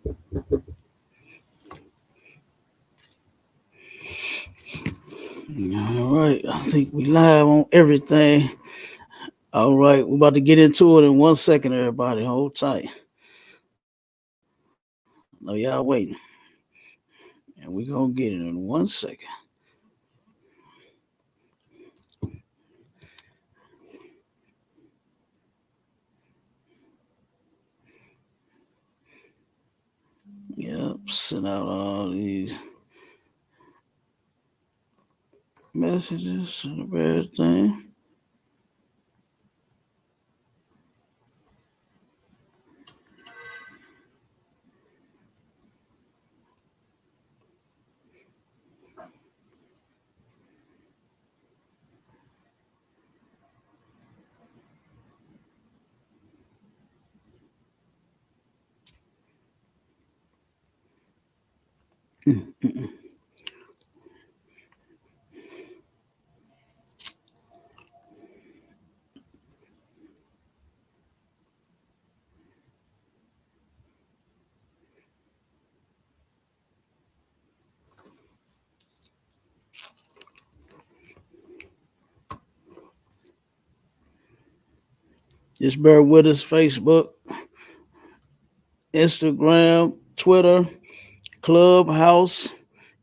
All right, I think we live on everything. All right, we're about to get into it in 1 second, everybody. Hold tight. I know y'all waiting. And we're gonna get it in 1 second. Yep, send out all these messages and everything. Just bear with us. Facebook, Instagram, Twitter, Clubhouse,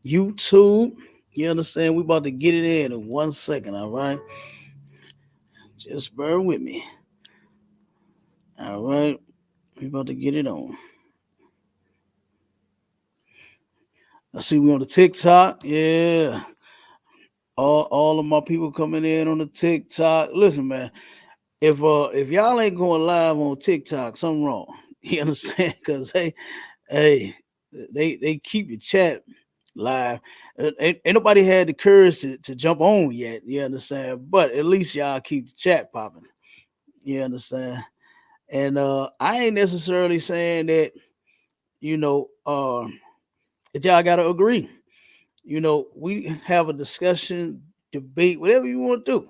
YouTube. You understand? We about to get it in 1 second. All right, just bear with me. All right, we about to get it on. I see we on the TikTok. Yeah. All of my people coming in on the TikTok. Listen, man, if y'all ain't going live on TikTok, something wrong. You understand? Because hey, they keep the chat live. Ain't nobody had the courage to jump on yet. You understand? But at least y'all keep the chat popping. You understand? And I ain't necessarily saying that you know that y'all gotta agree. We have a discussion, debate, whatever you want to do.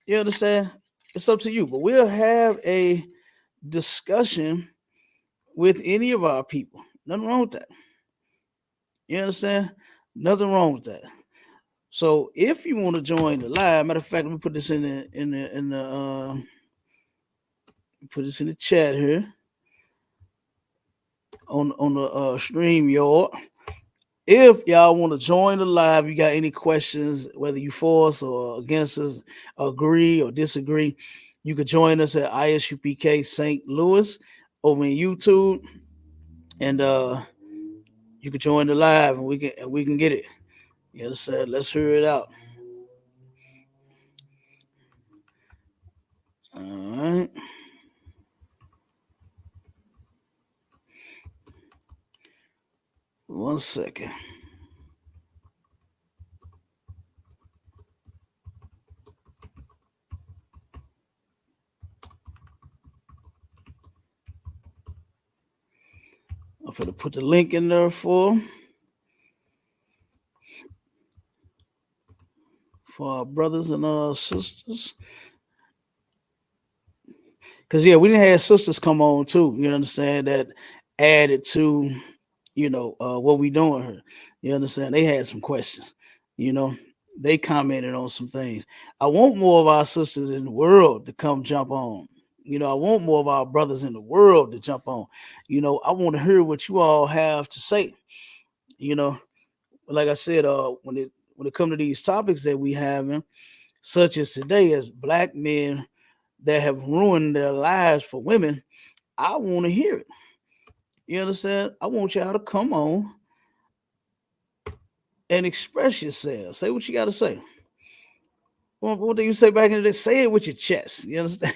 You understand? It's up to you. But we'll have a discussion with any of our people. Nothing wrong with that. You understand? Nothing wrong with that. So if you want to join the live, matter of fact, let me put this in the put this in the chat here on the stream yard. If y'all want to join the live, you got any questions, whether you for us or against us, agree or disagree, you could join us at ISUPK St. Louis over in YouTube, and you could join the live, and we can get it. Yes, let's hear it out. All right, 1 second. I'm gonna put the link in there for our brothers and our sisters. Cause yeah, we didn't have sisters come on too. You understand that added to what we doing here. You understand? They had some questions. You know, they commented on some things. I want more of our sisters in the world to come jump on. I want more of our brothers in the world to jump on. I want to hear what you all have to say. You know, like I said, when it come to these topics that we having, such as today, as black men that have ruined their lives for women, I want to hear it. You understand? I want y'all to come on and express yourself. Say what you got to say. What do you say back in the day? Say it with your chest. You understand?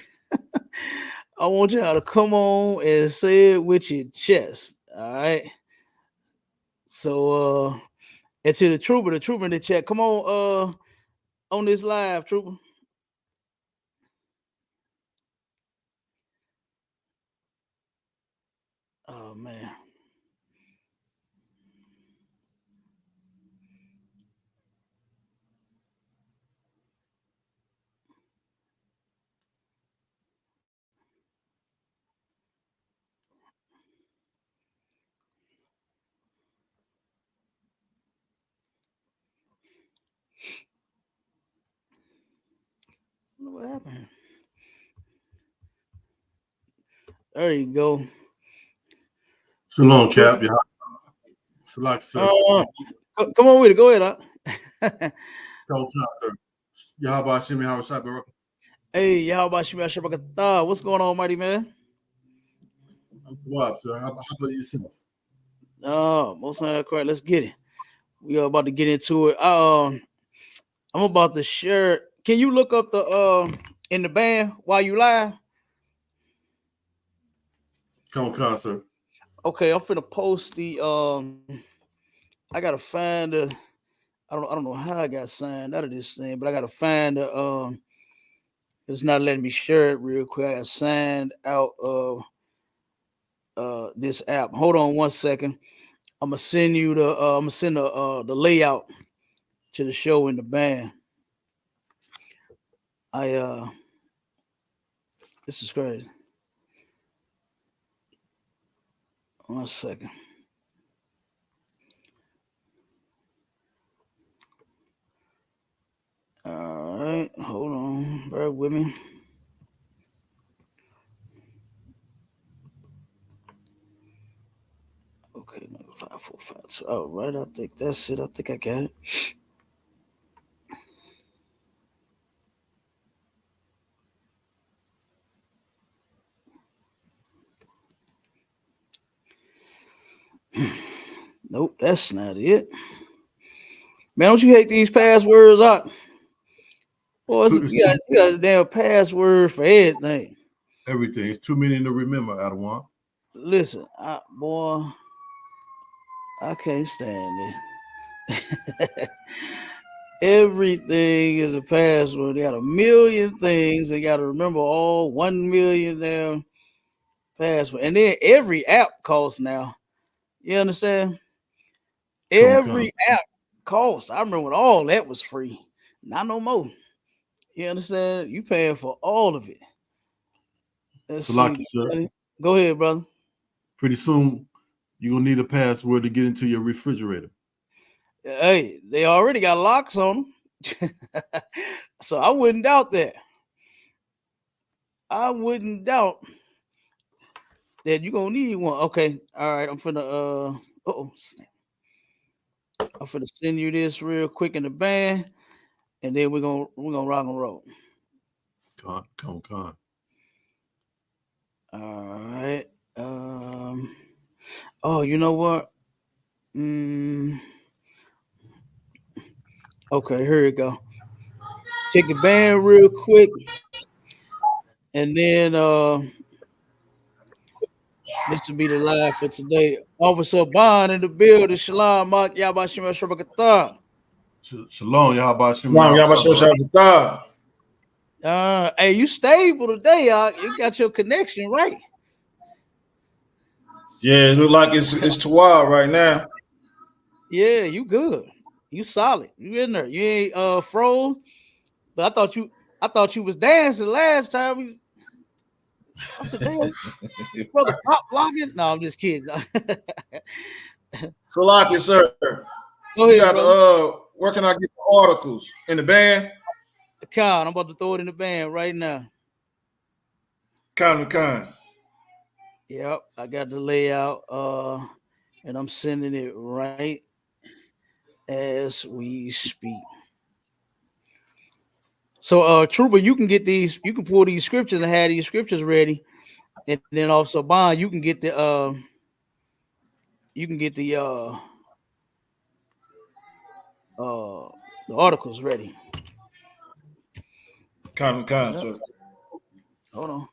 I want y'all to come on and say it with your chest. All right. So and to the trooper in the chat, come on this live, trooper. Oh man. know what happened. There you go. Shalom, True. Cap. Yeah, select, sir. Uh, come on with it. Go ahead. Come on, sir. Yahaba Shimi Hawashai Barak. Hey, how about Shimei Shabakata? What's going on, mighty man? I'm Kawab, sir. How about yourself? Most correct. Let's get it. We are about to get into it. I'm about to share. Can you look up the in the band while you live? Come on, sir. Okay, I'm finna post the I gotta find the I don't know how I got signed out of this thing, but I gotta find the it's not letting me share it real quick. I got signed out of this app. Hold on one second. I'm gonna send you the I'm gonna send the layout to the show in the band. I This is crazy. One second. All right, hold on. Bear with me. Okay, 545. All right, I think that's it. I think I got it. Nope, that's not it. Man, don't you hate these passwords out? It's Boy, too, it's too you got a damn password for everything. everything. It's too many to remember, Adawan. Listen, boy, I can't stand it. Everything is a password. They got a million things. They got to remember all 1 million damn password. And then every app costs now. You understand? Come. Every app costs. I remember when all that was free. Not no more. You understand? You paying for all of it. Let's see. Salaki, sir. Go ahead, brother. Pretty soon, you're going to need a password to get into your refrigerator. Hey, they already got locks on them. So I wouldn't doubt that. I wouldn't doubt that you're gonna need one. Okay. All right. I'm finna oh snap. I'm finna send you this real quick in the band, and then we're gonna rock and roll. Con. All right. Um oh, you know what? Mm, okay, here we go. Check the band real quick, and then this will be the live for today. Officer Bond in the building. Shalom, Mark Yabashim Shabakata. Shalom, Yahaba Shimi Wow, y'all Hawashai show Barak. Shabbat. Hey, you stable today, y'all. You got your connection right. Yeah, it look like it's too wild right now. Yeah, you good. You solid. You in there. You ain't froze. But I thought you was dancing last time. I said, damn, brother pop locking. No, I'm just kidding. So like it, sir. Go You ahead, got the brother. where can I get the articles in the band? Con, I'm about to throw it in the band right now. Kind. Yep, I got the layout. And I'm sending it right as we speak. So Trooper, you can get these, you can pull these scriptures and have these scriptures ready. And then also Bond, you can get uh the articles ready. Yep. sir. Hold on.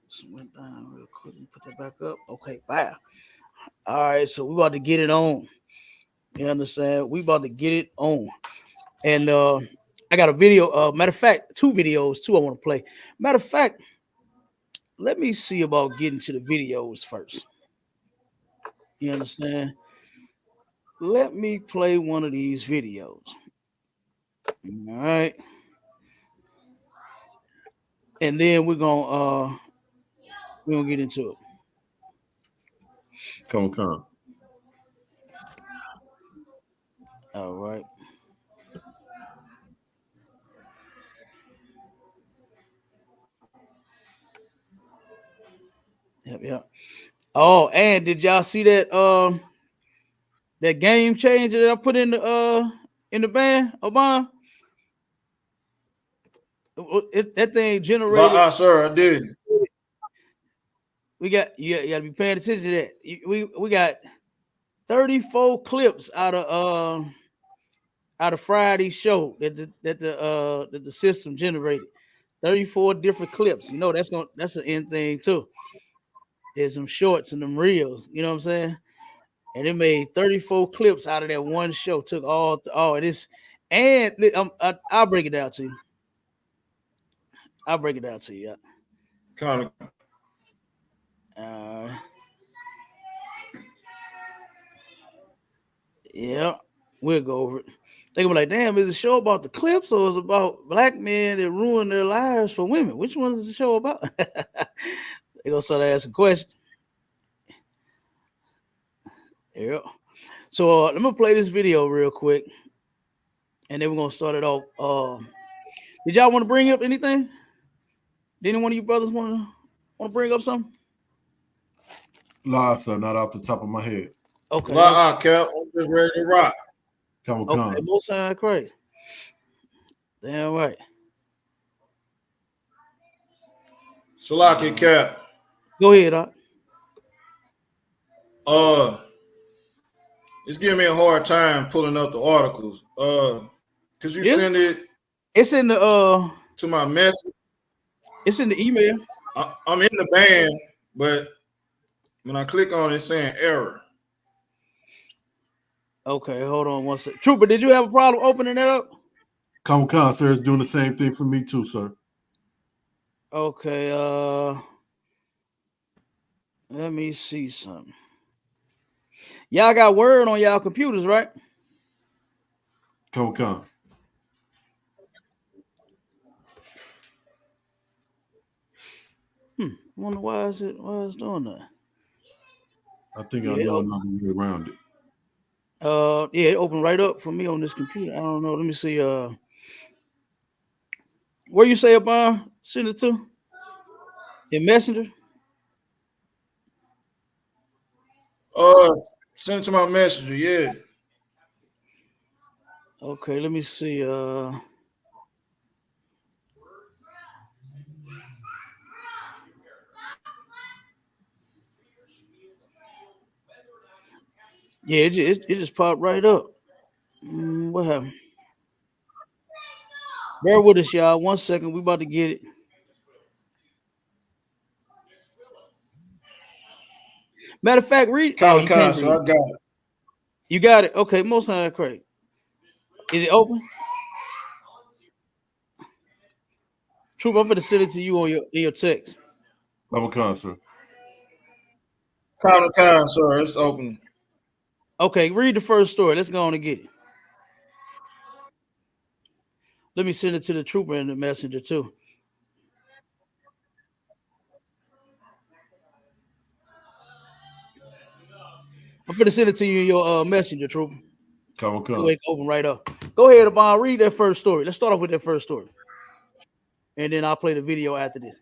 Just went down real quick and put that back up. Okay, bye. All right, so we about to get it on. You understand? We about to get it on. And I got a video. Matter of fact, two videos, two I want to play. Matter of fact, let me see about getting to the videos first. You understand? Let me play one of these videos. All right. And then we're gonna get into it. Con. All right. Yep. Oh, and did y'all see that game changer that I put in the band, Obama? That thing generated. Sir, I did. We got you got to be paying attention to that. We got 34 clips out of Friday's show that the system generated. 34 different clips. You know that's an end thing too. There's some shorts and them reels. You know what I'm saying? And it made 34 clips out of that one show. Took all of this, and I'll break it down to you. I'll break it down to you. Kind of. Yeah, we'll go over it. They gonna be like, damn, is the show about the clips or is it about black men that ruin their lives for women? Which one is the show about? They gonna start asking questions. Yeah. So let me play this video real quick, and then we're gonna start it off. Did y'all want to bring up anything? Did any one of you brothers want to bring up something? Nah, sir, not off the top of my head. Okay. Cap. I'm just ready to rock. Come Okay, on. both sound crazy. Damn right. Salaki Cap. Go ahead, Doc. It's giving me a hard time pulling up the articles. Could you send it It's in the to my message? It's in the email. I'm in the band, but when I click on it, it's saying error. Okay, hold on one second. Trooper, did you have a problem opening that up? Come on, sir. It's doing the same thing for me too, sir. Okay, let me see something. Y'all got Word on y'all computers, right? Come. I wonder why it's doing that. I think I know another way around it. Yeah, it opened right up for me on this computer. I don't know. Let me see. Where you say about send it to? In Messenger? Send it to my messenger, yeah. Okay, let me see. Yeah, it just popped right up. What happened? Bear with us, y'all. 1 second. We about to get it. Matter of fact, read. Oh, you can't So read. I got it. You got it. Okay, most time Craig. Is it open? Troop, I'm gonna send it to you on your text. Come on, sir. Sir. It's open. Okay, read the first story. Let's go on and get it. Let me send it to the trooper in the messenger too. I'm gonna send it to you in your messenger, trooper. Come. It open right up. Go ahead, Abon. Read that first story. Let's start off with that first story, and then I'll play the video after this.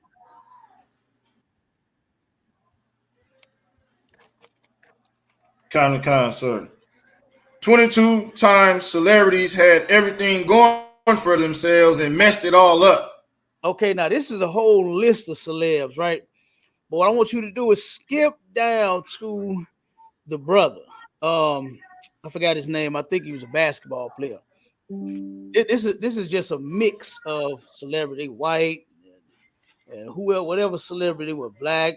Kind, sir. 22 times celebrities had everything going for themselves and messed it all up. Okay, now this is a whole list of celebs, right? But what I want you to do is skip down to the brother. I forgot his name. I think he was a basketball player. This is just a mix of celebrity, white, and whoever, whatever celebrity was black.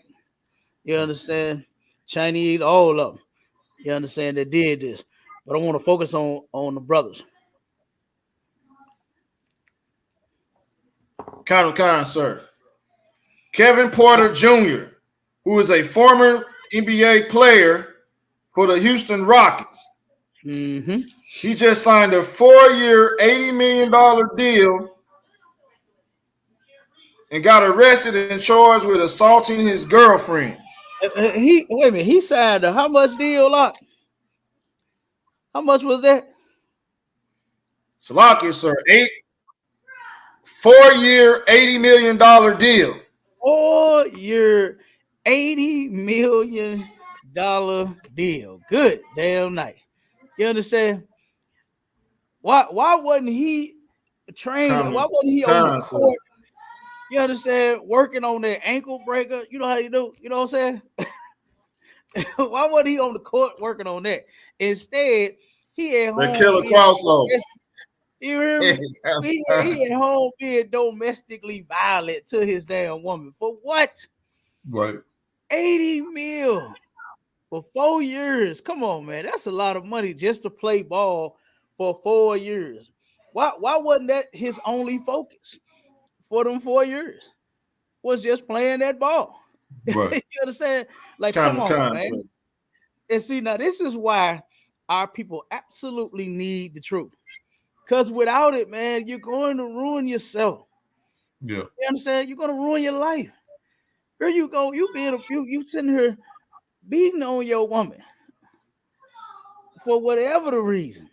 You understand? Chinese, all of them. You understand? They did this, but I want to focus on the brothers. Kind, sir. Kevin Porter Jr., who is a former NBA player for the Houston Rockets. Mm-hmm. He just signed a 4-year, $80 million deal and got arrested and charged with assaulting his girlfriend. Wait a minute. He signed a how much deal, Lock? How much was that? Salaki, sir, 4-year, $80 million deal. 4 year, $80 million deal. Good damn night. You understand? Why wasn't he trained? Why wasn't he on the court? You understand? Working on that ankle breaker. You know how you do? You know what I'm saying? Why wasn't he on the court working on that? Instead, he at home. Killer crossover. You hear me? He at home being domestically violent to his damn woman. For what? Right. 80 mil for 4 years. Come on, man. That's a lot of money just to play ball for 4 years. Why wasn't that his only focus for them 4 years? Was just playing that ball. Right. You understand? Like, come on, man. And see, now this is why our people absolutely need the truth. Because without it, man, you're going to ruin yourself. Yeah. You understand? You're going to ruin your life. Here you go. You sitting here beating on your woman for whatever the reason.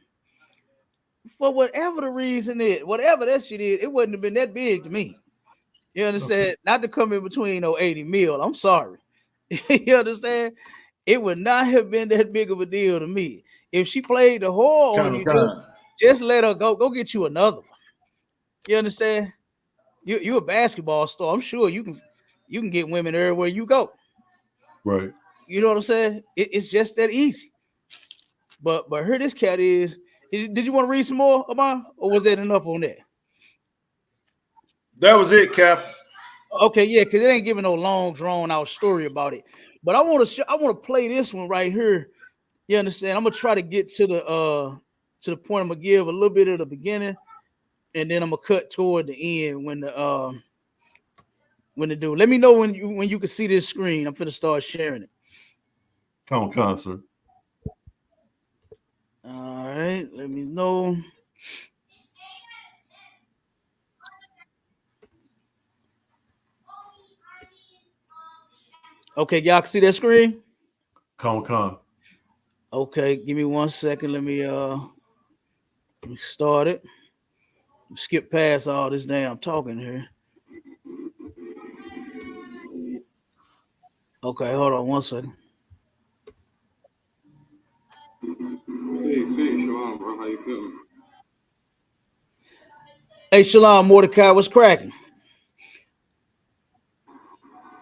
For whatever the reason is, whatever that shit is, it wouldn't have been that big to me. You understand? Okay. Not to come in between 80 mil. I'm sorry. You understand? It would not have been that big of a deal to me. If she played the whore on you, just let her go. Go get you another one. You understand? You're a basketball star. I'm sure you can get women everywhere you go. Right. You know what I'm saying? It's just that easy. But here this cat is. Did you want to read some more, Amon? Or was that enough on that? That was it, Cap. Okay, yeah, because it ain't giving no long, drawn out story about it. But I want to play this one right here. You understand? I'm gonna try to get to the point. I'm gonna give a little bit of the beginning, and then I'm gonna cut toward the end when the dude. Let me know when you can see this screen. I'm gonna start sharing it. Sir. All right, let me know. Okay, y'all can see that screen? Okay, give me 1 second. Let me start it. Skip past all this damn talking here. Okay, hold on 1 second. Shalom, bro. How you feeling? Hey, Shalom, Mordecai, what's cracking?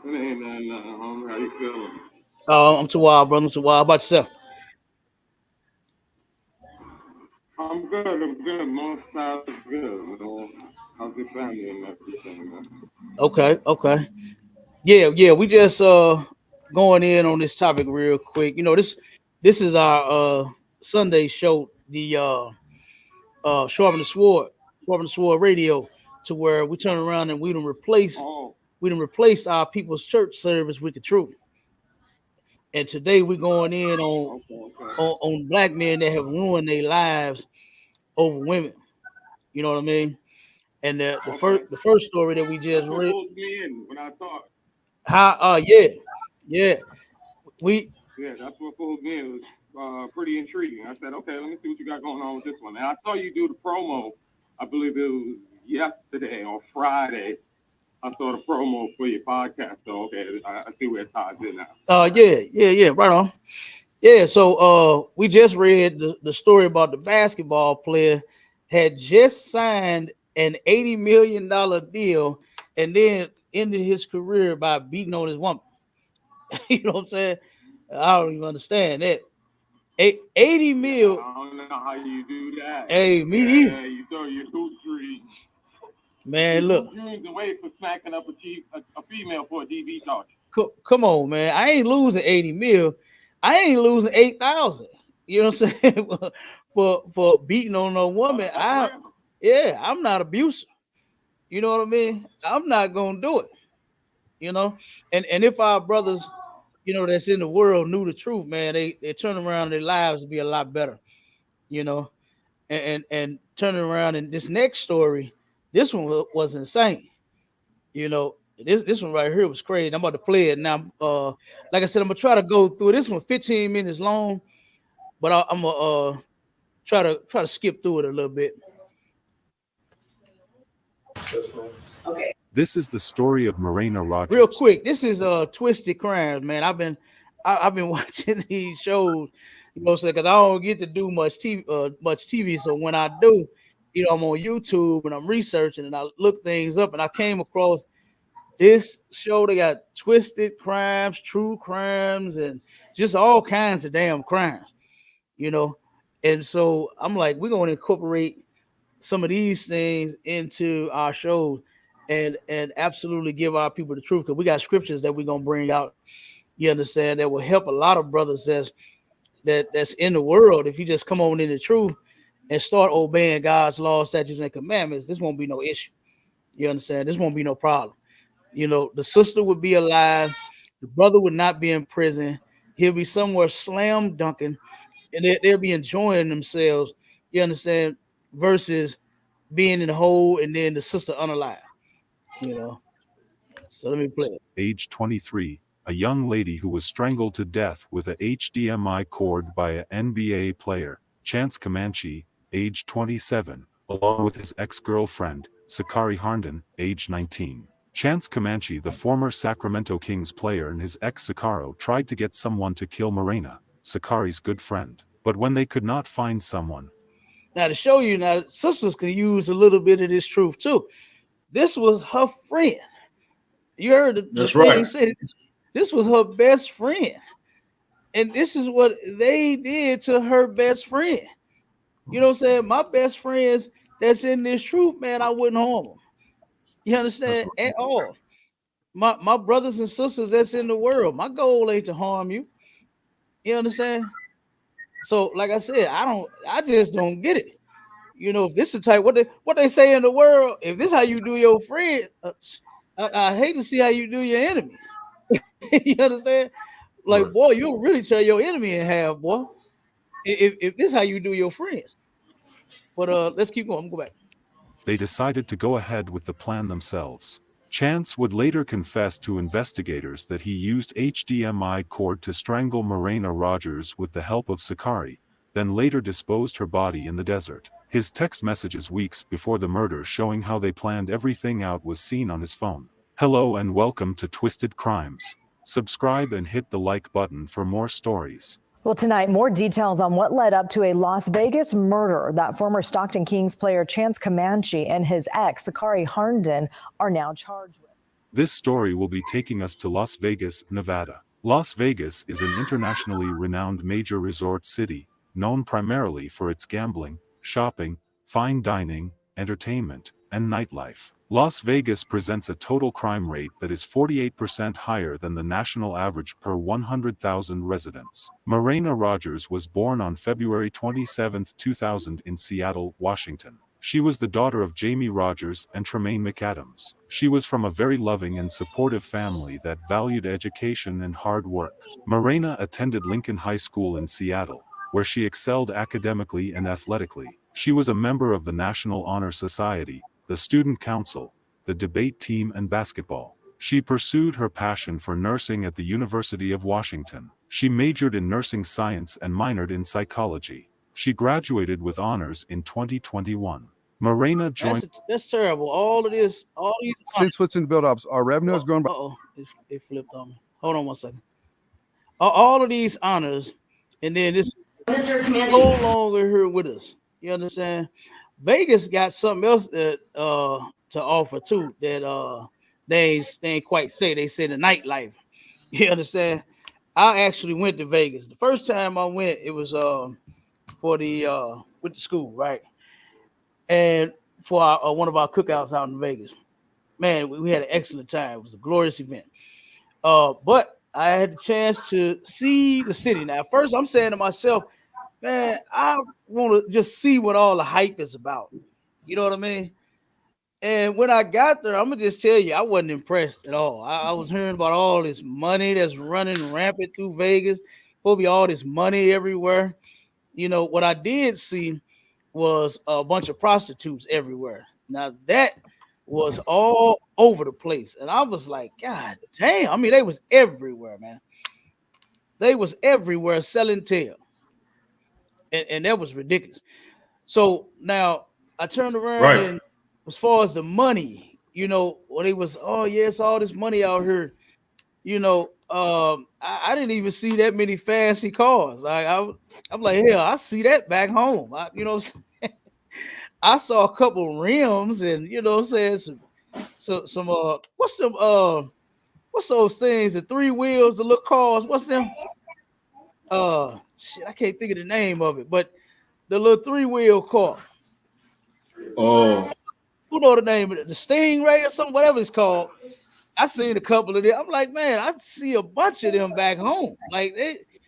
It ain't nothing, homie. How you feeling? I'm too wild, brother. I'm too wild. How about yourself? I'm good. Most times good, man. How's your family and everything, man? Okay. Yeah. We just going in on this topic real quick. You know, this is our Sunday show, the Sharpen the Sword Radio, to where we turn around and we done replaced our people's church service with the truth. And today we're going in on black men that have ruined their lives over women. You know what I mean? And the first story that we just read. When I thought. Yeah. That's what fooled me. It was pretty intriguing. I said, okay, let me see what you got going on with this one. And I saw you do the promo. I believe it was yesterday or Friday. I saw the promo for your podcast. So okay, I see where it ties in now. Yeah, right on. Yeah, so we just read the story about the basketball player had just signed an $80 million deal and then ended his career by beating on his woman. You know what I'm saying? I don't even understand that. 80 mil. I don't know how you do that. Hey, me either. You throw your hoop dreams. Man, look. Dreams away for smacking up a female for a DV charge. Come on, man. I ain't losing 80 mil. I ain't losing 8,000. You know what I'm saying? for beating on a woman. I'm not abusive. You know what I mean? I'm not gonna do it. You know, and if our brothers, you know, that's in the world knew the truth, man, they turn around, their lives would be a lot better. You know, and turning around, and this next story, this one was insane. You know, this one right here was crazy. I'm about to play it now. Like I said, I'm gonna try to go through this one 15 minutes long, but I'm gonna try to skip through it a little bit. Okay. This is the story of Morena Rogers. Real quick, this is Twisted Crimes, man. I've been watching these shows, you know, because I don't get to do much TV. So when I do, you know, I'm on YouTube and I'm researching and I look things up, and I came across this show. They got Twisted Crimes, True Crimes, and just all kinds of damn crimes, you know. And so I'm like, we're going to incorporate some of these things into our shows and absolutely give our people the truth, because we got scriptures that we're going to bring out, you understand, that will help a lot of brothers that's in the world. If you just come on in the truth and start obeying God's laws, statutes, and commandments, this won't be no issue. You understand? This won't be no problem. You know, the sister would be alive, the brother would not be in prison, he'll be somewhere slam dunking, and they'll be enjoying themselves, you understand, versus being in the hole and then the sister unalive, you know. So let me play it. Age 23, a young lady who was strangled to death with a HDMI cord by an NBA player, Chance Comanche, age 27, along with his ex-girlfriend, Sakari Harnden, age 19. Chance Comanche, the former Sacramento Kings player, and his ex Sakaro tried to get someone to kill Morena, Sakari's good friend. But when they could not find someone. Now to show you, now sisters can use a little bit of this truth too. This was her friend. You heard the thing said, this was her best friend. And this is what they did to her best friend. You know what I'm saying? My best friends that's in this truth, man, I wouldn't harm them. You understand? At all. My brothers and sisters that's in the world, my goal ain't to harm you. You understand? So, like I said, I just don't get it. You know, if this is type what they say in the world, if this is how you do your friend, I hate to see how you do your enemies. You understand? Like, boy, you'll really tear your enemy in half, boy. If this is how you do your friends. But let's keep going. I'm going back. They decided to go ahead with the plan themselves. Chance would later confess to investigators that he used HDMI cord to strangle Morena Rogers with the help of Sakari, then later disposed her body in the desert. His text messages weeks before the murder showing how they planned everything out was seen on his phone. Hello and welcome to Twisted Crimes. Subscribe and hit the like button for more stories. Well, tonight, more details on what led up to a Las Vegas murder that former Stockton Kings player Chance Comanche and his ex, Sakari Harnden, are now charged with. This story will be taking us to Las Vegas, Nevada. Las Vegas is an internationally renowned major resort city, known primarily for its gambling, shopping, fine dining, entertainment, and nightlife. Las Vegas presents a total crime rate that is 48% higher than the national average per 100,000 residents. Morena Rogers was born on February 27, 2000 in Seattle, Washington. She was the daughter of Jamie Rogers and Tremaine McAdams. She was from a very loving and supportive family that valued education and hard work. Morena attended Lincoln High School in Seattle, where she excelled academically and athletically. She was a member of the National Honor Society, the Student Council, the debate team, and basketball. She pursued her passion for nursing at the University of Washington. She majored in nursing science and minored in psychology. She graduated with honors in 2021. Morena joined. That's terrible. All these. Since switching build-ups, our revenue has grown by. It flipped on me. Hold on one second. All of these honors, and then this no longer here with us. You understand? Vegas got something else that to offer too that they ain't quite say. They say the nightlife. You understand? I actually went to Vegas. The first time I went, it was for the with the school, right? And for one of our cookouts out in Vegas. Man, we had an excellent time. It was a glorious event. But I had the chance to see the city. Now, at first I'm saying to myself, man, I want to just see what all the hype is about. You know what I mean? And when I got there, I'm going to just tell you, I wasn't impressed at all. I was hearing about all this money that's running rampant through Vegas. There'll be all this money everywhere. You know, what I did see was a bunch of prostitutes everywhere. Now, that was all over the place. And I was like, God damn. I mean, they was everywhere, man. They was everywhere selling tail. And that was ridiculous. So now I turned around and as far as the money you know, when they was, oh yes, all this money out here, you know, I didn't even see that many fancy cars. I'm like, hell, I see that back home. You know, I saw a couple rims and you know, what I'm saying some what's those things? The three wheels, the little cars. What's them? Shit, I can't think of the name of it, but the little three-wheel car. Oh, Who know the name of it? The Stingray or something, whatever it's called. I seen a couple of them. I'm like, man, I see a bunch of them back home. Like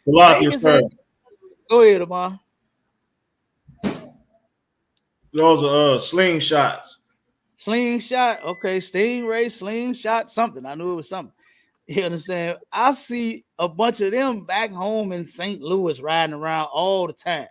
Salakia, Vegas sir. had. Go ahead, Amar. Those are slingshots. Slingshot, okay, Stingray, slingshot, something. I knew it was something. You understand? I see a bunch of them back home in St. Louis riding around all the time.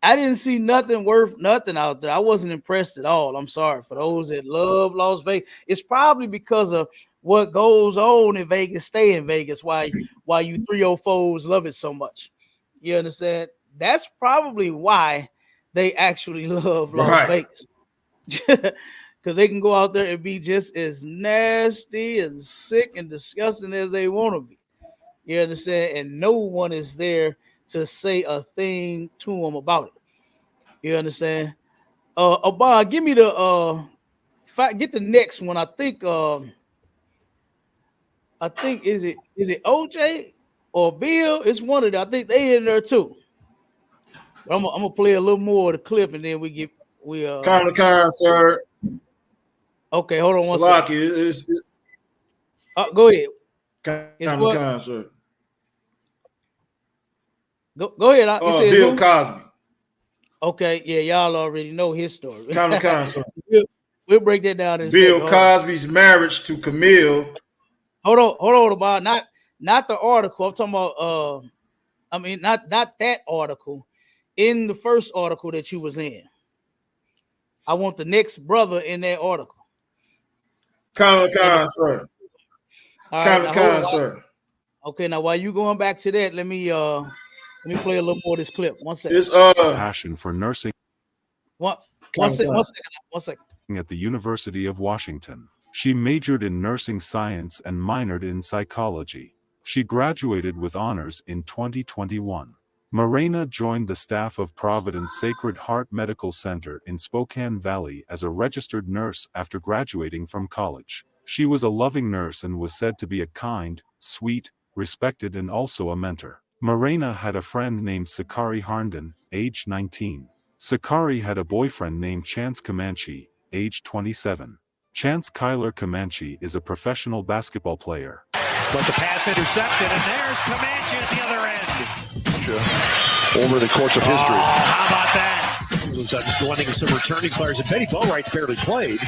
I didn't see nothing worth nothing out there. I wasn't impressed at all. I'm sorry for those that love Las Vegas. It's probably because of what goes on in Vegas. Stay in Vegas. Why you 304s love it so much? You understand? That's probably why they actually love Las Vegas. Because they can go out there and be just as nasty and sick and disgusting as they want to be. You understand? And no one is there to say a thing to them about it. You understand? Abba, give me the get the next one. I think is it OJ or Bill? It's one of them. I think they in there too. But I'm gonna play a little more of the clip and then we Con, sir. Okay, hold on one Salaki, second. Go ahead. Con, sir. Go ahead. Bill Cosby. Okay, yeah, y'all already know his story. Con, sir. We'll break that down in Bill Cosby's marriage to Camille. Hold on about not the article. I'm talking about not that article. In the first article that you was in. I want the next brother in that article. Con, sir. Con, sir. Okay, now while you going back to that, let me play a little more of this clip. 1 second. It's passion for nursing. One second. At the University of Washington. She majored in nursing science and minored in psychology. She graduated with honors in 2021. Morena joined the staff of Providence Sacred Heart Medical Center in Spokane Valley as a registered nurse after graduating from college. She was a loving nurse and was said to be a kind, sweet, respected and also a mentor. Morena had a friend named Sakari Harnden, age 19. Sakari had a boyfriend named Chance Comanche, age 27. Chance Kyler Comanche is a professional basketball player. But the pass intercepted, and there's Comanche at the other end. Over the course of history. How about that? Was done blending some returning players, and Betty Bowright's barely played.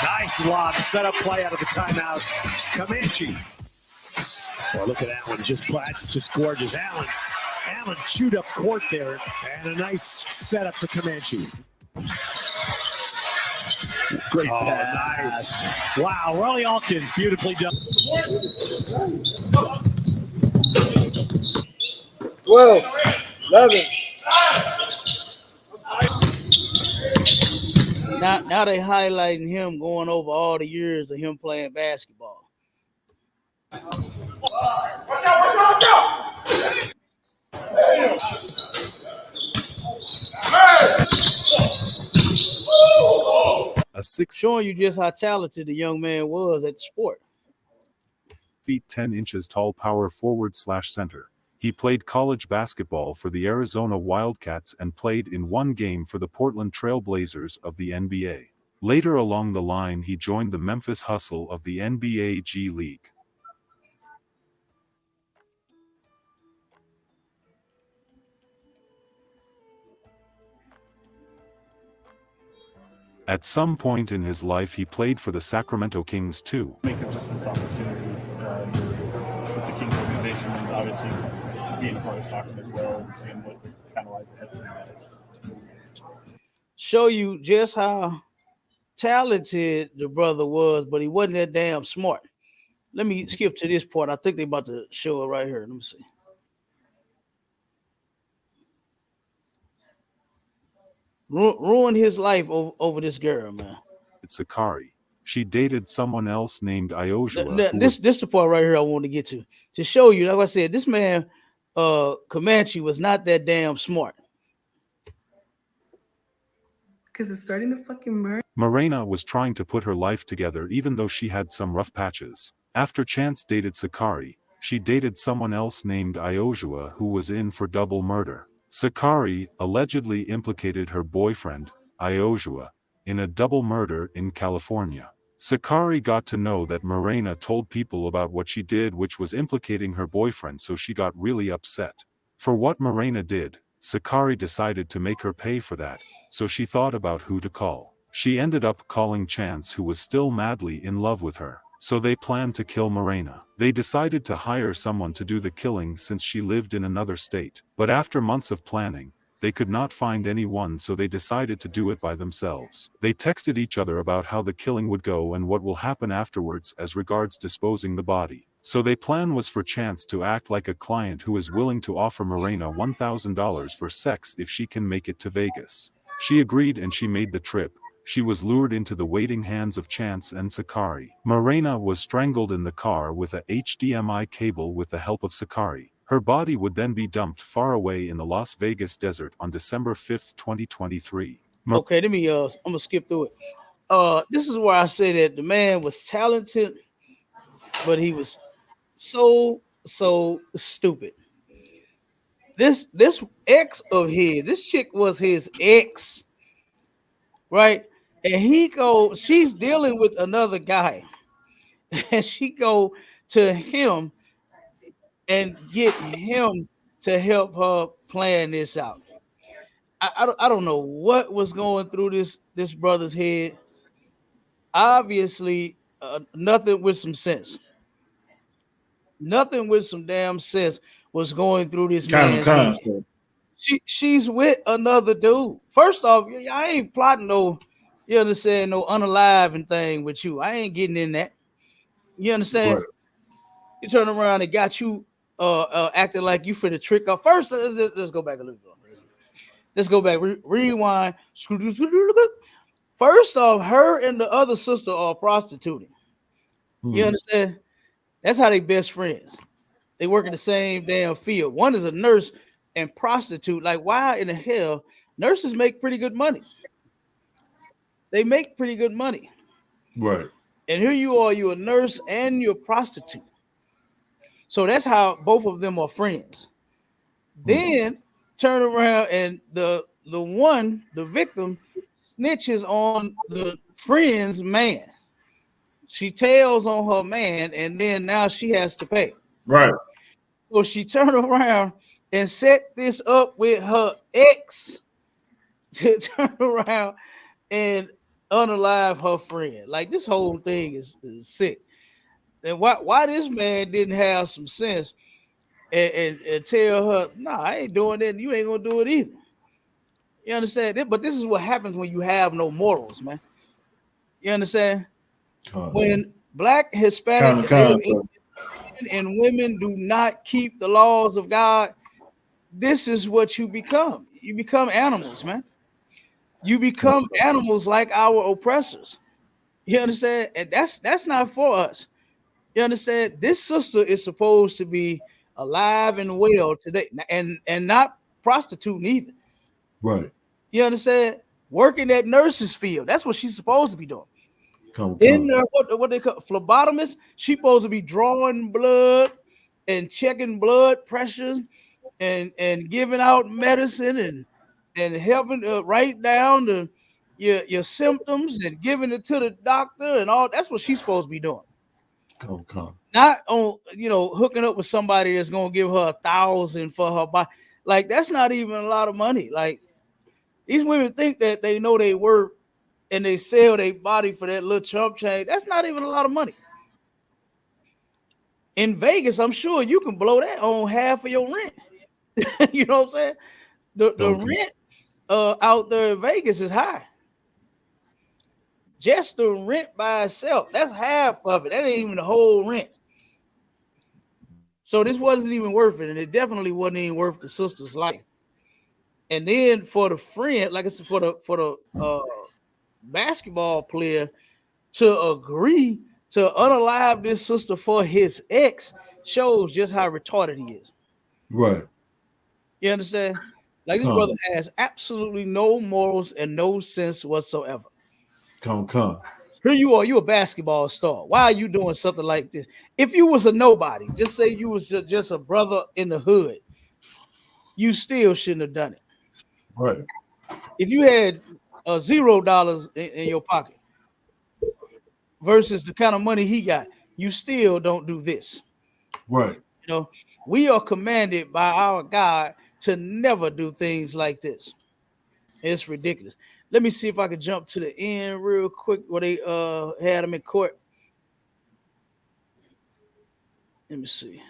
Nice lob, set up play out of the timeout. Comanche. Boy, look at that one. That's just gorgeous. Allen chewed up court there, and a nice setup to Comanche. Great pass. Nice. Wow, Rolly Alkins, beautifully done. 12, 11. Now they highlighting him going over all the years of him playing basketball. Showing you just how talented the young man was at the sport. 10" tall power forward/center. He played college basketball for the Arizona Wildcats and played in one game for the Portland Trail Blazers of the NBA. Later along the line he joined the Memphis Hustle of the NBA G League. At some point in his life he played for the Sacramento Kings too. Make it just this opportunity with the Kings organization and obviously being part of Stockton as well and seeing what kind of lies ahead for you guys. Show you just how talented the brother was, but he wasn't that damn smart. Let me skip to this part. I think they're about to show it right here. Let me see. Ruined his life over this girl, man. Sakari. she dated someone else named Ioshua. This the part right here I want to get to show you. Like I said, this man, Comanche, was not that damn smart. Because it's starting to fucking murder. Morena was trying to put her life together even though she had some rough patches. After Chance dated Sakari, she dated someone else named Ioshua who was in for double murder. Sakari allegedly implicated her boyfriend, Ioshua, in a double murder in California. Sakari got to know that Morena told people about what she did, which was implicating her boyfriend, so she got really upset. For what Morena did, Sakari decided to make her pay for that, so she thought about who to call. She ended up calling Chance, who was still madly in love with her. So they planned to kill Morena. They decided to hire someone to do the killing since she lived in another state. But after months of planning, they could not find anyone, so they decided to do it by themselves. They texted each other about how the killing would go and what will happen afterwards as regards disposing the body. So their plan was for Chance to act like a client who is willing to offer Morena $1,000 for sex if she can make it to Vegas. She agreed and she made the trip. She was lured into the waiting hands of Chance and Sakari. Morena was strangled in the car with a HDMI cable with the help of Sakari. Her body would then be dumped far away in the Las Vegas desert on December 5th, 2023. Okay, let me I'm gonna skip through it. This is where I say that the man was talented, but he was so stupid. This ex of his, this chick was his ex, right? And she's dealing with another guy, and she go to him and get him to help her plan this out. I don't know what was going through this brother's head. Obviously, nothing with some sense. Nothing with some damn sense was going through this man's head. She's with another dude. First off, I ain't plotting no, you understand, no unaliving thing with you. I ain't getting in that. You understand? Right. You turn around and got you acting like you for the trick up. First, let's go back a little bit. Let's go back. Rewind. First off, her and the other sister are prostituting. You understand? That's how they best friends. They work in the same damn field. One is a nurse and prostitute. Like, why in the hell? Nurses make pretty good money. They make pretty good money. Right. And here you are, you're a nurse and you're a prostitute. So that's how both of them are friends. Then turn around and the victim snitches on the friend's man. She tells on her man, and then now she has to pay. Right. So she turned around and set this up with her ex to turn around and unalive her friend. Like, this whole thing is sick. And why this man didn't have some sense and tell her, nah, I ain't doing that, and you ain't gonna do it either. You understand? But this is what happens when you have no morals, man. You understand? When Black, Hispanic, and women do not keep the laws of God, this is what you become. You become animals, man. You become animals like our oppressors. You understand? And that's not for us. You understand? This sister is supposed to be alive and well today, and not prostituting either. Right. You understand? Working that nurse's field. That's what she's supposed to be doing. In there, what they call phlebotomist, she's supposed to be drawing blood and checking blood pressures and giving out medicine and helping write down your symptoms and giving it to the doctor and all. That's what she's supposed to be doing. Not on, hooking up with somebody that's gonna give her $1,000 for her body. Like, that's not even a lot of money. Like, these women think that they know they work and they sell their body for that little chump change. That's not even a lot of money. In Vegas, I'm sure you can blow that on half of your rent. You know what I'm saying? The rent out there in Vegas is high. Just the rent by itself, that's half of it. That ain't even the whole rent. So this wasn't even worth it, and it definitely wasn't even worth the sister's life. And then for the friend, like I said, for the basketball player to agree to unalive this sister for his ex shows just how retarded he is. Right. You understand? Like this brother has absolutely no morals and no sense whatsoever. Come. Here you are, you a basketball star. Why are you doing something like this? If you was a nobody, just say you was just a brother in the hood, you still shouldn't have done it. Right. If you had $0 in your pocket versus the kind of money he got, you still don't do this. Right. You know, we are commanded by our God to never do things like this. It's ridiculous. Let me see if I can jump to the end real quick where they had him in court. Let me see.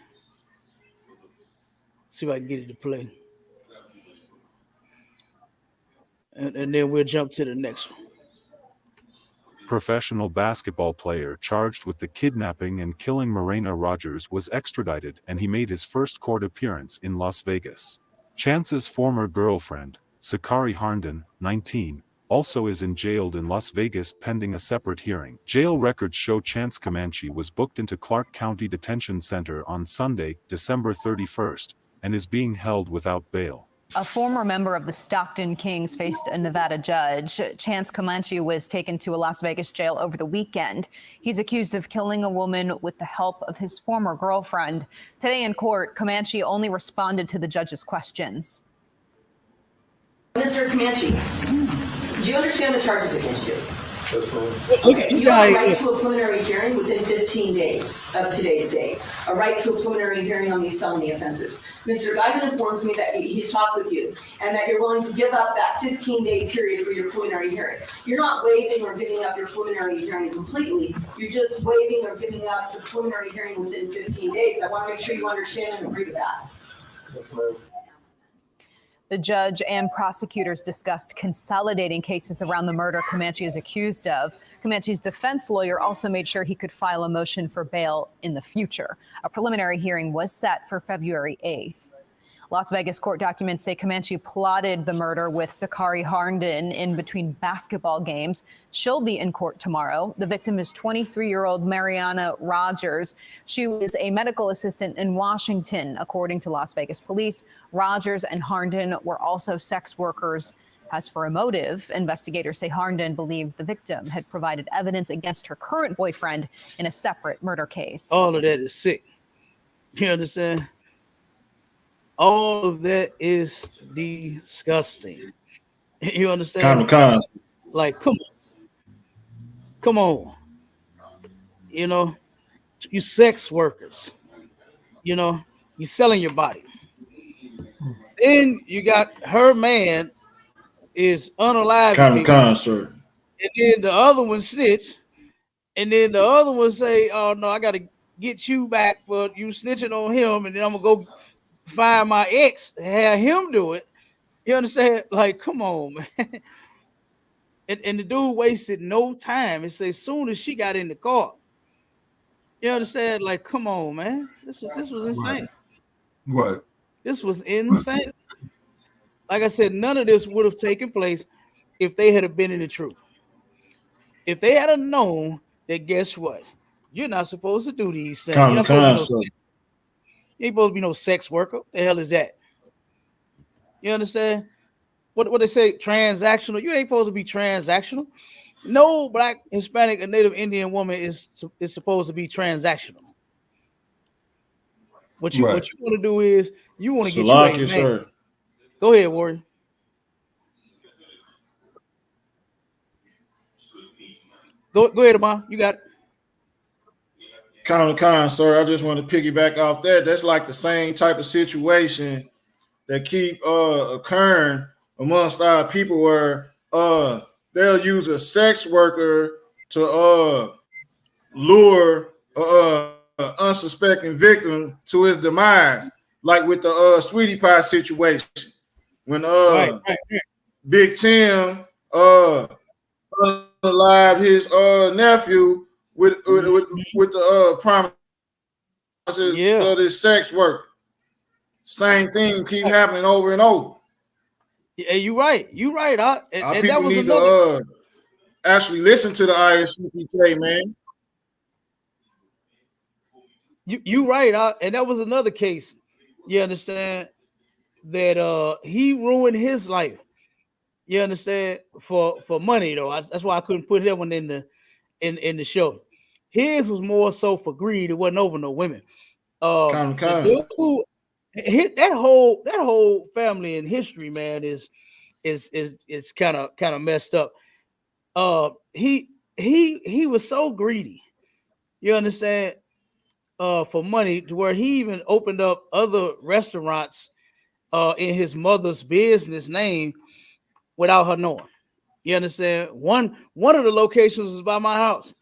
See if I can get it to play. And then we'll jump to the next one. Professional basketball player charged with the kidnapping and killing Marina Rogers was extradited, and he made his first court appearance in Las Vegas. Chance's former girlfriend, Sakari Harnden, 19, also is jailed in Las Vegas pending a separate hearing. Jail records show Chance Comanche was booked into Clark County Detention Center on Sunday, December 31st, and is being held without bail. A former member of the Stockton Kings faced a Nevada judge. Chance Comanche was taken to a Las Vegas jail over the weekend. He's accused of killing a woman with the help of his former girlfriend. Today in court, Comanche only responded to the judge's questions. Mr. Comanche, do you understand the charges against you? Look at You have a right to a preliminary hearing within 15 days of today's date. A right to a preliminary hearing on these felony offenses. Mr. Guyman informs me that he's talked with you and that you're willing to give up that 15-day period for your preliminary hearing. You're not waiving or giving up your preliminary hearing completely. You're just waiving or giving up the preliminary hearing within 15 days. I want to make sure you understand and agree with that. Yes, ma'am. The judge and prosecutors discussed consolidating cases around the murder Comanche is accused of. Comanche's defense lawyer also made sure he could file a motion for bail in the future. A preliminary hearing was set for February 8th. Las Vegas court documents say Comanche plotted the murder with Sakari Harnden in between basketball games. She'll be in court tomorrow. The victim is 23-year-old Mariana Rogers. She was a medical assistant in Washington, according to Las Vegas police. Rogers and Harnden were also sex workers. As for a motive, investigators say Harnden believed the victim had provided evidence against her current boyfriend in a separate murder case. All of that is sick. You understand? All of that is disgusting. You understand? Like, come on. You know, you sex workers. You know, you're selling your body. Then you got her man is unalive. Sir. And then the other one snitch. And then the other one say, oh no, I gotta get you back, but you snitching on him, and then I'm gonna go find my ex, have him do it. You understand? Like, come on, man. And the dude wasted no time. And say, as soon as she got in the car, you understand? Like, come on, man. This was insane. Right. This was insane. Like I said, none of this would have taken place if they had been in the truth. If they had known that, guess what? You're not supposed to do these things. You ain't supposed to be no sex worker. The hell is that? You understand? What they say? Transactional. You ain't supposed to be transactional. No Black, Hispanic, or Native Indian woman is supposed to be transactional. What you want to do is you want to get you a man. Sir. Go ahead, Warrior. Go ahead, Amon. You got it. Sir. I just want to piggyback off that. That's like the same type of situation that keep occurring amongst our people, where they'll use a sex worker to lure unsuspecting victim to his demise, like with the Sweetie Pie situation, when Big Tim unalived his nephew with the promises of this sex worker. Same thing keep happening over and over. Yeah, you're right. You're right. And people that was need another. actually listen to the ISUPK, man. You right, and that was another case. You understand that he ruined his life. You understand for money though. That's why I couldn't put that one in the show. His was more so for greed. It wasn't over no women. The dude, that whole family and history, man, is kind of messed up. He was so greedy. You understand? For money to where he even opened up other restaurants in his mother's business name without her knowing. You understand? One of the locations was by my house.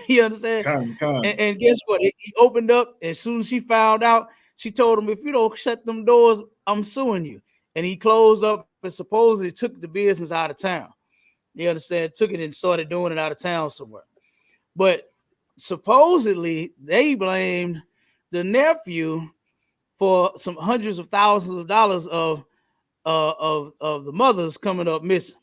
You understand? And guess what? He opened up as soon as she found out. She told him, if you don't shut them doors, I'm suing you. And he closed up and supposedly took the business out of town. You understand? Took it and started doing it out of town somewhere. But supposedly they blamed the nephew for some hundreds of thousands of dollars of the mothers coming up missing.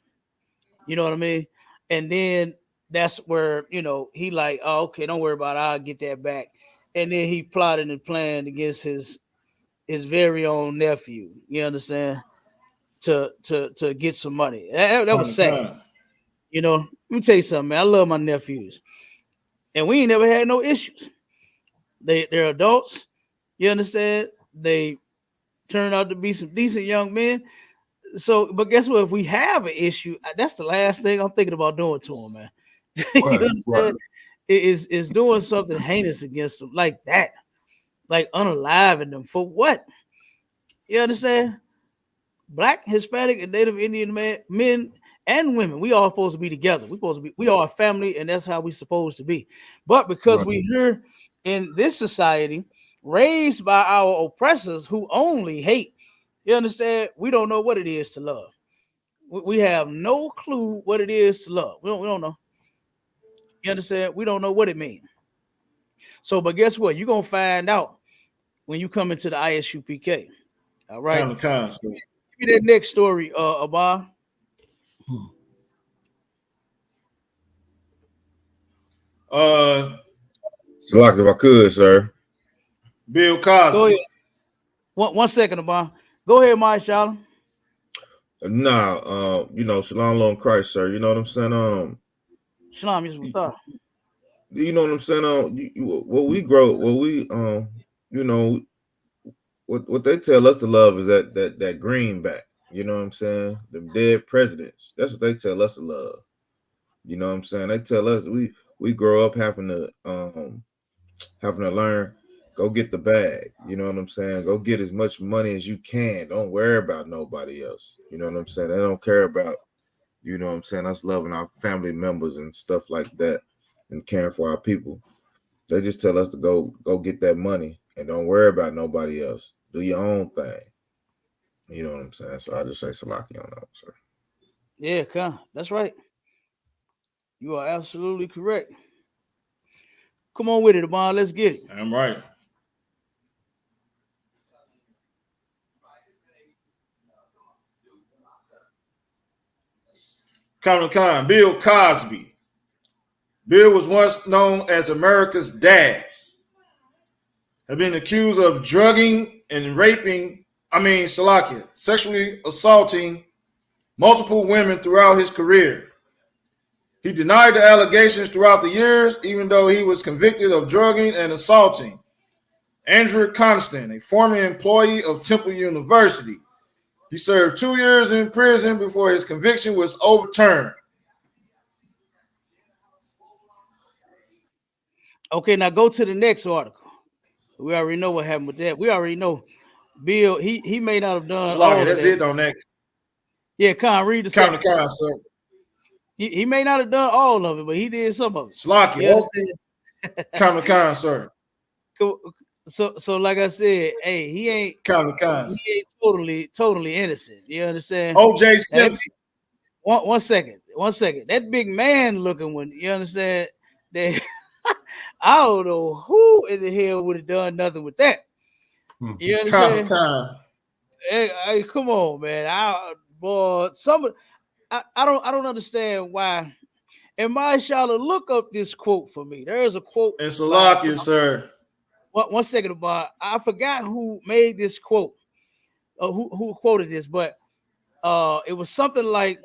You know what I mean? And then that's where, he like, oh, okay, don't worry about it. I'll get that back. And then he plotted and planned against his very own nephew. You understand? To get some money. That was sad. Let me tell you something, man. I love my nephews. And we ain't never had no issues. They're adults. You understand? They turned out to be some decent young men. So, but guess what? If we have an issue, that's the last thing I'm thinking about doing to them, man. You understand? Right. Is doing something heinous against them like that, like unaliving them for what? You understand? Black, Hispanic, and Native Indian men and women, we all supposed to be together. We are a family, and that's how we supposed to be. But because we here in this society, raised by our oppressors who only hate, you understand? We don't know what it is to love. We have no clue what it is to love. We don't know. You understand? We don't know what it means. So, but guess what? You're gonna find out when you come into the ISUPK. All right. Give me that next story, Abba. Select if I could, sir. Bill Cosby. Go ahead. One second, Abba. Go ahead, Marshala. Nah, Shalom Long Christ, sir. You know what I'm saying? Shalom, you know what I'm saying? What they tell us to love is that greenback. You know what I'm saying? The dead presidents. That's what they tell us to love. You know what I'm saying? They tell us we grow up having to learn, go get the bag. You know what I'm saying? Go get as much money as you can. Don't worry about nobody else. You know what I'm saying? They don't care about, you know what I'm saying, us loving our family members and stuff like that and caring for our people. They just tell us to go get that money and don't worry about nobody else. Do your own thing. You know what I'm saying? So I just say Salaki on that, sir. Yeah, that's right. You are absolutely correct. Come on with it, Abba. Let's get it. I'm right. Bill Cosby. Bill was once known as America's dad. Had been accused of drugging and sexually assaulting multiple women throughout his career. He denied the allegations throughout the years, even though he was convicted of drugging and assaulting Andrew Constant, a former employee of Temple University. He served 2 years in prison before his conviction was overturned. Okay, now go to the next article. We already know what happened with that. We already know Bill, he may not have done all that's of that. it on that. Yeah, read the second. Sir. He may not have done all of it, but he did some of it. Slocky. Sir. So like I said, hey, he ain't totally innocent. You understand? O.J. Simpson. One second. That big man looking one, you understand? That I don't know who in the hell would have done nothing with that. You understand? Hey, come on, man. I don't understand why. And Marshala, look up this quote for me. There is a quote. And Salakia, sir. One second, about I forgot who made this quote, who quoted this, but it was something like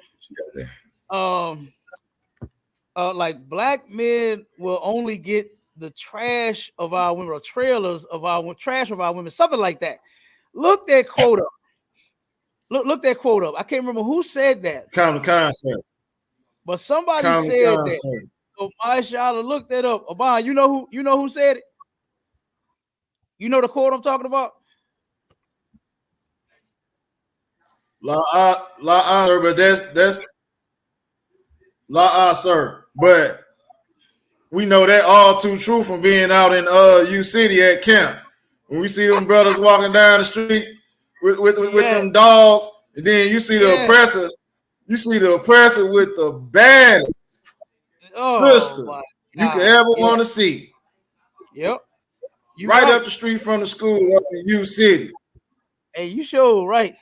like black men will only get the trash of our women or trailers of our trash of our women, something like that. Look that quote up. Look that quote up. I can't remember who said that. Common concept. But somebody Common said concept. that. So Marshala, look that up. Abban, you know who said it? You know the quote I'm talking about? Sir, but that's sir. But we know that all too true from being out in U City at camp. When we see them brothers walking down the street with them dogs, and then you see the oppressor, with the baddest sister you could ever want to see. Yep. Right up the street from the school up in U City. Hey, you sure right.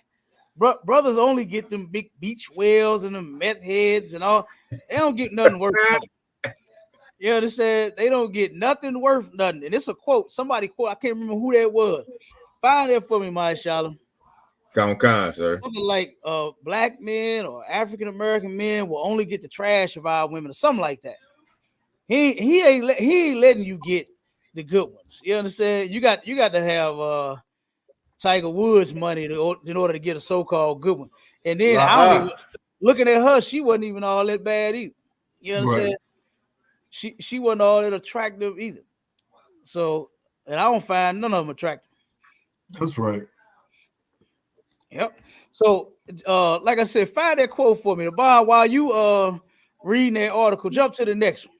Brothers only get them big beach whales and them meth heads and all. They don't get nothing worth nothing. You understand? They don't get nothing worth nothing. And it's a quote. Somebody quote. I can't remember who that was. Find that for me, Marshala. Come on, sir. Something like black men or African American men will only get the trash of our women or something like that. He ain't letting you get the good ones. You understand? You got to have Tiger Woods money in order to get a so-called good one. And then I don't even, looking at her, she wasn't even all that bad either. You understand? Right. She wasn't all that attractive either. So, and I don't find none of them attractive. That's right. Yep. So, like I said, find that quote for me. Bob, while you reading that article, jump to the next one.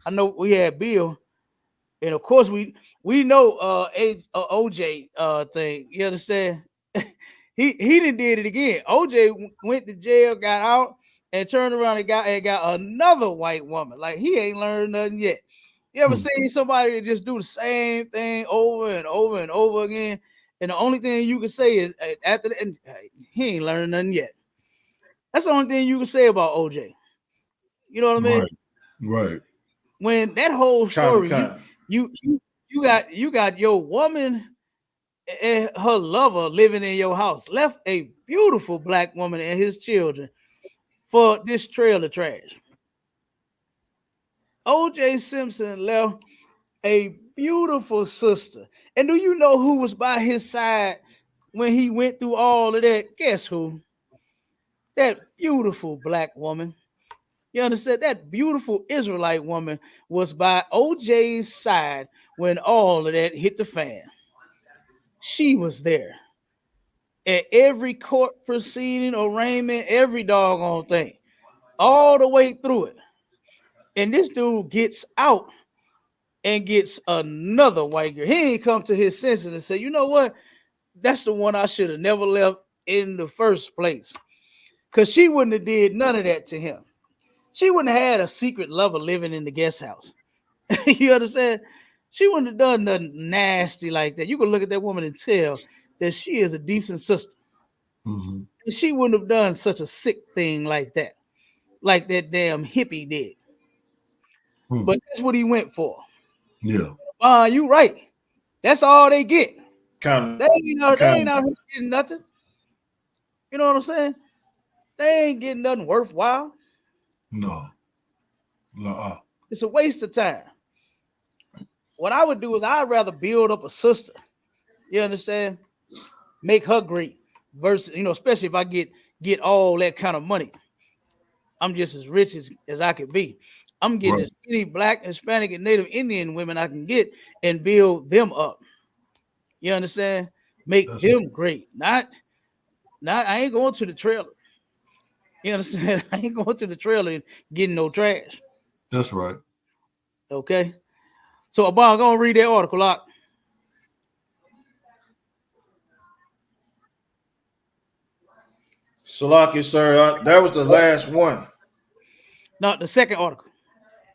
I know we had Bill, and of course we know OJ thing. You understand? he didn't did it again. OJ went to jail, got out, and turned around and got another white woman. Like he ain't learned nothing yet. You ever seen somebody that just do the same thing over and over and over again? And the only thing you can say is after that, he ain't learned nothing yet. That's the only thing you can say about OJ. You know what I mean? Right. When that whole story, you got your woman and her lover living in your house, left a beautiful black woman and his children for this trailer trash. OJ Simpson left a beautiful sister. And do you know who was by his side when he went through all of that? Guess who? That beautiful black woman. You understand? That beautiful Israelite woman was by OJ's side when all of that hit the fan. She was there at every court proceeding, arraignment, every doggone thing, all the way through it. And this dude gets out and gets another white girl. He ain't come to his senses and say, you know what? That's the one I should have never left in the first place. Because she wouldn't have did none of that to him. She wouldn't have had a secret lover living in the guest house. You understand? She wouldn't have done nothing nasty like that. You can look at that woman and tell that she is a decent sister. Mm-hmm. And she wouldn't have done such a sick thing like that damn hippie did. But that's what he went for. Yeah. You right. That's all they get. They ain't out here getting nothing. You know what I'm saying? They ain't getting nothing worthwhile. No. It's a waste of time. What I would do is I'd rather build up a sister. You understand? Make her great. Versus, especially if I get all that kind of money. I'm just as rich as I could be. I'm getting as many black, Hispanic, and Native Indian women I can get and build them up. You understand? Make them great. Not I ain't going to the trailer. You understand? I ain't going to the trailer and getting no trash. That's right. Okay. So I'm gonna read that article out. Salaki, sir, that was the last one. Not the second article.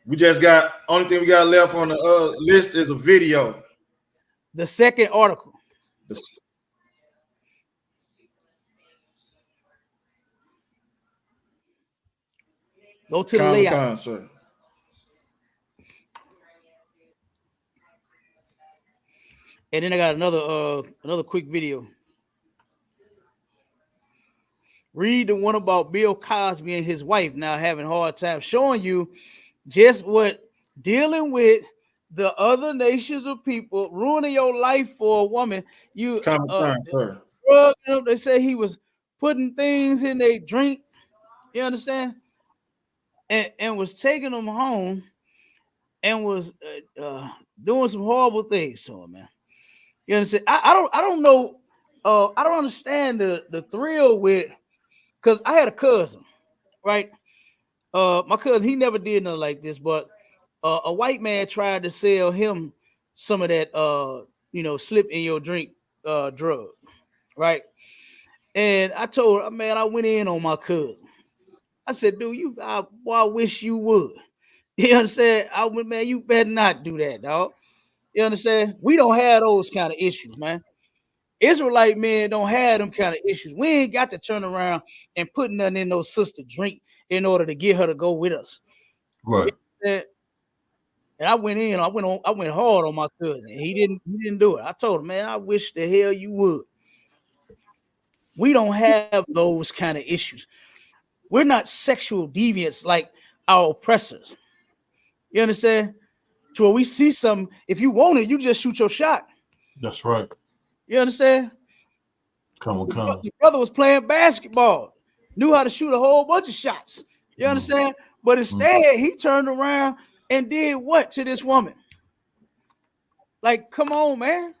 We just got, only thing we got left on the list is a video. The second article. Go to the layout. Sir. And then I got another quick video. Read the one about Bill Cosby and his wife now having hard time, showing you just what dealing with the other nations of people, ruining your life for a woman. You sir. They say he was putting things in their drink, you understand, and was taking them home and was doing some horrible things to him, man. You understand? I don't know. I don't understand the thrill with, because I had a cousin, right? My cousin, he never did nothing like this, but a white man tried to sell him some of that slip in your drink drug, right? And I told her, man, I went in on my cousin. I said, dude, I wish you would. You understand? I went, man, you better not do that, dog. You understand? We don't have those kind of issues, man. Israelite men don't have them kind of issues. We ain't got to turn around and put nothing in those sister drink in order to get her to go with us. Right. And I went in, I went hard on my cousin. He didn't do it. I told him, man, I wish the hell you would. We don't have those kind of issues. We're not sexual deviants like our oppressors. You understand? So when we see something, if you want it, you just shoot your shot. That's right. You understand? Come on. The brother was playing basketball, knew how to shoot a whole bunch of shots. You understand? But instead, he turned around and did what to this woman? Like, come on, man.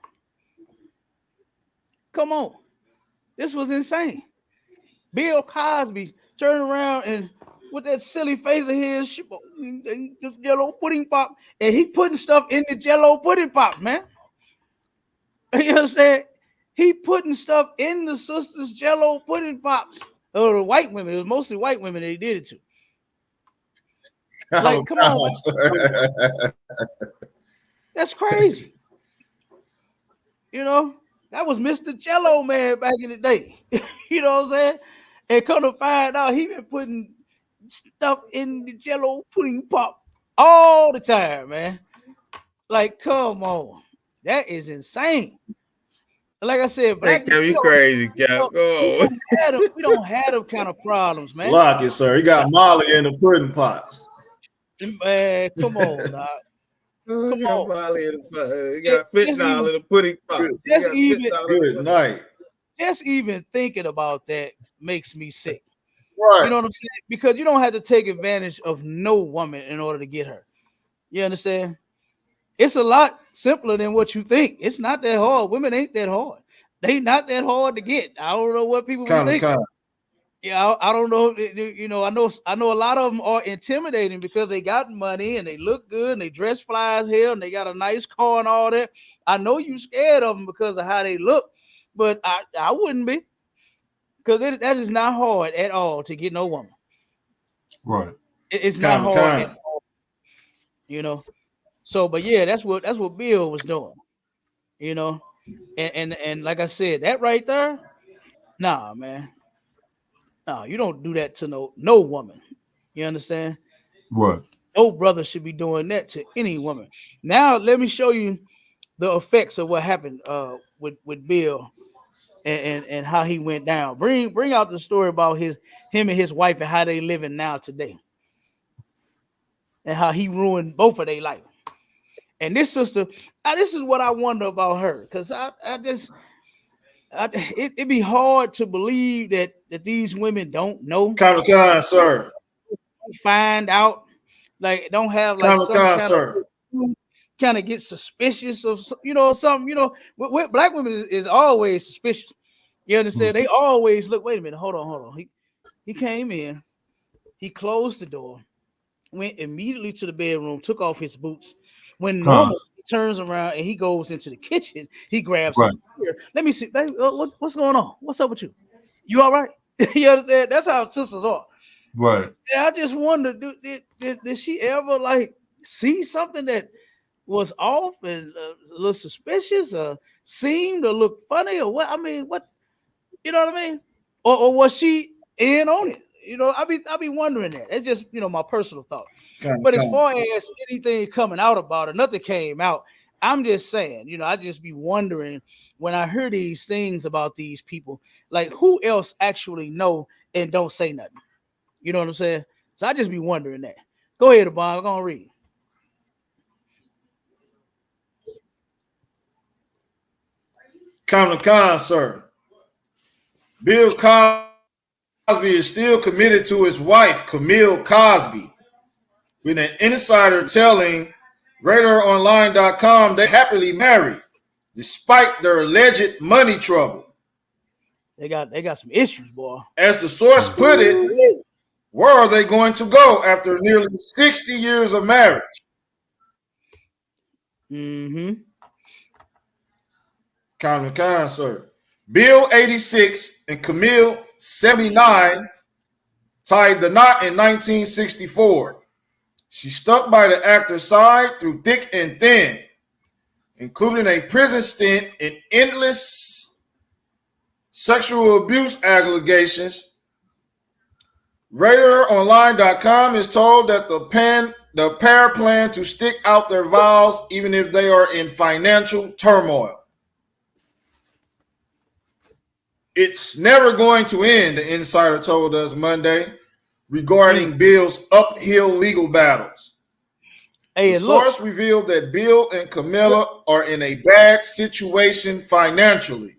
Come on. This was insane. Bill Cosby turned around and with that silly face of his, the Jello pudding pop, and he putting stuff in the Jello pudding pop, man. You understand? He putting stuff in the sisters' Jello pudding pops. Or the white women. It was mostly white women that he did it to. Like, come on. That's crazy. You know, that was Mr. Jello man back in the day. You know what I'm saying? And come to find out, he been putting stuff in the Jello pudding pop all the time, man. Like, come on. That is insane. Like I said, black people, you crazy, Cap. We don't have them kind of problems, man. Lock it, sir. You got Molly in the pudding pops. Man, come on, dog. Come on. Molly in the, you got fentanyl in the pudding pop. Good night. Just even thinking about that makes me sick. Right. You know what I'm saying? Because you don't have to take advantage of no woman in order to get her. You understand? It's a lot simpler than what you think. It's not that hard. Women ain't that hard. They not that hard to get. I don't know what people think. Yeah, I don't know. You know, I know a lot of them are intimidating because they got money and they look good and they dress fly as hell and they got a nice car and all that. I know you scared of them because of how they look, but I wouldn't be, because that is not hard at all to get no woman. Right. It's not hard at all. You know. So, but yeah, that's what Bill was doing, you know, and like I said, that right there, nah, man, no, you don't do that to no woman. You understand? Right. No brother should be doing that to any woman. Now, let me show you the effects of what happened with Bill and how he went down. Bring out the story about him and his wife and how they living now today, and how he ruined both of their life. And this sister, this is what I wonder about her, because it'd be hard to believe that these women don't know. Sir. Find out, like, don't have like some kind of get suspicious of, you know, something. You know, with black women is always suspicious. You understand? They always look. Wait a minute. Hold on. He came in. He closed the door. Went immediately to the bedroom, took off his boots. When normal, he turns around and he goes into the kitchen. He grabs some beer. Let me see, baby, what's going on? What's up with you? You all right? You understand? That's how sisters are. Right. And I just wonder, did she ever like see something that was off and a little suspicious, or seemed or looked funny, or what? I mean, what? You know what I mean? Or was she in on it? You know, I be wondering that. It's just, you know, my personal thought. But as far as anything coming out about it, nothing came out. I'm just saying, you know, I just be wondering when I hear these things about these people, like who else actually know and don't say nothing. You know what I'm saying? So I just be wondering that. Go ahead, Abon. I'm gonna read. Common con, sir. Bill Cosby is still committed to his wife, Camille Cosby, with an insider telling RadarOnline.com they happily married, despite their alleged money trouble. They got some issues, boy. As the source put it, where are they going to go after nearly 60 years of marriage? Mm-hmm. Common con, sir. Bill 86 and Camille 79 tied the knot in 1964. She stuck by the actor's side through thick and thin, including a prison stint and endless sexual abuse allegations. RadarOnline.com is told that the pair plan to stick out their vows even if they are in financial turmoil. It's never going to end, the insider told us Monday, regarding Bill's uphill legal battles. The source revealed that Bill and Camilla are in a bad situation financially.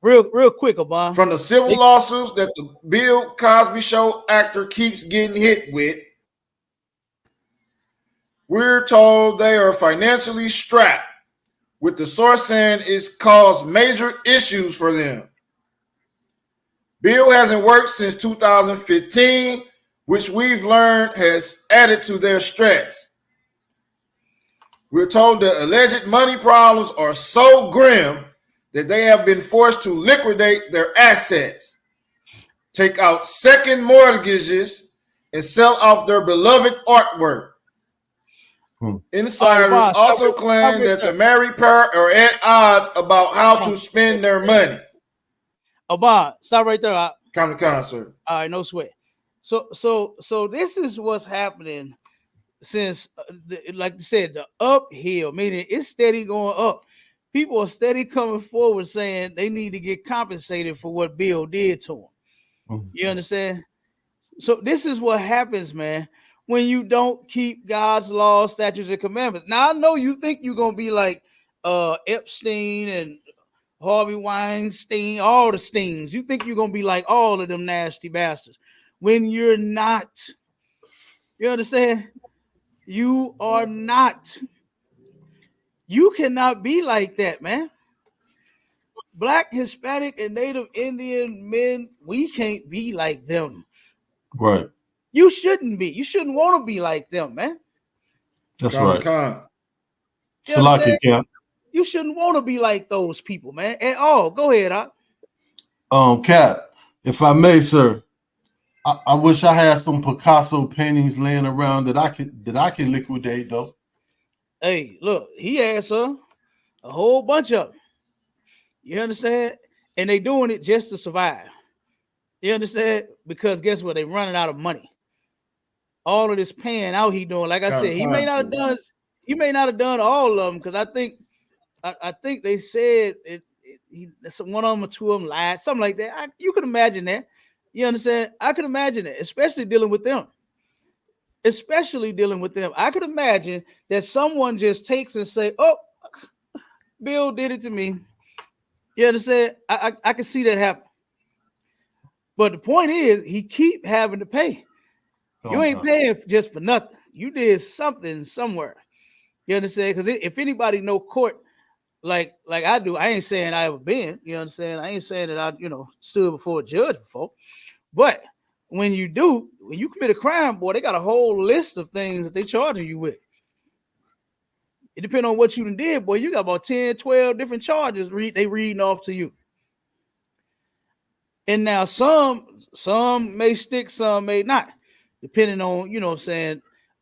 Real quick, Obama. From the civil lawsuits that the Bill Cosby Show actor keeps getting hit with, we're told they are financially strapped, with the source saying it's caused major issues for them. Bill hasn't worked since 2015, which we've learned has added to their stress. We're told the alleged money problems are so grim that they have been forced to liquidate their assets, take out second mortgages, and sell off their beloved artwork. Insiders also claim that the married pair are at odds about how to spend their money. Obama, stop right there. Common con, sir. All right, no sweat. So this is what's happening since, like you said, the uphill, meaning it's steady going up. People are steady coming forward saying they need to get compensated for what Bill did to them. You understand? So this is what happens, man, when you don't keep God's laws, statutes, and commandments. Now, I know you think you're going to be like Epstein and Harvey Weinstein, all the Steens. You think you're going to be like all of them nasty bastards when you're not. You understand? You are not. You cannot be like that, man. Black, Hispanic, and Native Indian men, we can't be like them. Right. You shouldn't be. You shouldn't want to be like them, man. That's right. You understand? You shouldn't want to be like those people, man. At all. Go ahead, Cap, if I may, sir, I wish I had some Picasso paintings laying around that I can liquidate though. Hey, look, he has a whole bunch of them. You understand? And they doing it just to survive. You understand? Because guess what? They running out of money. All of this paying out he doing. Like I said, he may not have done all of them, because I think they said one of them or two of them lied, something like that. You can imagine that. You understand? I could imagine that, especially dealing with them. I could imagine that someone just takes and say, "Oh, Bill did it to me." You understand? I can see that happen. But the point is, he keep having to pay. You ain't paying just for nothing. You did something somewhere. You understand? Because if anybody know court like I do, I ain't saying I ever been. You understand? I ain't saying that I stood before a judge before. But when you commit a crime, boy, they got a whole list of things that they charging you with. It depends on what you done did, boy. You got about 10, 12 different charges they reading off to you. And now some may stick, some may not, depending on,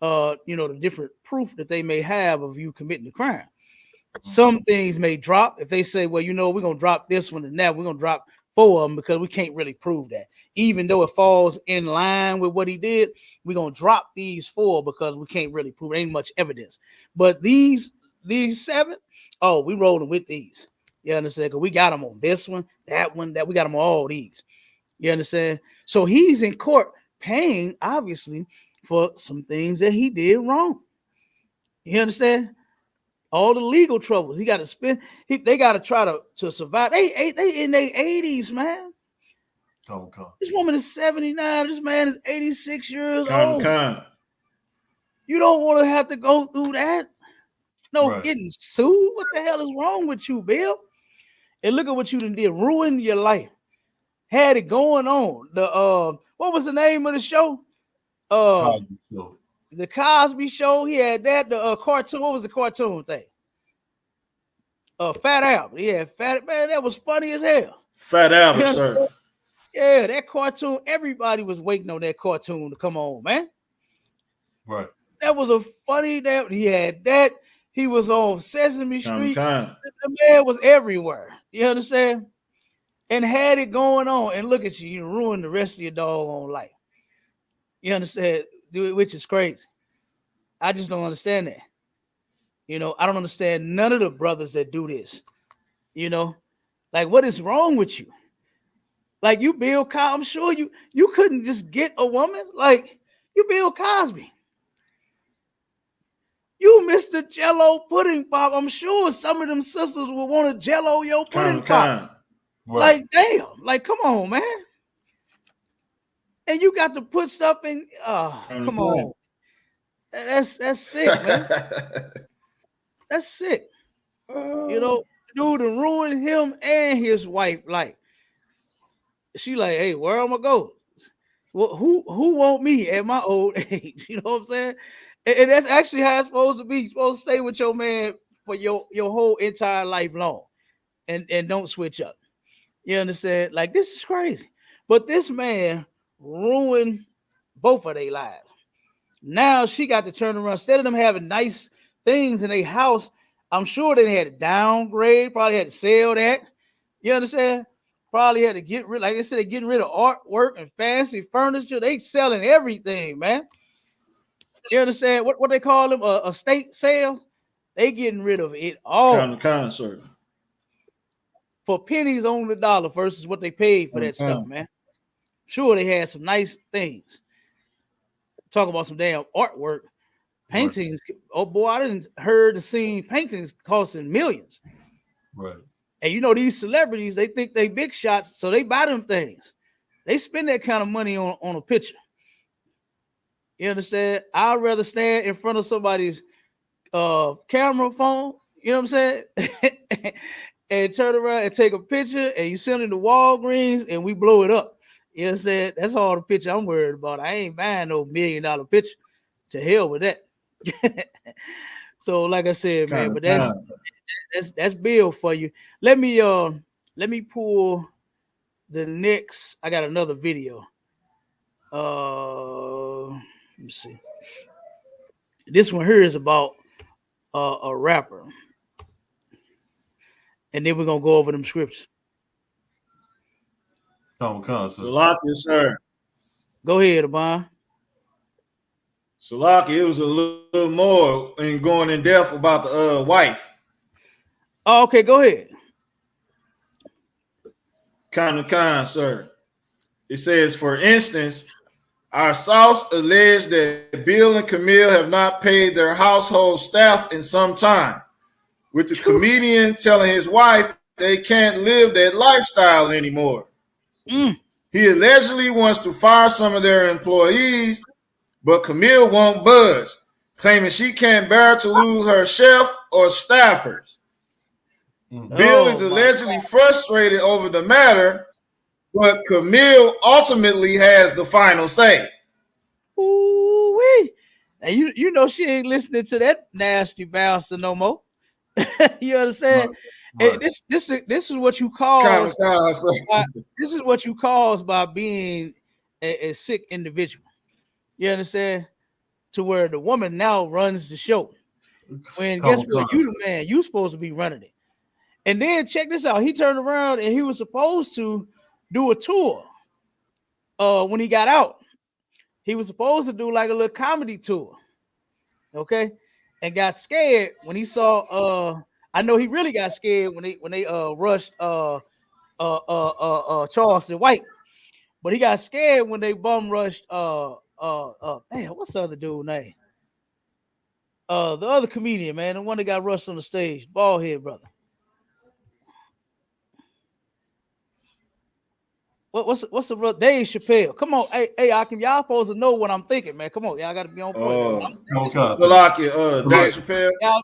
the different proof that they may have of you committing the crime. Some things may drop if they say, well, we're going to drop this one and that. We're going to drop 4 of them because we can't really prove that. Even though it falls in line with what he did, we're gonna drop these 4 because we can't really prove it. Ain't much evidence. But these 7, oh, we rolling with these. You understand? Because we got them on this one, that we got them on all these. You understand? So he's in court paying, obviously, for some things that he did wrong. You understand? All the legal troubles he got to spend. They got to try to survive. They in their 80s, man. This woman is 79. This man is 86 years old. You don't want to have to go through that. No, getting sued. What the hell is wrong with you, Bill? And look at what you done did. Ruined your life. Had it going on. The what was the name of the show? Cosby Show. The Cosby Show. He had that. The cartoon. What was the cartoon thing? Fat Albert. Yeah, Fat man. That was funny as hell. Fat Albert, sir. Yeah, that cartoon. Everybody was waiting on that cartoon to come on, man. Right. That was a funny. That he had that. He was on Sesame Street. The man was everywhere. You understand? And had it going on. And look at you. You ruined the rest of your doggone life. You understand? Which is crazy. I just don't understand that. You know, I don't understand none of the brothers that do this. You know, like what is wrong with you? Like you, Bill Cosby. I'm sure you couldn't just get a woman. Like you, Bill Cosby. You Mr. Jello pudding pop. I'm sure some of them sisters would want to Jello your pudding pop. Like damn. Like come on, man. And you got to put stuff in. Come on. That's sick, man. That's sick. You know, dude, to ruin him and his wife. Like, she like, hey, where am I go? Well, who want me at my old age? You know what I'm saying? And that's actually how it's supposed to be. You're supposed to stay with your man for your whole entire life long, and don't switch up. You understand? Like this is crazy. But this man ruined both of their lives. Now she got to turn around. Instead of them having nice things in their house, I'm sure they had to downgrade, probably had to sell that. You understand? Probably had to get rid, like I said, they're getting rid of artwork and fancy furniture. They selling everything, man. You understand? What they call them? Estate sales? They getting rid of it all. Sir. For pennies on the dollar versus what they paid for that stuff, man. Sure, they had some nice things. Talk about some damn artwork. Paintings. Right. Oh boy, I didn't heard and seen paintings costing millions. Right. And you know, these celebrities, they think they big shots, so they buy them things. They spend that kind of money on a picture. You understand? I'd rather stand in front of somebody's camera phone, you know what I'm saying? And turn around and take a picture and you send it to Walgreens and we blow it up. You know what I'm saying? That's all the picture I'm worried about. I ain't buying no $1 million picture. To hell with that. So like I said, man, but that's Bill for you. Let me pull the next. I got another video. Let me see. This one here is about a rapper. And then we're gonna go over them scripts. Sir. Go ahead, Abon. Salaki, it was a little more in going in depth about the wife. Oh, okay, go ahead. Kind, sir. It says, for instance, our source alleged that Bill and Camille have not paid their household staff in some time, with the comedian telling his wife they can't live that lifestyle anymore. He allegedly wants to fire some of their employees, but Camille won't budge, claiming she can't bear to lose her chef or staffers. Bill is allegedly frustrated over the matter, but Camille ultimately has the final say. Ooh-wee. And you know she ain't listening to that nasty bouncer no more. You understand? Right. This is what you cause. This is what you cause by being a sick individual. You understand? To where the woman now runs the show. When guess what? You the man. You supposed to be running it. And then check this out. He turned around and he was supposed to do a tour. When he got out, he was supposed to do like a little comedy tour. Okay, and got scared when he saw. I know he really got scared when they rushed Charleston White, but he got scared when they bum rushed damn, what's the other dude name? The other comedian, man, the one that got rushed on the stage, bald head brother. What's the brother? Dave Chappelle. Come on, hey, Akim, y'all supposed to know what I'm thinking, man. Come on, y'all got to be on point. Dave Chappelle. No,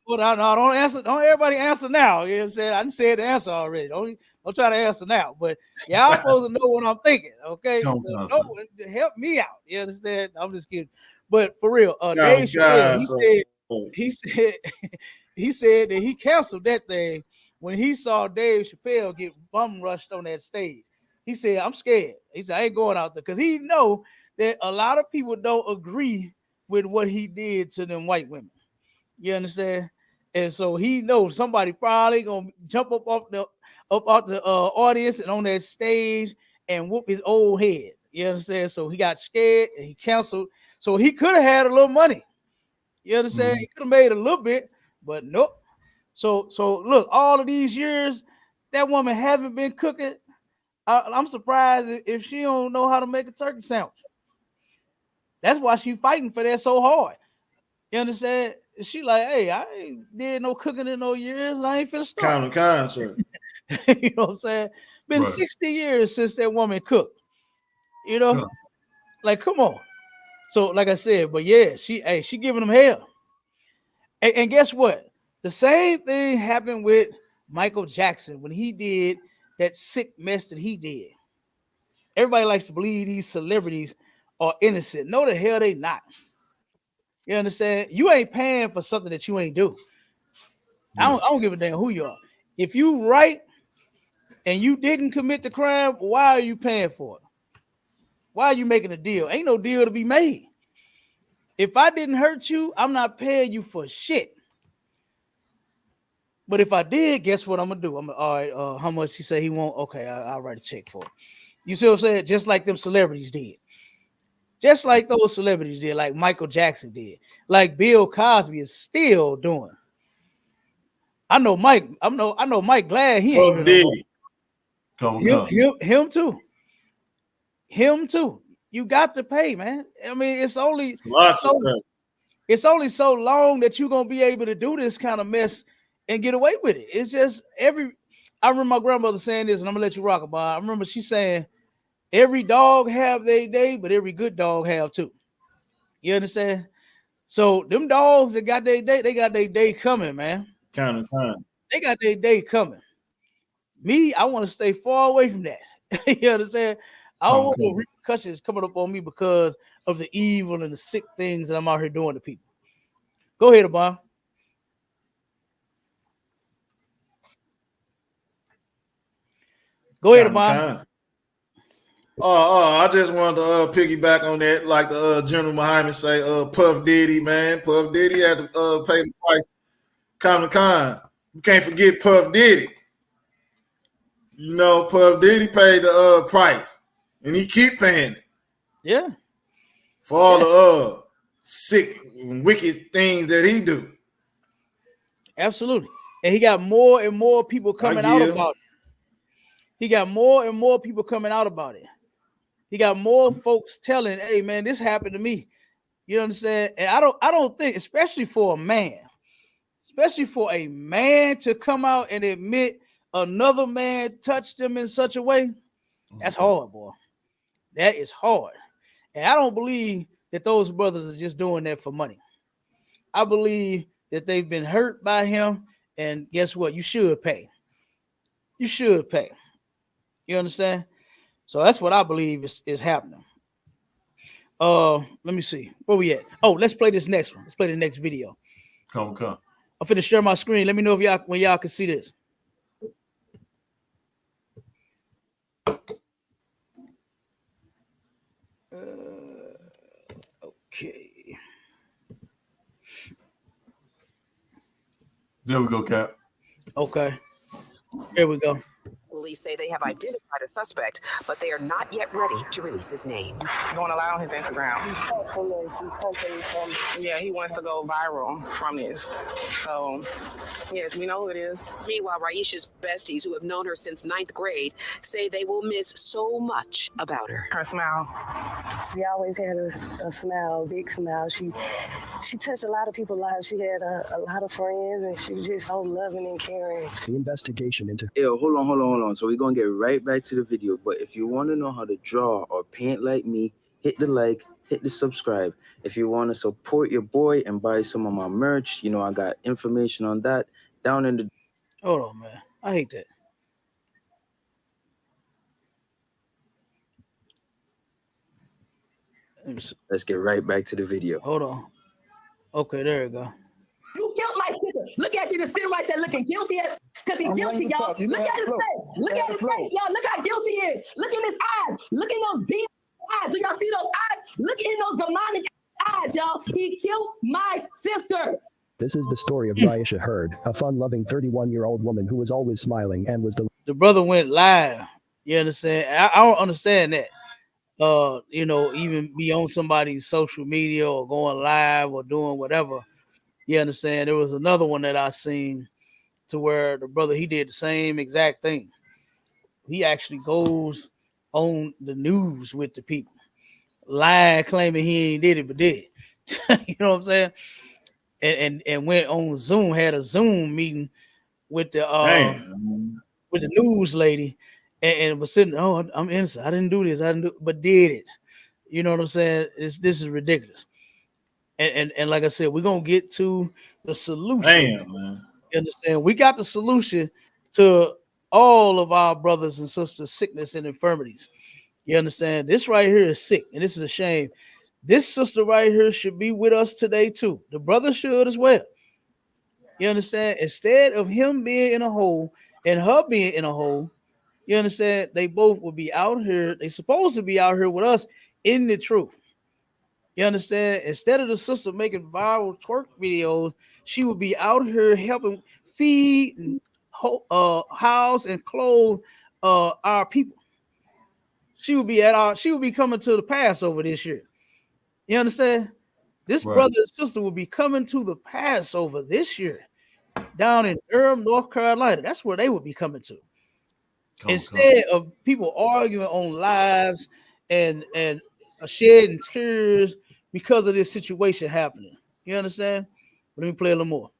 don't answer. Don't everybody answer now. You know what I'm saying? I didn't say the answer already. Don't try to answer now. But y'all supposed to know what I'm thinking, okay? So, help me out. You understand? I'm just kidding. But for real, Dave Chappelle, he said that he canceled that thing when he saw Dave Chappelle get bum rushed on that stage. He said, I'm scared. He said, I ain't going out there because he know that a lot of people don't agree with what he did to them white women. You understand? And so he knows somebody probably gonna jump up out the audience and on that stage and whoop his old head. You understand? So he got scared and he canceled. So he could have had a little money. You understand? Mm-hmm. He could have made a little bit, but nope. So look, all of these years, that woman haven't been cooking. I'm surprised if she don't know how to make a turkey sandwich. That's why she fighting for that so hard. You understand? She like, hey, I ain't did no cooking in no years. I ain't finna start. Sir. You know what I'm saying? Been 60 years since that woman cooked. You know, like come on. So like I said, but yeah, she giving them hell. And guess what? The same thing happened with Michael Jackson when he did that sick mess that he did. Everybody likes to believe these celebrities are innocent. No, the hell they not. You understand? You ain't paying for something that you ain't do. I don't give a damn who you are. If you right and you didn't commit the crime, why are you paying for it? Why are you making a deal? Ain't no deal to be made. If I didn't hurt you, I'm not paying you for shit. But if I did, guess what I'm gonna do? All right, how much he say he won't? Okay, I'll write a check for it. You see what I'm saying? Just like them celebrities did. Just like those celebrities did, like Michael Jackson did, like Bill Cosby is still doing. I know Mike. I know Mike glad he ain't here. Him too. Him too. You got to pay, man. I mean, it's only so long that you're gonna be able to do this kind of mess and get away with it. It's just I remember my grandmother saying this, and I'm gonna let you rock about. I remember she saying, every dog have their day, but every good dog have too. You understand? So them dogs that got their day, they got their day coming, man. They got their day coming. Me, I want to stay far away from that. You understand? I don't want no repercussions coming up on me because of the evil and the sick things that I'm out here doing to people. Go ahead, Abon. Go ahead, Abon. I just wanted to piggyback on that, like the General Muhammad say, Puff Diddy, man. Puff Diddy had to pay the price. Con. You can't forget Puff Diddy. You know, Puff Diddy paid the price, and he keep paying it. Yeah. For all the sick and wicked things that he do. Absolutely. And he got more and more people coming out about it. He got more and more people coming out about it. He got more folks telling, hey man, this happened to me. You understand? And I don't think, especially for a man to come out and admit another man touched him in such a way, that's hard, boy. That is hard. And I don't believe that those brothers are just doing that for money. I believe that they've been hurt by him, and guess what? You should pay. You should pay. You understand? So that's what I believe is happening. Let me see. Where we at? Oh, let's play this next one. Let's play the next video. Come. I'm finna share my screen. Let me know if when y'all can see this. Okay. There we go, Cap. Okay. Here we go. Police say they have identified a suspect, but they are not yet ready to release his name. Going to lie on his Instagram. He's touching this. He's touching from. Yeah, he wants to go viral from this. So, yes, we know who it is. Meanwhile, Raisha's besties, who have known her since 9th grade, say they will miss so much about her. Her smile. She always had a smile, a big smile. She touched a lot of people's lives. She had a lot of friends, and she was just so loving and caring. The investigation into... Yo, hold on. So we're going to get right back to the video. But if you want to know how to draw or paint like me, hit the like, hit the subscribe. If you want to support your boy and buy some of my merch, you know, I got information on that down in the... Hold on, man. I hate that. Let's get right back to the video. Hold on. Okay, there you go. You killed my sister. Look at you, sitting right there looking guilty as because he's guilty, y'all. Look at his face. Look at his face, y'all. Look how guilty he is. Look in his eyes. Look in those deep eyes. Do y'all see those eyes? Look in those demonic eyes, y'all. He killed my sister. This is the story of Raisha Hurd, a fun-loving 31-year-old woman who was always smiling and was the brother went live. You understand? I don't understand that. You know, even be on somebody's social media or going live or doing whatever. You understand? There was another one that I seen to where the brother, he did the same exact thing. He actually goes on the news with the people, live claiming he ain't did it, but did. You know what I'm saying? And went on Zoom, had a Zoom meeting with the news lady, and was sitting, oh, I'm innocent. I didn't do this. But did it. You know what I'm saying? This is ridiculous. And like I said, we're gonna get to the solution. Damn, man. You understand? We got the solution to all of our brothers and sisters' sickness and infirmities. You understand? This right here is sick, and this is a shame. This sister right here should be with us today too. The brother should as well. You understand? Instead of him being in a hole and her being in a hole, you understand? They both will be out here. They supposed to be out here with us in the truth. You understand? Instead of the sister making viral twerk videos, she would be out here helping feed and house and clothe our people. She would be coming to the Passover this year. You understand? This brother and sister will be coming to the Passover this year down in Durham, North Carolina. That's where they would be coming to. Instead of people arguing on lives and shedding tears because of this situation happening. You understand? Let me play a little more.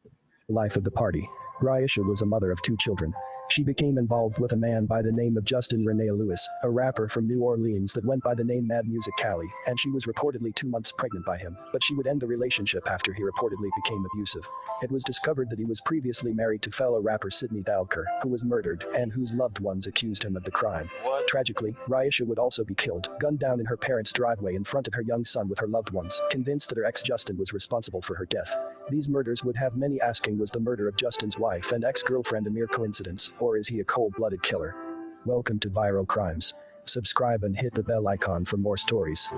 Life of the party. Raisha was a mother of 2 children. She became involved with a man by the name of Justin Renee Lewis, a rapper from New Orleans that went by the name Mad Music Cali, and she was reportedly 2 months pregnant by him, but she would end the relationship after he reportedly became abusive. It was discovered that he was previously married to fellow rapper Sidney Dalker, who was murdered and whose loved ones accused him of the crime. Tragically, Raisha would also be killed, gunned down in her parents' driveway in front of her young son with her loved ones, convinced that her ex Justin was responsible for her death. These murders would have many asking, was the murder of Justin's wife and ex-girlfriend a mere coincidence, or is he a cold-blooded killer? Welcome to Viral Crimes. Subscribe and hit the bell icon for more stories.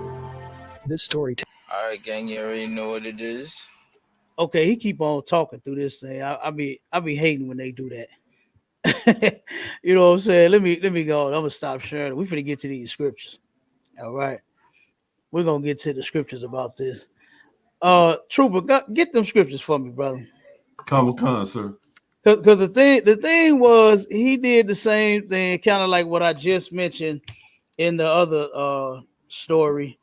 This story... Alright, gang, you already know what it is. Okay, he keep on talking through this thing. I be hating when they do that. You know what I'm saying? Let me go. I'm gonna stop sharing. We finna get to these scriptures. All right, we're gonna get to the scriptures about this. Trooper, get them scriptures for me, brother. Come, sir. Because the thing was, he did the same thing, kind of like what I just mentioned in the other story,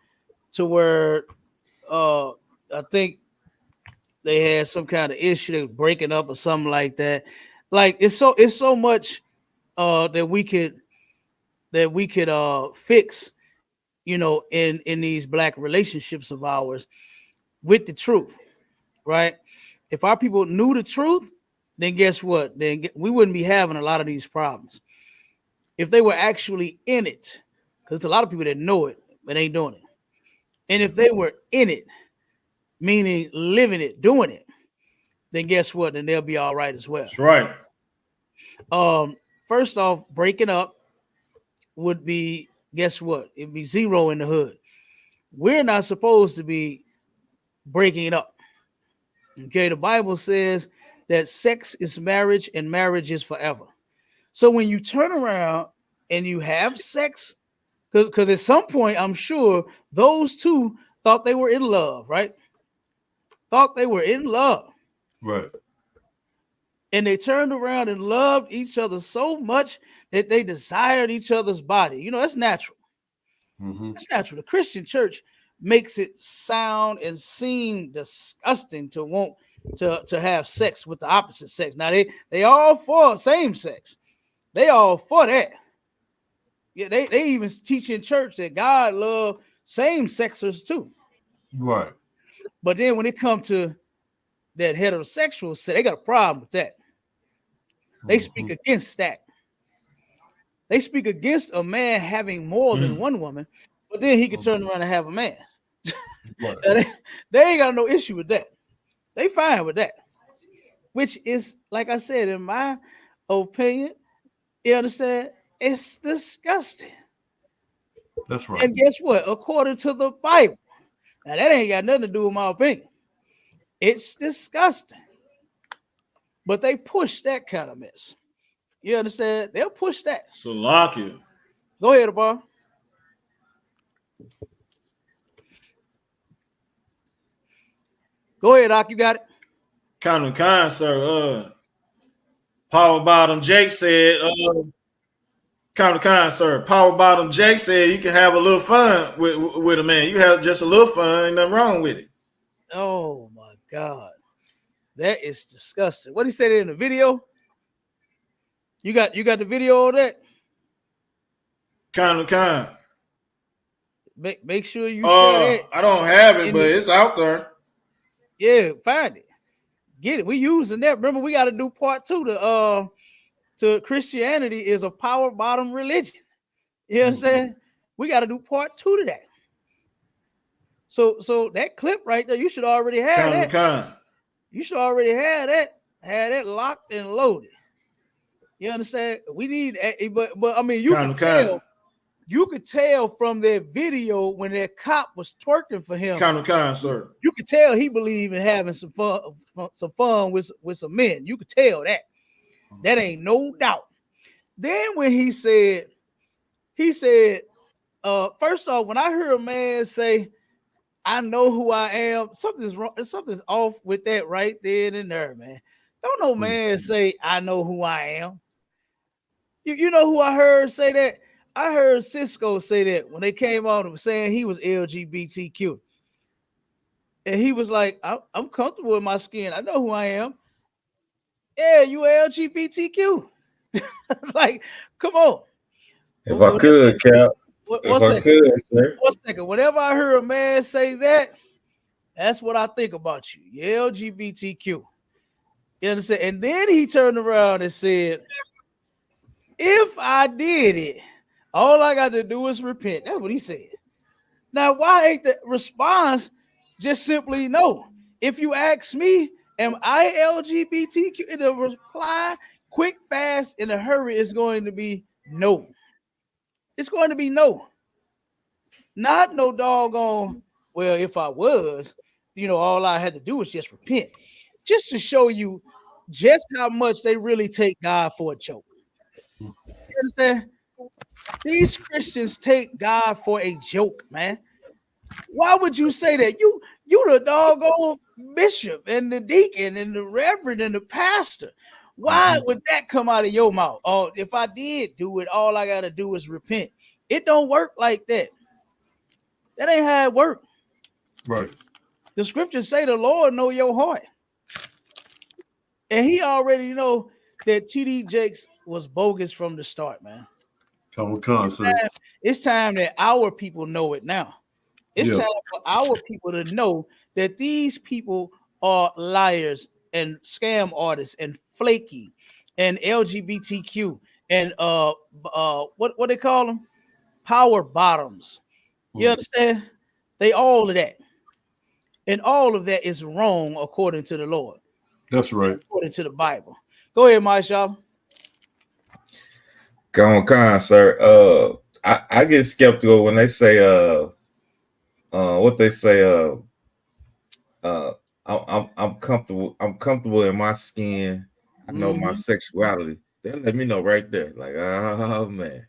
to where I think they had some kind of issue, they were breaking up or something like that. Like it's so much that we could fix, you know, in these black relationships of ours with the truth, right? If our people knew the truth, then guess what? Then we wouldn't be having a lot of these problems. If they were actually in it, because a lot of people that know it but ain't doing it. And if they were in it, meaning living it, doing it, then guess what? Then they'll be all right as well. That's right. First off, breaking up would be, guess what? It'd be 0 in the hood. We're not supposed to be breaking it up. Okay, the Bible says that sex is marriage and marriage is forever. So when you turn around and you have sex, because at some point, I'm sure those two thought they were in love, right? Thought they were in love. Right. And they turned around and loved each other so much that they desired each other's body. You know, that's natural. Mm-hmm. That's natural. The Christian church makes it sound and seem disgusting to want to have sex with the opposite sex. Now they all for same sex. They all for that. Yeah, they even teach in church that God love same sexers too. Right. But then when it comes to that heterosexual sex, they got a problem with that. They speak against that. They speak against a man having more than one woman, but then he could turn around and have a man. Right. They ain't got no issue with that. They fine with that. Which is, like I said, in my opinion, you understand? It's disgusting. That's right. And guess what? According to the Bible, now that ain't got nothing to do with my opinion. It's disgusting. But they push that kind of mess. You understand? They'll push that. Salakia. Go ahead, Abba. Go ahead, Doc. You got it. Kind, sir. Power Bottom Jake said, kind, sir. Power Bottom Jake said you can have a little fun with a man. You have just a little fun, ain't nothing wrong with it. Oh my God. That is disgusting. What he said in the video? You got the video of that? Kind. Make sure you share that. I don't have it, but it's out there. Yeah, find it. Get it. We using that. Remember, we got to do part 2 to Christianity is a power bottom religion. You know what I'm saying? We got to do part 2 to that. So that clip right there, you should already have that. You should already have that locked and loaded. You understand? We need, but I mean, you can tell. You could tell from that video when that cop was twerking for him. Kind, sir. You could tell he believed in having some fun with some men. You could tell that. That ain't no doubt. Then when he said, first off, when I hear a man say, I know who I am, something's wrong, something's off with that right then and there, man. Don't no man say, I know who I am. You know who I heard say that? I heard Cisco say that when they came on and was saying he was LGBTQ. And he was like, I'm comfortable in my skin. I know who I am. Yeah, you LGBTQ. Like, come on. If I could, Cap. If I could, sir. 1 second. Whenever I hear a man say that, that's what I think about you. You're LGBTQ. You understand? And then he turned around and said, if I did it, all I got to do is repent. That's what he said. Now, why ain't the response just simply no? If you ask me, am I LGBTQ? The reply, quick, fast, in a hurry, is going to be no. It's going to be no. Not no doggone, well, if I was, all I had to do was just repent. Just to show you just how much they really take God for a joke. You understand? These Christians take God for a joke, man. Why would you say that? You the doggone bishop and the deacon and the reverend and the pastor. Why would that come out of your mouth? Oh, if I did do it, all I got to do is repent. It don't work like that. That ain't how it works. Right. The scriptures say the Lord know your heart. And he already know that TD Jakes was bogus from the start, man. It's time that our people know it now. It's time for our people to know that these people are liars and scam artists and flaky and LGBTQ and what they call them? Power bottoms. You understand? They all of that. And all of that is wrong according to the Lord. That's right. According to the Bible. Go ahead, Maisha. Go on, sir. I get skeptical when they say what they say I'm comfortable in my skin. I know my sexuality. That let me know right there. Like, oh man.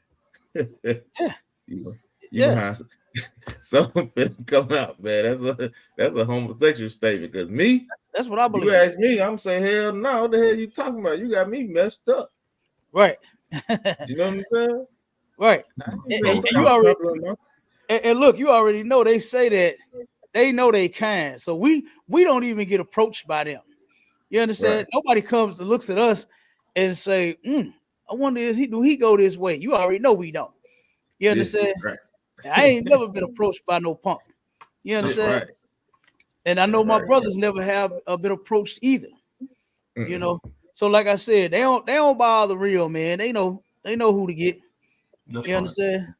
Yeah. you Yeah. have something coming out, man. That's a homosexual statement. Because me, that's what I believe. You ask me, I'm saying, hell no, what the hell you talking about? You got me messed up. Right. You know what I'm saying? Right. And you already and look, you already know they say that they know they can. So we don't even get approached by them. You understand? Right. Nobody comes and looks at us and say, I wonder do he go this way? You already know we don't. You understand? Right. I ain't never been approached by no punk. You understand? Right. And I know my brothers never have been approached either. You know. So like I said, they don't bother the real man. They know who to get. That's you right. understand?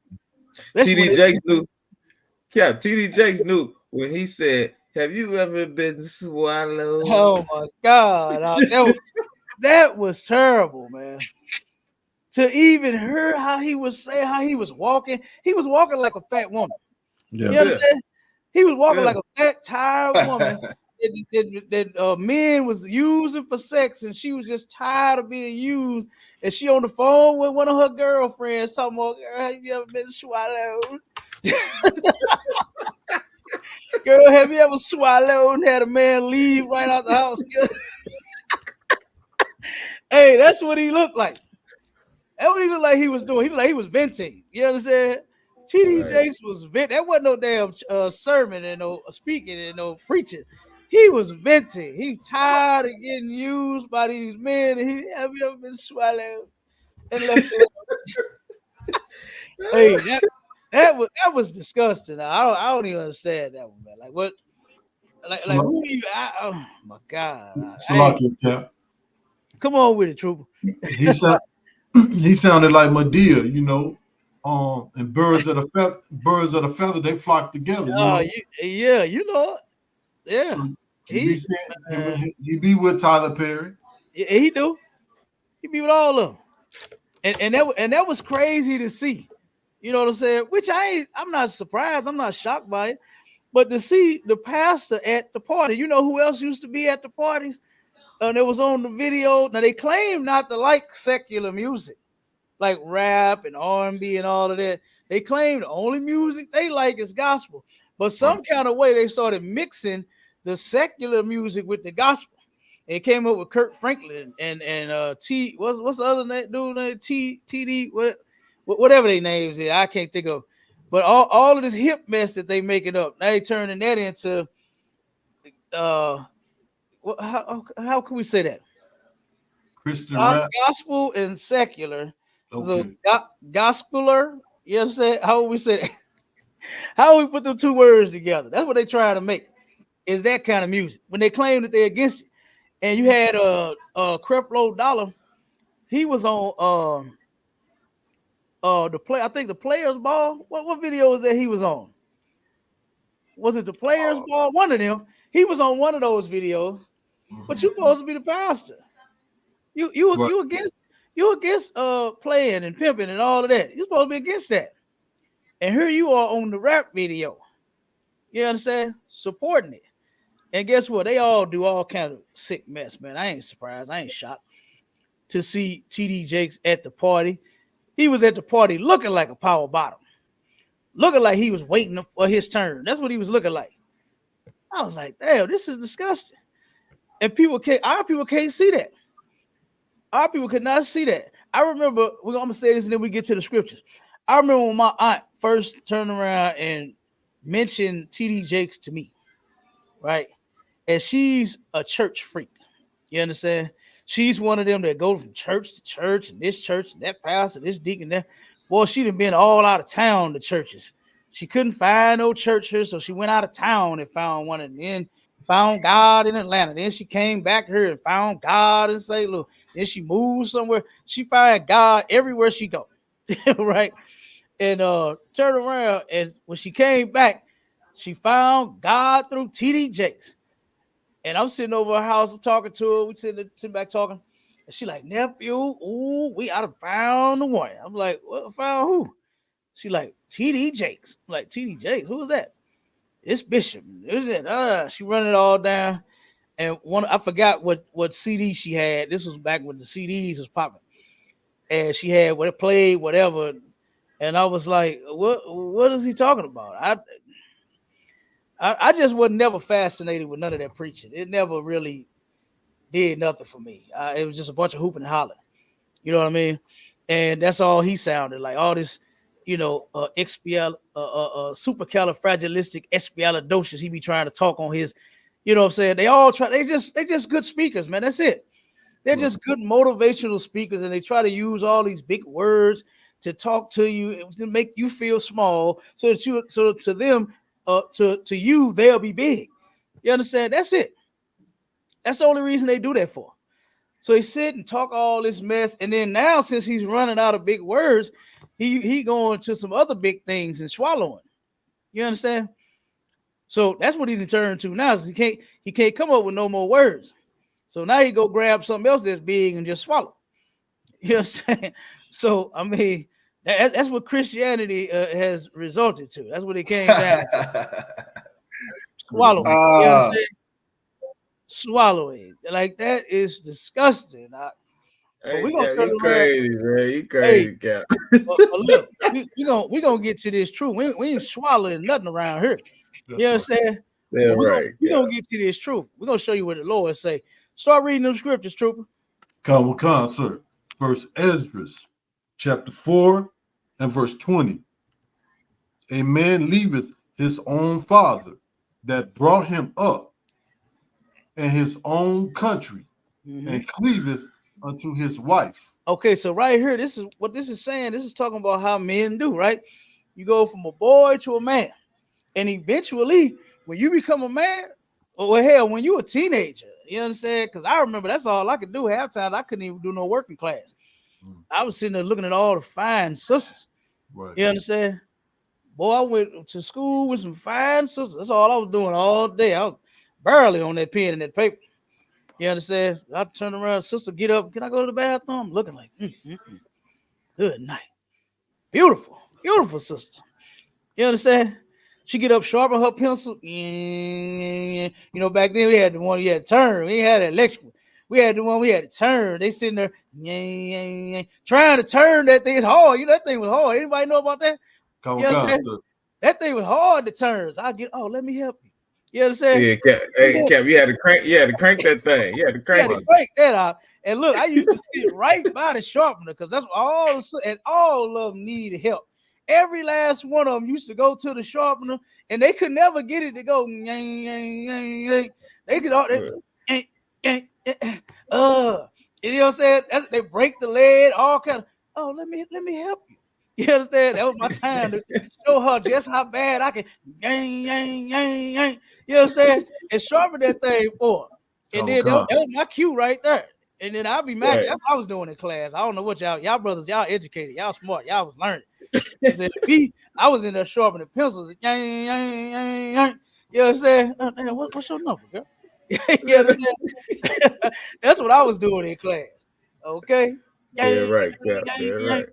TD Jakes knew. Yeah, TD Jakes knew when he said, "Have you ever been swallowed?" Oh my God, that was terrible, man. To even hear how he was saying how he was walking like a fat woman. Yeah. You understand? He was walking like a fat, tired woman that men was using for sex, and she was just tired of being used. And she on the phone with one of her girlfriends talking about, girl, have you ever been swallowed? Girl, have you ever swallowed and had a man leave right out the house? Hey, that's what he looked like. That's what he looked like he was doing. He looked like he was venting. You understand? TD Jakes was venting. That wasn't no damn sermon and no speaking and no preaching. He was venting. He tired of getting used by these men. And have you ever been swallowed and left alone? Hey, that was disgusting. I don't even understand that one, man. Like what? Like who do you? Oh my God! Cap. Come on with it, Trooper. He sounded like Medea, you know. And birds of a feather, they flock together. You know. Yeah, you know. Yeah, so he be with Tyler Perry. He do. He be with all of them, and that was crazy to see. You know what I'm saying? Which I'm not surprised. I'm not shocked by it. But to see the pastor at the party, you know who else used to be at the parties? And it was on the video. Now they claim not to like secular music, like rap and R&B and all of that. They claim the only music they like is gospel. But some kind of way they started mixing the secular music with the gospel. It came up with Kurt Franklin and what's the other dude name? TD whatever their names is. I can't think of. But all of this hip mess that they making up, now they turning that into how can we say that? Christian rap, gospel and secular. Okay. So gospeler, you know what I'm saying? How would we say that? How we put them two words together? That's what they trying to make. Is that kind of music when they claim that they're against it? And you had Creflo Dollar. He was on the play. I think the Players Ball. What video was that he was on? Was it the Players Ball? One of them. He was on one of those videos. But you're supposed to be the pastor. You against playing and pimping and all of that. You're supposed to be against that. And here you are on the rap video. You understand? Supporting it. And guess what? They all do all kind of sick mess, man. I ain't surprised. I ain't shocked to see TD Jakes at the party. He was at the party looking like a power bottom. Looking like he was waiting for his turn. That's what he was looking like. I was like, damn, this is disgusting. And our people can't see that. Our people could not see that. I remember, I'm going to say this and then we get to the scriptures. I remember when my aunt first turned around and mentioned TD Jakes to me, right? And she's a church freak. You understand? She's one of them that go from church to church and that pastor, this deacon, that. Boy, she done been all out of town to churches. She couldn't find no church here, so she went out of town and found one, and then found God in Atlanta. Then she came back here and found God in St. Louis. Then she moved somewhere. She find God everywhere she go, right? And turned around, and when she came back, she found God through TD Jakes. And I'm sitting over her house, I'm talking to her. We sitting back talking. And she like, nephew, ooh, I done found the one. I'm like, what, found who? She like, TD Jakes. I'm like, TD Jakes, who is that? It's Bishop. Who's it? She running it all down. And I forgot what CD she had. This was back when the CDs was popping. and she had what played whatever, and I was like, what is he talking about? I just was never fascinated with none of that preaching. It never really did nothing for me. It was just a bunch of hooping and hollering. You know what I mean? And that's all he sounded like. All this, supercalifragilisticexpialidocious. He be trying to talk on his, you know what I'm saying? They all try. They just good speakers, man. That's it. They're just good motivational speakers, and they try to use all these big words to talk to you to make you feel small, so to them, to you, they'll be big. You understand? That's it. That's the only reason they do that for. So he sit and talk all this mess, and then now since he's running out of big words, he going to some other big things and swallowing. You understand? So that's what he turned to now. He can't come up with no more words. So now he go grab something else that's big and just swallow. You understand? So I mean, that's what Christianity has resulted to. That's what it came down to. Swallow. You understand? Swallowing like that is disgusting. But we're gonna turn you around. crazy, man. You crazy, Cap. But look, we gonna get to this truth. We ain't swallowing nothing around here. You understand? Yeah, But right. we gonna get to this truth. We're gonna show you what the Lord say. Start reading them scriptures, trooper. Come, sir. First Esdras, chapter 4 and verse 20. A man leaveth his own father that brought him up, and his own country, and cleaveth unto his wife. Okay, so right here, this is what this is saying. This is talking about how men do, right? You go from a boy to a man, and eventually, when you become a man, or hell, when you a teenager, you understand? Because I remember that's all I could do. Half time, I couldn't even do no working class. I was sitting there looking at all the fine sisters. Right. You understand? Boy, I went to school with some fine sisters. That's all I was doing all day. I was barely on that pen and that paper. You understand? I turn around, sister, get up. Can I go to the bathroom? I'm looking like, good night. Beautiful, beautiful sister. You understand? She get up, sharpen her pencil. You know, back then we had the one you had to turn. We had an electric. We had the one we had to turn. They sitting there trying to turn that thing. It's hard. That thing was hard. Anybody know about that? Come, You understand? That thing was hard to turn. So I get, let me help you. You understand? Yeah, Cap. Hey, Cap, you had to crank that thing. You had to crank that out. And look, I used to sit right by the sharpener because that's all of them needed help. Every last one of them used to go to the sharpener, and they could never get it to go. They could all you know what I'm saying? They break the lead, all kind of. Oh, let me help you. You understand? That was my time to show her just how bad I can. You understand? And sharpen that thing for her. And then that was my cue right there. And then I'll be mad. That's what I was doing in class. I don't know what y'all brothers, y'all educated, y'all smart, y'all was learning. I was in there sharpening pencils. You know what I'm saying? What's your number, girl? You understand? That's what I was doing in class. Okay. Yeah, right, Cap. Yeah, right.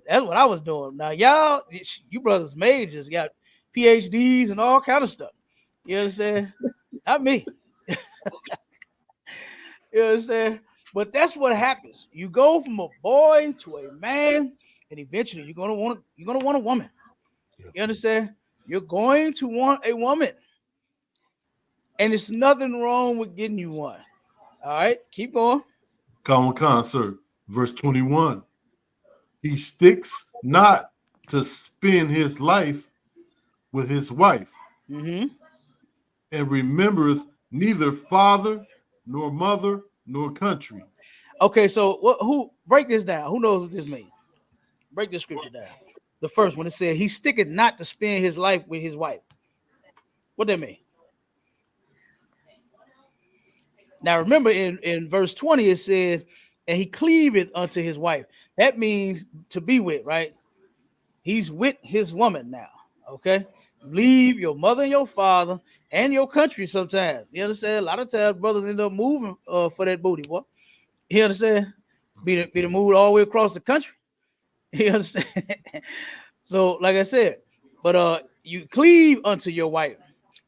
That's what I was doing. Now, y'all, you brothers majors got PhDs and all kind of stuff. You understand? Not me. You understand? But that's what happens. You go from a boy to a man, and eventually you're gonna want a woman. You understand? You're going to want a woman. And it's nothing wrong with getting you one. All right, keep going. Come, sir. Verse 21. He sticks not to spend his life with his wife, and remembereth neither father, nor mother, nor country. Okay, so who break this down? Who knows what this means? Break this scripture down. The first one, it said, he sticketh not to spend his life with his wife. What that mean? Now, remember in verse 20, it says, and he cleaveth unto his wife. That means to be with, right? He's with his woman now, okay? Leave your mother and your father and your country sometimes. You understand? A lot of times brothers end up moving for that booty, boy. You understand? Be the moved all the way across the country. You understand? So, like I said, but you cleave unto your wife.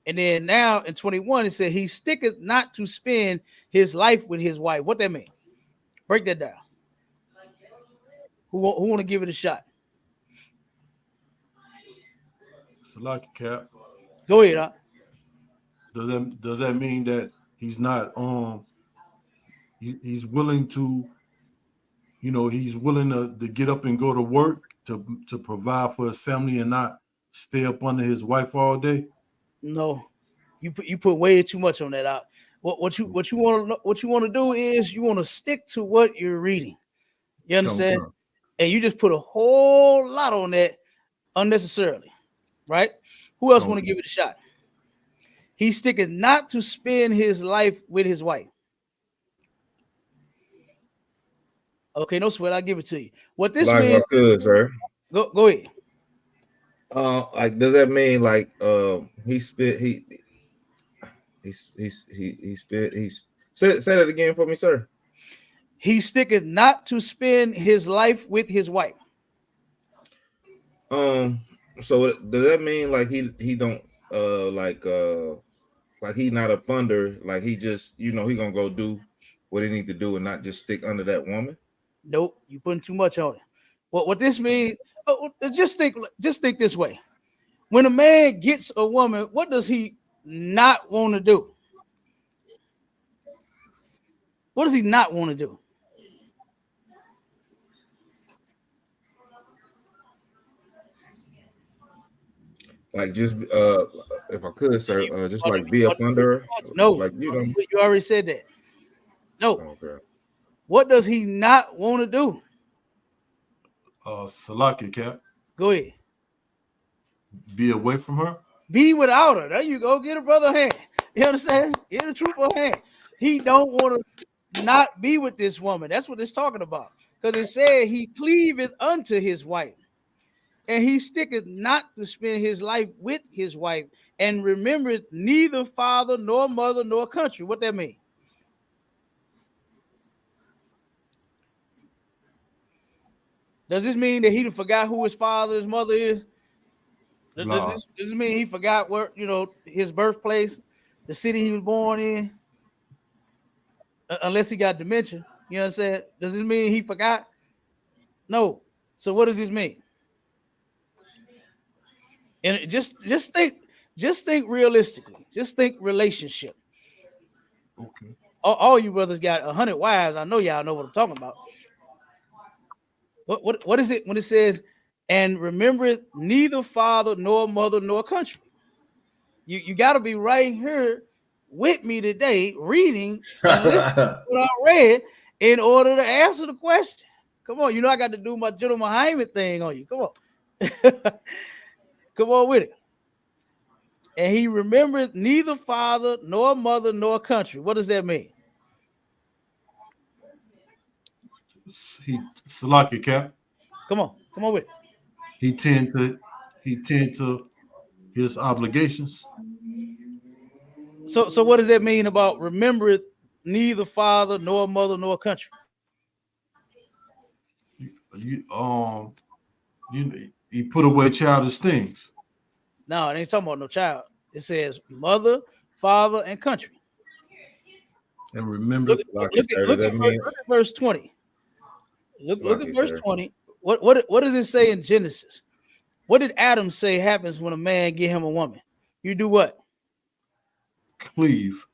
And then now in 21, it said he sticketh not to spend his life with his wife. What that mean? Break that down. Who want to give it a shot? Salaki Cap. Go ahead. Huh? Does that mean that he's not he's willing to, he's willing to get up and go to work to provide for his family and not stay up under his wife all day? No, you put way too much on that out. What you want to do is you want to stick to what you're reading. You understand? And you just put a whole lot on that unnecessarily, right? Who else want to give it a shot? He's sticking not to spend his life with his wife. Okay, no sweat. I'll give it to you. What this like means? Good, sir. Go ahead. Like, does that mean like say that again for me, sir? He's sticking not to spend his life with his wife. So does that mean like he don't like he not up under, like he just he gonna go do what he need to do and not just stick under that woman? Nope, you putting too much on it. What this means? Just think this way. When a man gets a woman, what does he not want to do? What does he not want to do? Like just if I could, sir, just like be up under her. No, like you already said that. No. Okay. What does he not want to do? Salaki Cap. Go ahead. Be away from her. Be without her. There you go. Get a brother hand. You understand? Get a trooper hand. He don't want to not be with this woman. That's what it's talking about. Because it said he cleaveth unto his wife. And he sticketh not to spend his life with his wife, and remembereth neither father nor mother nor country. What that mean? Does this mean that he forgot who his father, his mother is? Does this mean he forgot where his birthplace, the city he was born in? Unless he got dementia, you know what I'm saying? Does this mean he forgot? No. So what does this mean? And just think realistically. Just think relationship. Okay. All you brothers got 100 wives. I know y'all know what I'm talking about. What is it when it says, and remember neither father nor mother nor country? You got to be right here with me today, reading and listening to what I read in order to answer the question. Come on, I got to do my gentleman Hyman thing on you. Come on. Come on with it. And he remembered neither father nor mother nor country. What does that mean? Salaki Cap. Come on with it. He tend to his obligations. So what does that mean about remembereth neither father nor mother nor country? He put away childish things. No, it ain't talking about no child. It says mother, father, and country. And remember, look at verse 20. Look at verse 20. What does it say in Genesis? What did Adam say happens when a man get him a woman? You do what? Cleave.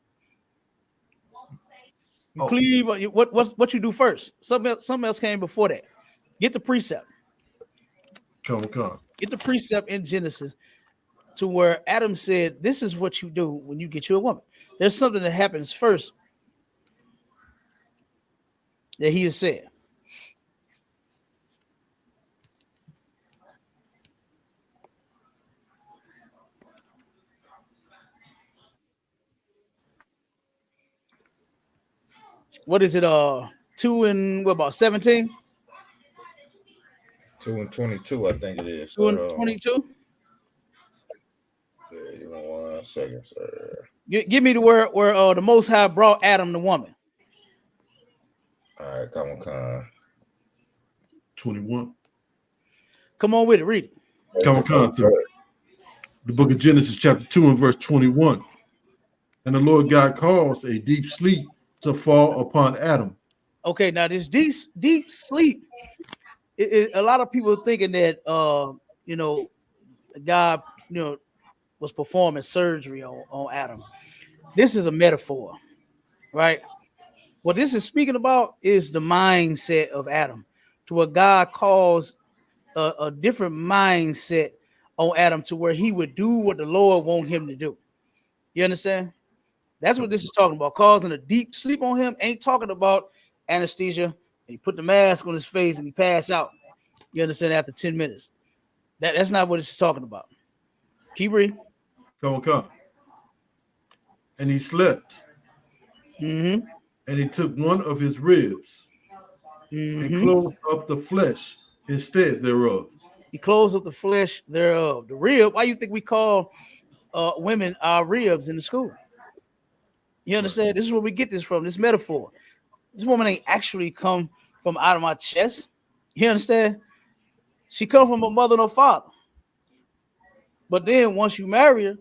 You cleave. What you do first? Something else came before that. Get the precept. Come. Get the precept in Genesis to where Adam said, this is what you do when you get you a woman. There's something that happens first that he has said. What is it? 2 and about 17? 2 and 22, I think it is. 2 and 22? Yeah, give me 1 second, sir. Give me the where the Most High brought Adam the woman. All right, come on. 21. Come on with it. Read it. Come on, sir. The book of Genesis, chapter 2 and verse 21. And the Lord God caused a deep sleep to fall upon Adam. Okay, now this deep sleep a lot of people thinking that God was performing surgery on Adam. This is a metaphor, right? What this is speaking about is the mindset of Adam, to where God calls a different mindset on Adam, to where he would do what the Lord want him to do. You understand? That's what this is talking about. Causing a deep sleep on him ain't talking about anesthesia and he put the mask on his face and he passed out. You understand? After 10 minutes. That's not what it's talking about. Keep reading. Come. And he slept. Mm-hmm. And he took one of his ribs and closed up the flesh instead thereof. He closed up the flesh thereof. The rib. Why you think we call women our ribs in the school? You understand? Right. This is where we get this from. This metaphor. This woman ain't actually come from out of my chest. You understand? She come from her mother and her father. But then once you marry her,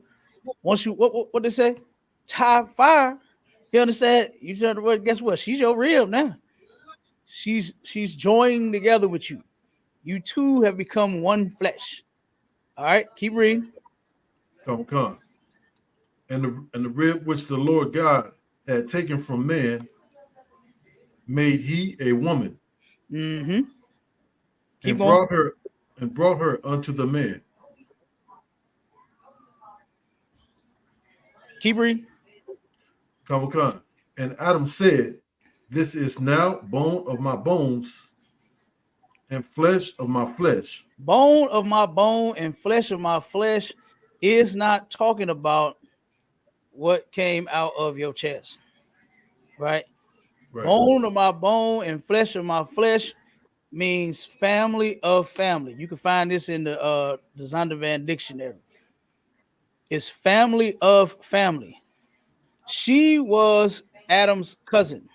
once you what they say, tie fire. You understand? You turn the word. Guess what? She's your rib now. She's joined together with you. You two have become one flesh. All right, keep reading. Come. And the rib which the Lord God had taken from man, made he a woman. Mm-hmm. And brought her unto the man. Keep reading. Come. And Adam said, this is now bone of my bones and flesh of my flesh. Bone of my bone and flesh of my flesh is not talking about what came out of your chest, right? Bone of my bone and flesh of my flesh means family of family. You can find this in the Zondervan dictionary. It's family of family. She was Adam's cousin.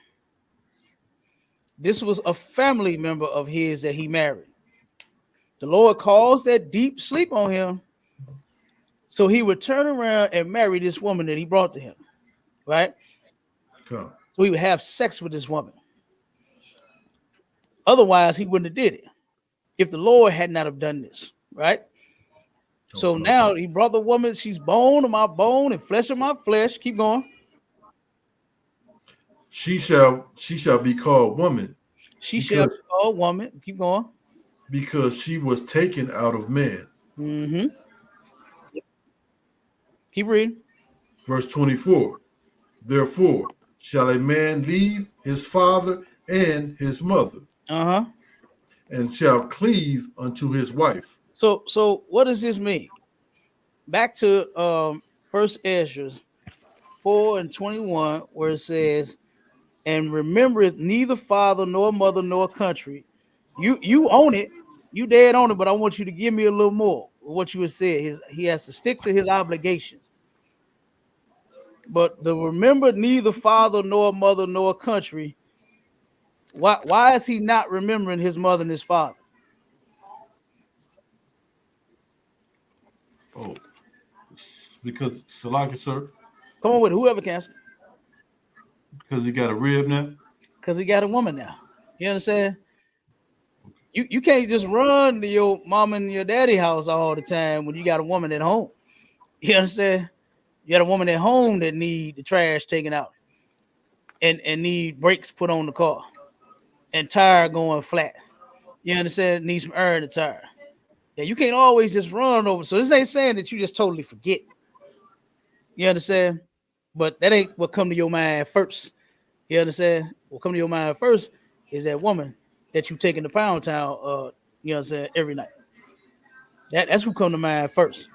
This was a family member of his that he married. The Lord caused that deep sleep on him, so he would turn around and marry this woman that he brought to him, right? Come. So he would have sex with this woman. Otherwise, he wouldn't have did it if the Lord had not have done this, right? So now he brought the woman. She's bone of my bone and flesh of my flesh. Keep going. She shall be called woman. She shall be called woman. Keep going. Because she was taken out of man. Mm-hmm. Keep reading. Verse 24. Therefore shall a man leave his father and his mother. Uh-huh. And shall cleave unto his wife. So what does this mean? Back to First Ezra 4:21, where it says, and remember neither father nor mother nor country. You own it, you dead on it, but I want you to give me a little more. What you had said, he has to stick to his obligations. But the remember neither father nor mother nor country. Why is he not remembering his mother and his father? Oh, because Salaki, sir. Come on with it, whoever can answer. Because he got a rib now? Because he got a woman now. You understand? You can't just run to your mom and your daddy house all the time when you got a woman at home. You understand? You got a woman at home that need the trash taken out and need brakes put on the car and tire going flat. You understand? Need some air in the tire. Yeah, you can't always just run over. So this ain't saying that you just totally forget. You understand? But that ain't what come to your mind first. You understand? What come to your mind first is that woman that you take in the pound town, you know what I'm saying, every night. That's who come to mind first.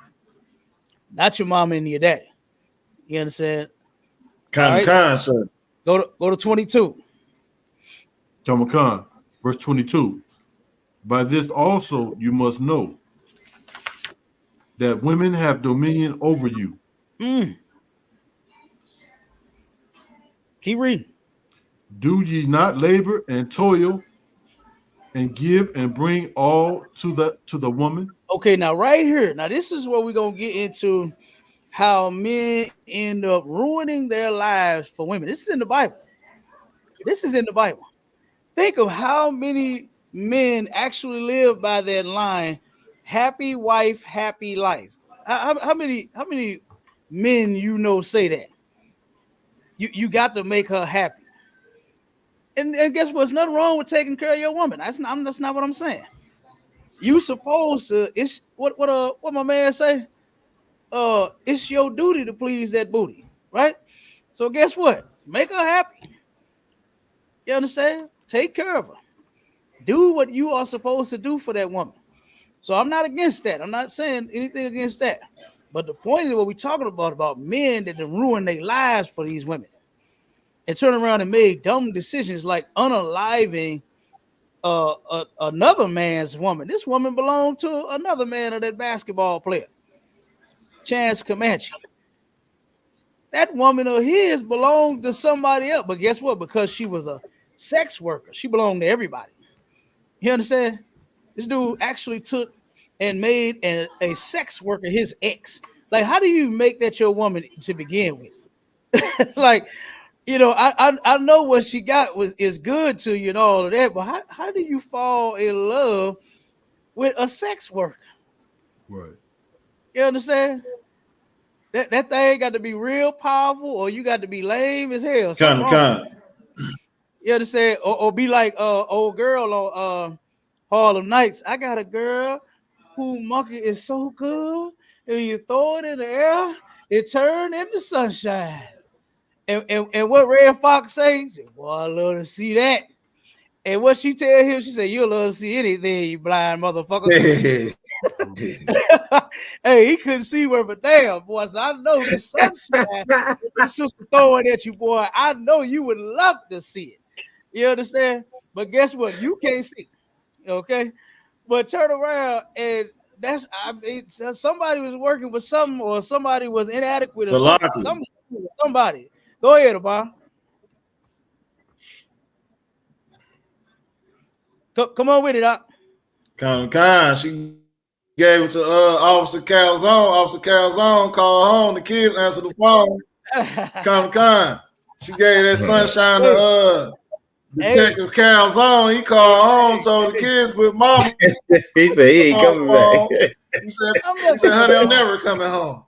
Not your mama and your daddy. You understand? Kind, sir. Go to 22. Tamakan, verse 22. By this also you must know that women have dominion over you. Keep reading. Do ye not labor and toil and give and bring all to the woman? Okay, now right here. Now this is where we're gonna get into how men end up ruining their lives for women. This is in the Bible. This is in the Bible. Think of how many men actually live by that line, happy wife, happy life? How many men say that? You got to make her happy. And guess what? There's nothing wrong with taking care of your woman. That's not what I'm saying. You supposed to, it's what my man say? It's your duty to please that booty, right? So guess what? Make her happy. You understand? Take care of her. Do what you are supposed to do for that woman. So I'm not against that. I'm not saying anything against that. But the point is what we're talking about men that ruin their lives for these women and turn around and made dumb decisions like unaliving another man's woman. This woman belonged to another man of that basketball player, Chance Comanche. That woman of his belonged to somebody else. But guess what? Because she was a sex worker, she belonged to everybody. You understand? This dude actually took and made a sex worker his ex. Like, how do you make that your woman to begin with? Like, I know what she got is good to you and all of that, but how do you fall in love with a sex worker? Right. You understand? That thing got to be real powerful, or you got to be lame as hell. Kind. You understand? Or be like old girl on Harlem Nights. I got a girl who monkey is so good, and you throw it in the air, it turned into sunshine. And what Red Fox says, boy, I love to see that. And what she tell him, she said, you'll love to see anything, you blind motherfucker. Hey, he couldn't see where, but damn, boy, so I know this sunshine, this sister throwing at you, boy, I know you would love to see it. You understand? But guess what? You can't see it, okay? But turn around and somebody was working with something, or somebody was inadequate or something. Somebody. Go ahead, Obama. Come on with it, Doc. Kind. She gave it to Officer Calzone. Officer Calzone called home. The kids answered the phone. Kind. She gave that sunshine to Detective Calzone. He called home, told the kids, but mama. He said he ain't coming back. He said, honey, I'm never coming home.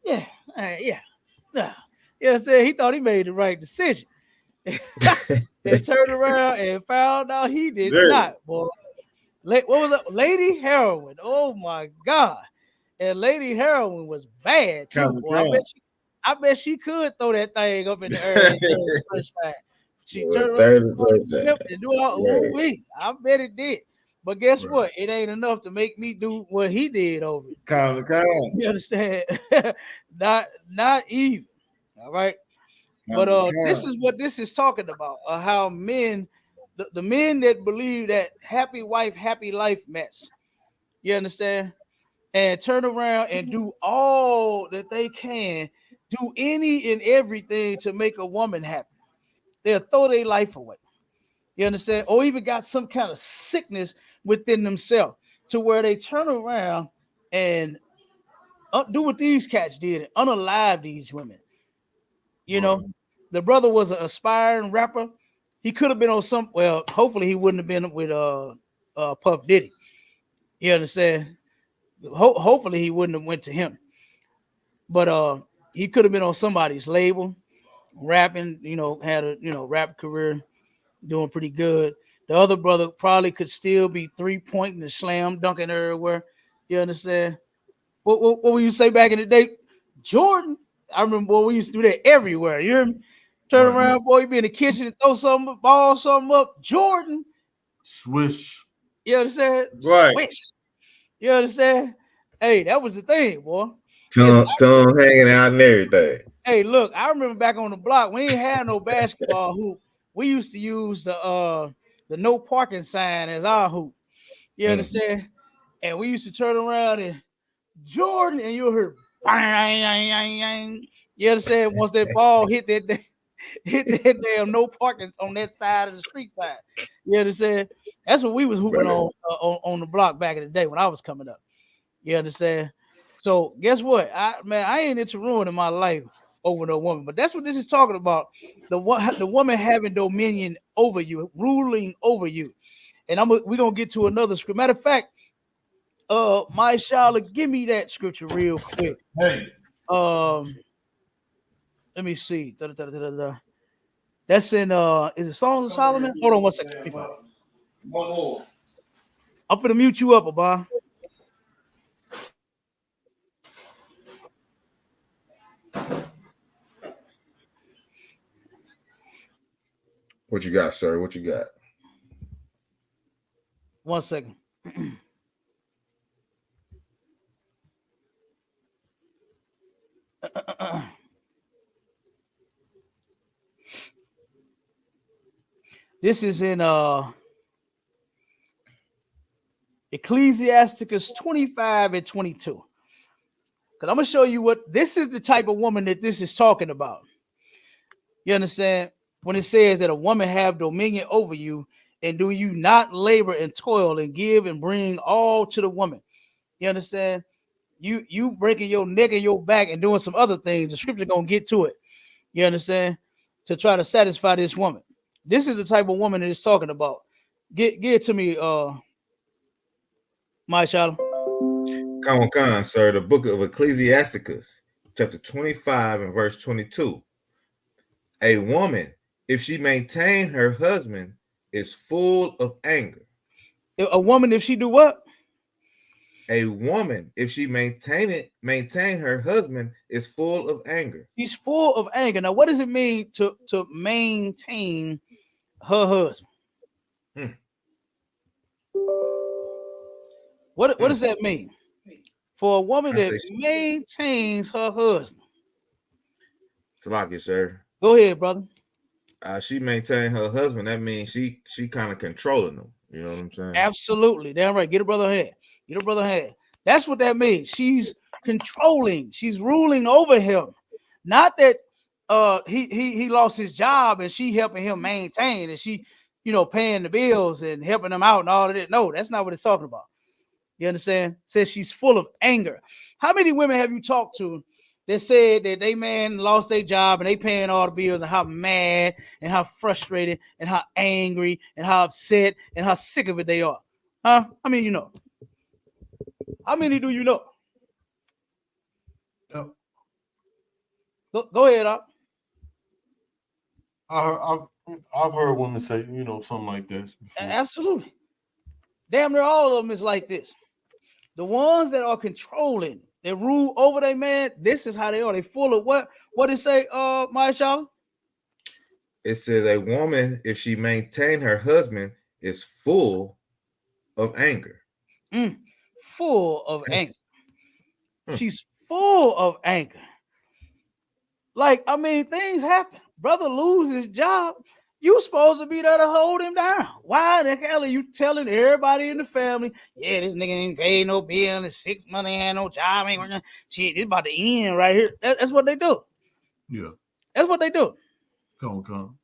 Yeah. Yeah, he thought he made the right decision. And turned around and found out he did not, boy. What was it? Lady Heroin. Oh my God. And Lady Heroin was bad too, boy. I bet she could throw that thing up in the air. She turned around and do all week. I bet it did. But guess what? It ain't enough to make me do what he did over it. You understand? not even. All right. But this is what this is talking about. How men, the men that believe that happy wife, happy life mess. You understand? And turn around and do all that they can, do any and everything to make a woman happy. They'll throw their life away. You understand? Or even got some kind of sickness within themselves to where they turn around and do what these cats did and unalive these women. You know, the brother was an aspiring rapper. He could have been on hopefully he wouldn't have been with Puff Diddy. You understand? Hopefully he wouldn't have went to him. But he could have been on somebody's label, rapping, had a rap career, doing pretty good. The other brother probably could still be 3-pointing and slam dunking everywhere. You understand? What would you say back in the day? Jordan, I remember, boy, we used to do that everywhere. You hear me? Turn around, boy, you be in the kitchen and throw something, ball something up. Jordan. Swish. You understand? Right. Swish. You understand? Hey, that was the thing, boy. Tongue hanging out and everything. Hey, look, I remember back on the block, we ain't had no basketball hoop. We used to use the no parking sign as our hoop. You understand? And we used to turn around and Jordan, and you'll hear bang. You understand? Once that ball hit that damn no parking on that side of the street side. You understand? That's what we was hooping on the block back in the day when I was coming up. You understand? So guess what? I ain't into ruining my life over no woman. But that's what this is talking about. The woman having dominion over you, ruling over you. And we're gonna get to another scripture. Matter of fact, my Charlotte, give me that scripture real quick. Hey. Let me see. That's in is it Songs of Solomon? Hold on 1 second. One more. I'm gonna mute you up, Abba. What you got, sir? What you got? 1 second. This is in Ecclesiasticus 25 and 22. Because I'm gonna show you what this is, the type of woman that this is talking about. You understand? When it says that a woman have dominion over you, and do you not labor and toil and give and bring all to the woman? You understand? You breaking your neck and your back and doing some other things. The scripture gonna get to it. You understand? To try to satisfy this woman. This is the type of woman that it's talking about. Get it to me, my child. Come on, sir. The book of Ecclesiasticus, chapter 25 and verse 22. A woman, if she maintain her husband, is full of anger. A woman, if she do what? A woman, if she maintain her husband, is full of anger. She's full of anger. Now, what does it mean to maintain her husband? What does that mean? For a woman that maintains her husband. Salaki, sir. Go ahead, brother. She maintained her husband. That means she kind of controlling him. You know what I'm saying? Absolutely. Damn right. Get a brother head. Get a brother head. That's what that means. She's controlling. She's ruling over him. Not that he lost his job and she helping him maintain and she, paying the bills and helping him out and all of that. No, that's not what it's talking about. You understand? It says she's full of anger. How many women have you talked to that said that they man lost their job and they paying all the bills and how mad and how frustrated and how angry and how upset and how sick of it they are? Huh? I mean, How many do you know? Yep. Go ahead, Up. I've heard women say, something like this before. Absolutely. Damn near all of them is like this. The ones that are controlling, that rule over their man, this is how they are. They full of what? What it say, Marshawn? It says a woman, if she maintain her husband, is full of anger. Full of anger. She's full of anger. Things happen. Brother loses his job. You supposed to be there to hold him down. Why the hell are you telling everybody in the family, yeah, this nigga ain't paid no bill in 6 months, ain't had no job, ain't working. Shit, it's about to end right here. That's what they do. Yeah. That's what they do. Come.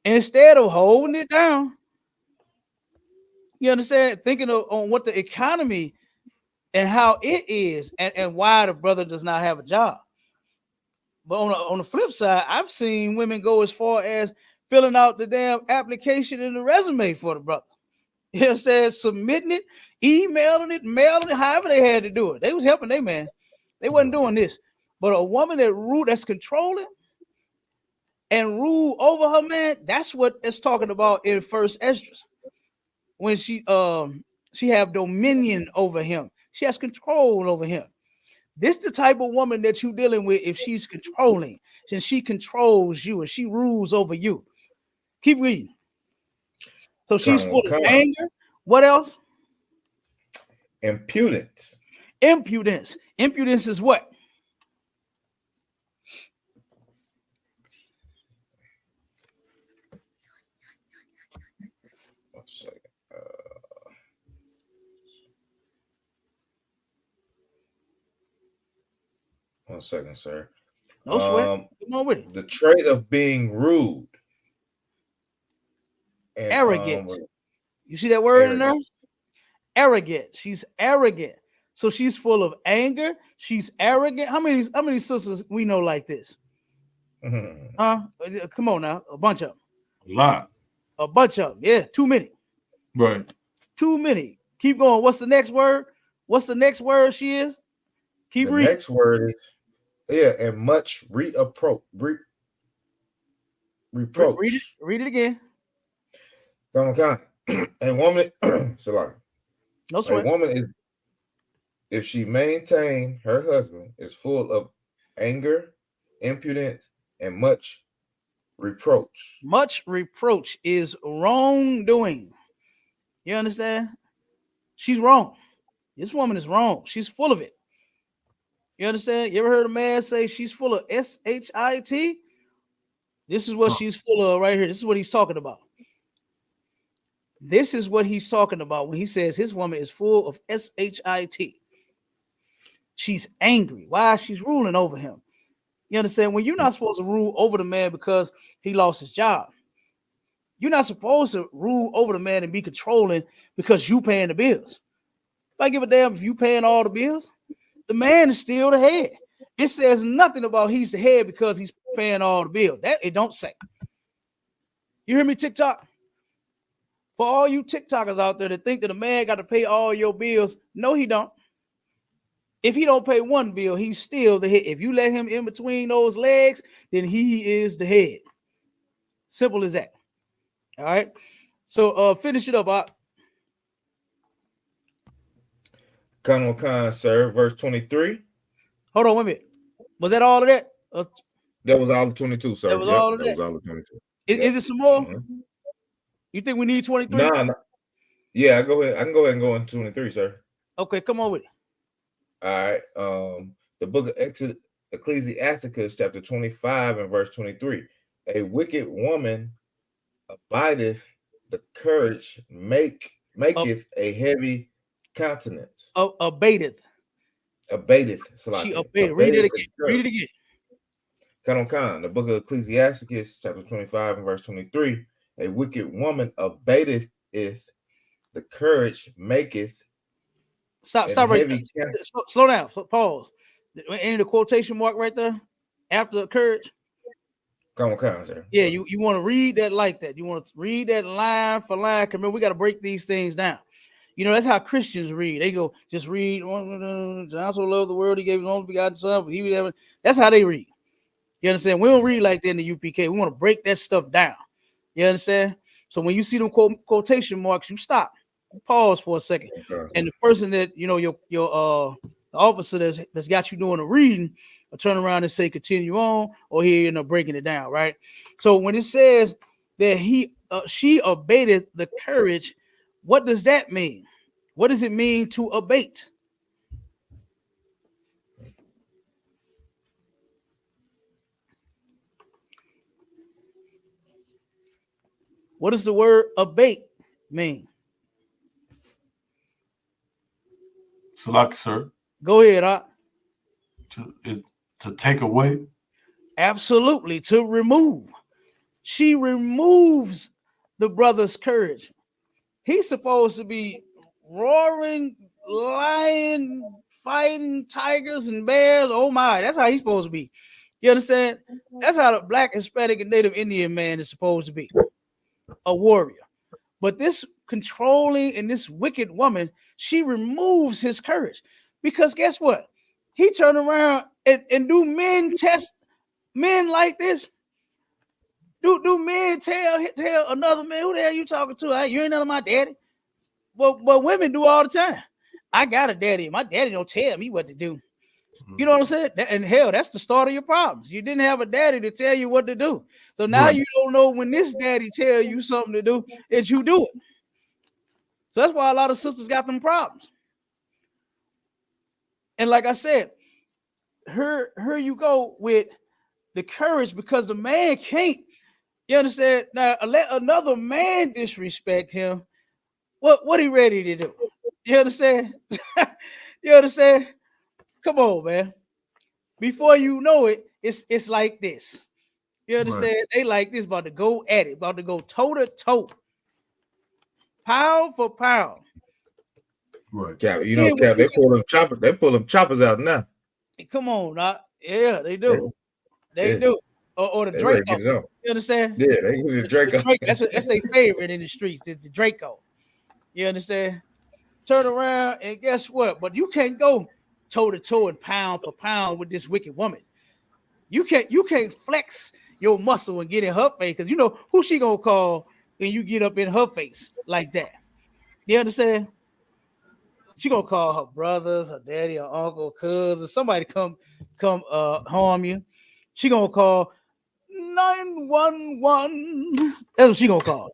Instead of holding it down, you understand, thinking on what the economy and how it is and why the brother does not have a job. But on the flip side, I've seen women go as far as filling out the damn application and the resume for the brother. You understand? Submitting it, emailing it, mailing it, however they had to do it. They was helping their man. They wasn't doing this. But a woman that's controlling and rule over her man, that's what it's talking about in First Esdras. When she have dominion over him. She has control over him. This the type of woman that you're dealing with if she's controlling, since she controls you and she rules over you. Keep reading. So she's full of anger. What else? Impudence. Impudence. Impudence is what? One second. One second, sir. No sweat. Come on with it. The trait of being rude. And, arrogant. You see that word in there? Arrogant. She's arrogant. So she's full of anger. She's arrogant. How many sisters we know like this? Huh? Come on now, a bunch of them. A lot. A bunch of them. Yeah, too many. Right. Too many. Keep going. What's the next word? What's the next word she is? Keep the reading. next word is and much reproach. Read it again. Come on. A woman, No sweat. A woman is, if she maintain her husband, is full of anger, impudence, and much reproach. Much reproach is wrongdoing. You understand? She's wrong. This woman is wrong. She's full of it. You understand? You ever heard a man say she's full of shit? This is what she's full of right here. This is what he's talking about. This is what he's talking about when he says his woman is full of shit. She's angry. Why? She's ruling over him. You understand? When you're not supposed to rule over the man because he lost his job, you're not supposed to rule over the man and be controlling because you paying the bills. If I give a damn if you paying all the bills, the man is still the head. It says nothing about he's the head because he's paying all the bills. That it don't say. You hear me, TikTok? For all you TikTokers out there that think that a man got to pay all your bills, no, he don't. If he don't pay one bill, he's still the head. If you let him in between those legs, then he is the head. Simple as that. All right. So finish it up. Khan, sir, verse 23. Hold on, wait a minute. Was that all of that? That was all of 22, sir. That was all of that. Was all of 22. Is it some more? You think we need 23? Nah. Yeah, I can go ahead and go on 23, sir. Okay, come on with it. All right. The book of Ecclesiasticus, chapter 25 and verse 23. A wicked woman abideth the courage, maketh a heavy countenance. Abateth. She abated. Read it again. Read it again. Khan. The book of Ecclesiasticus, chapter 25 and verse 23. A wicked woman abateth the courage, maketh. Stop right there. Slow down. Pause. Any of the quotation mark right there after courage? Come on, sir. Yeah, you want to read that like that. You want to read that line for line. Remember, we got to break these things down. You know, that's how Christians read. They go, just read. I so love the world, he gave his only begotten son. But he would have. That's how they read. You understand? We don't read like that in the UPK. We want to break that stuff down. You understand? So when you see them quotation marks, you stop. Pause for a second. Okay. And the person that, you know, your officer that's got you doing the reading will turn around and say continue on, or he end up breaking it down, right? So when it says that she abated the courage, what does that mean? What does it mean to abate? What does the word abate mean? Select, sir. Go ahead, to take away. Absolutely, to remove. She removes the brother's courage. He's supposed to be roaring, lion, fighting tigers and bears. Oh my, that's how he's supposed to be. You understand? That's how the Black, Hispanic, and Native Indian man is supposed to be. A warrior. But this controlling and this wicked woman, she removes his courage. Because guess what? He turned around and do men test men like this? Do men tell another man, who the hell you talking to? You ain't none of my daddy. But women do all the time. I got a daddy. My daddy don't tell me what to do. You know what I'm saying? And hell, that's the start of your problems. You didn't have a daddy to tell you what to do. So now you don't know when this daddy tell you something to do, that you do it. So that's why a lot of sisters got them problems. And like I said, here you go with the courage, because the man can't. You understand? Now let another man disrespect him. What he ready to do? You understand? You understand? Come on, man. Before you know it, it's like this. You understand? Right. They like this, about to go at it, about to go toe to toe, pound for pound. Right. Cap, you know, Cap, they pull them choppers. They pull them choppers out now. Come on, yeah, they do. They do. or the They ready to Draco. get it on. You understand? Yeah, they use the Draco. That's their favorite in the streets. The Draco. You understand? Turn around and guess what? But you can't go toe to toe and pound for pound with this wicked woman. You can't flex your muscle and get in her face because you know who she gonna call when you get up in her face like that. You understand? She gonna call her brothers, her daddy, her uncle, cousin, somebody come harm you. She gonna call 911. That's what she gonna call.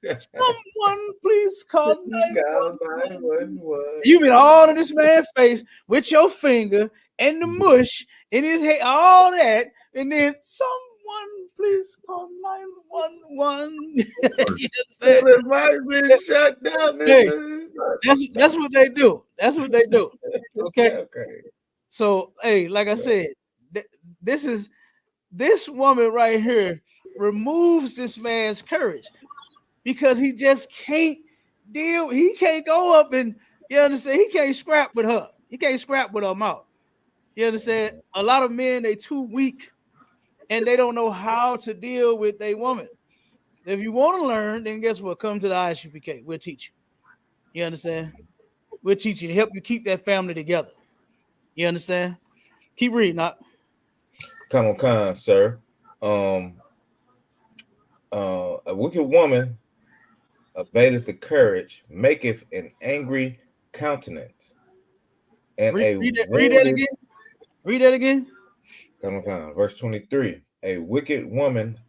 Someone please call 911. You been all in this man's face with your finger and the mush in his head, all that, and then someone please call 911. It might be shut down. Hey, that's what they do. That's what they do. Okay. Okay. So, hey, like I said, this woman right here removes this man's courage because he just can't deal. He can't go up and, you understand, he can't scrap with her. He can't scrap with her mouth. You understand? A lot of men, they too weak and they don't know how to deal with a woman. If you want to learn, then guess what? Come to the ISUPK. We'll teach you. You understand? We'll teach you to help you keep that family together. You understand? Keep reading, not. Come on, sir. A wicked woman abated the courage, maketh an angry countenance. And read that again. Read that again. Come on, verse 23. A wicked woman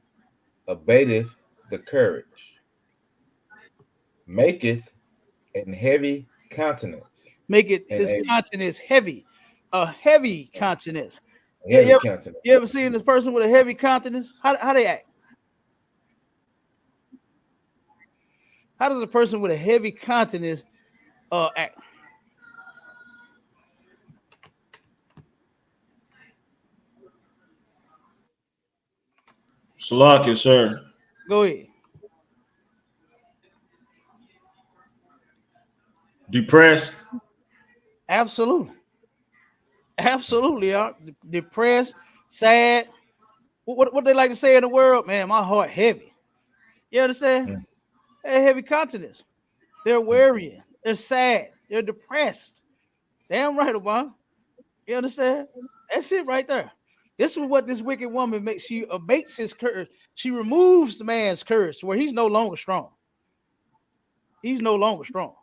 abateth the courage, maketh an heavy countenance. Make it his countenance heavy. A heavy countenance. Countenance. You ever seen this person with a heavy countenance? How they act? How does a person with a heavy countenance act? Salaki, sir. Go ahead. Depressed. Absolutely. Absolutely. Depressed, sad. What they like to say in the world, man, my heart heavy. You understand? They have heavy countenance. They're worrying. They're sad. They're depressed. Damn right, Obama. You understand? That's it right there. This is what this wicked woman makes. She abates his courage. She removes the man's courage to where he's no longer strong. He's no longer strong.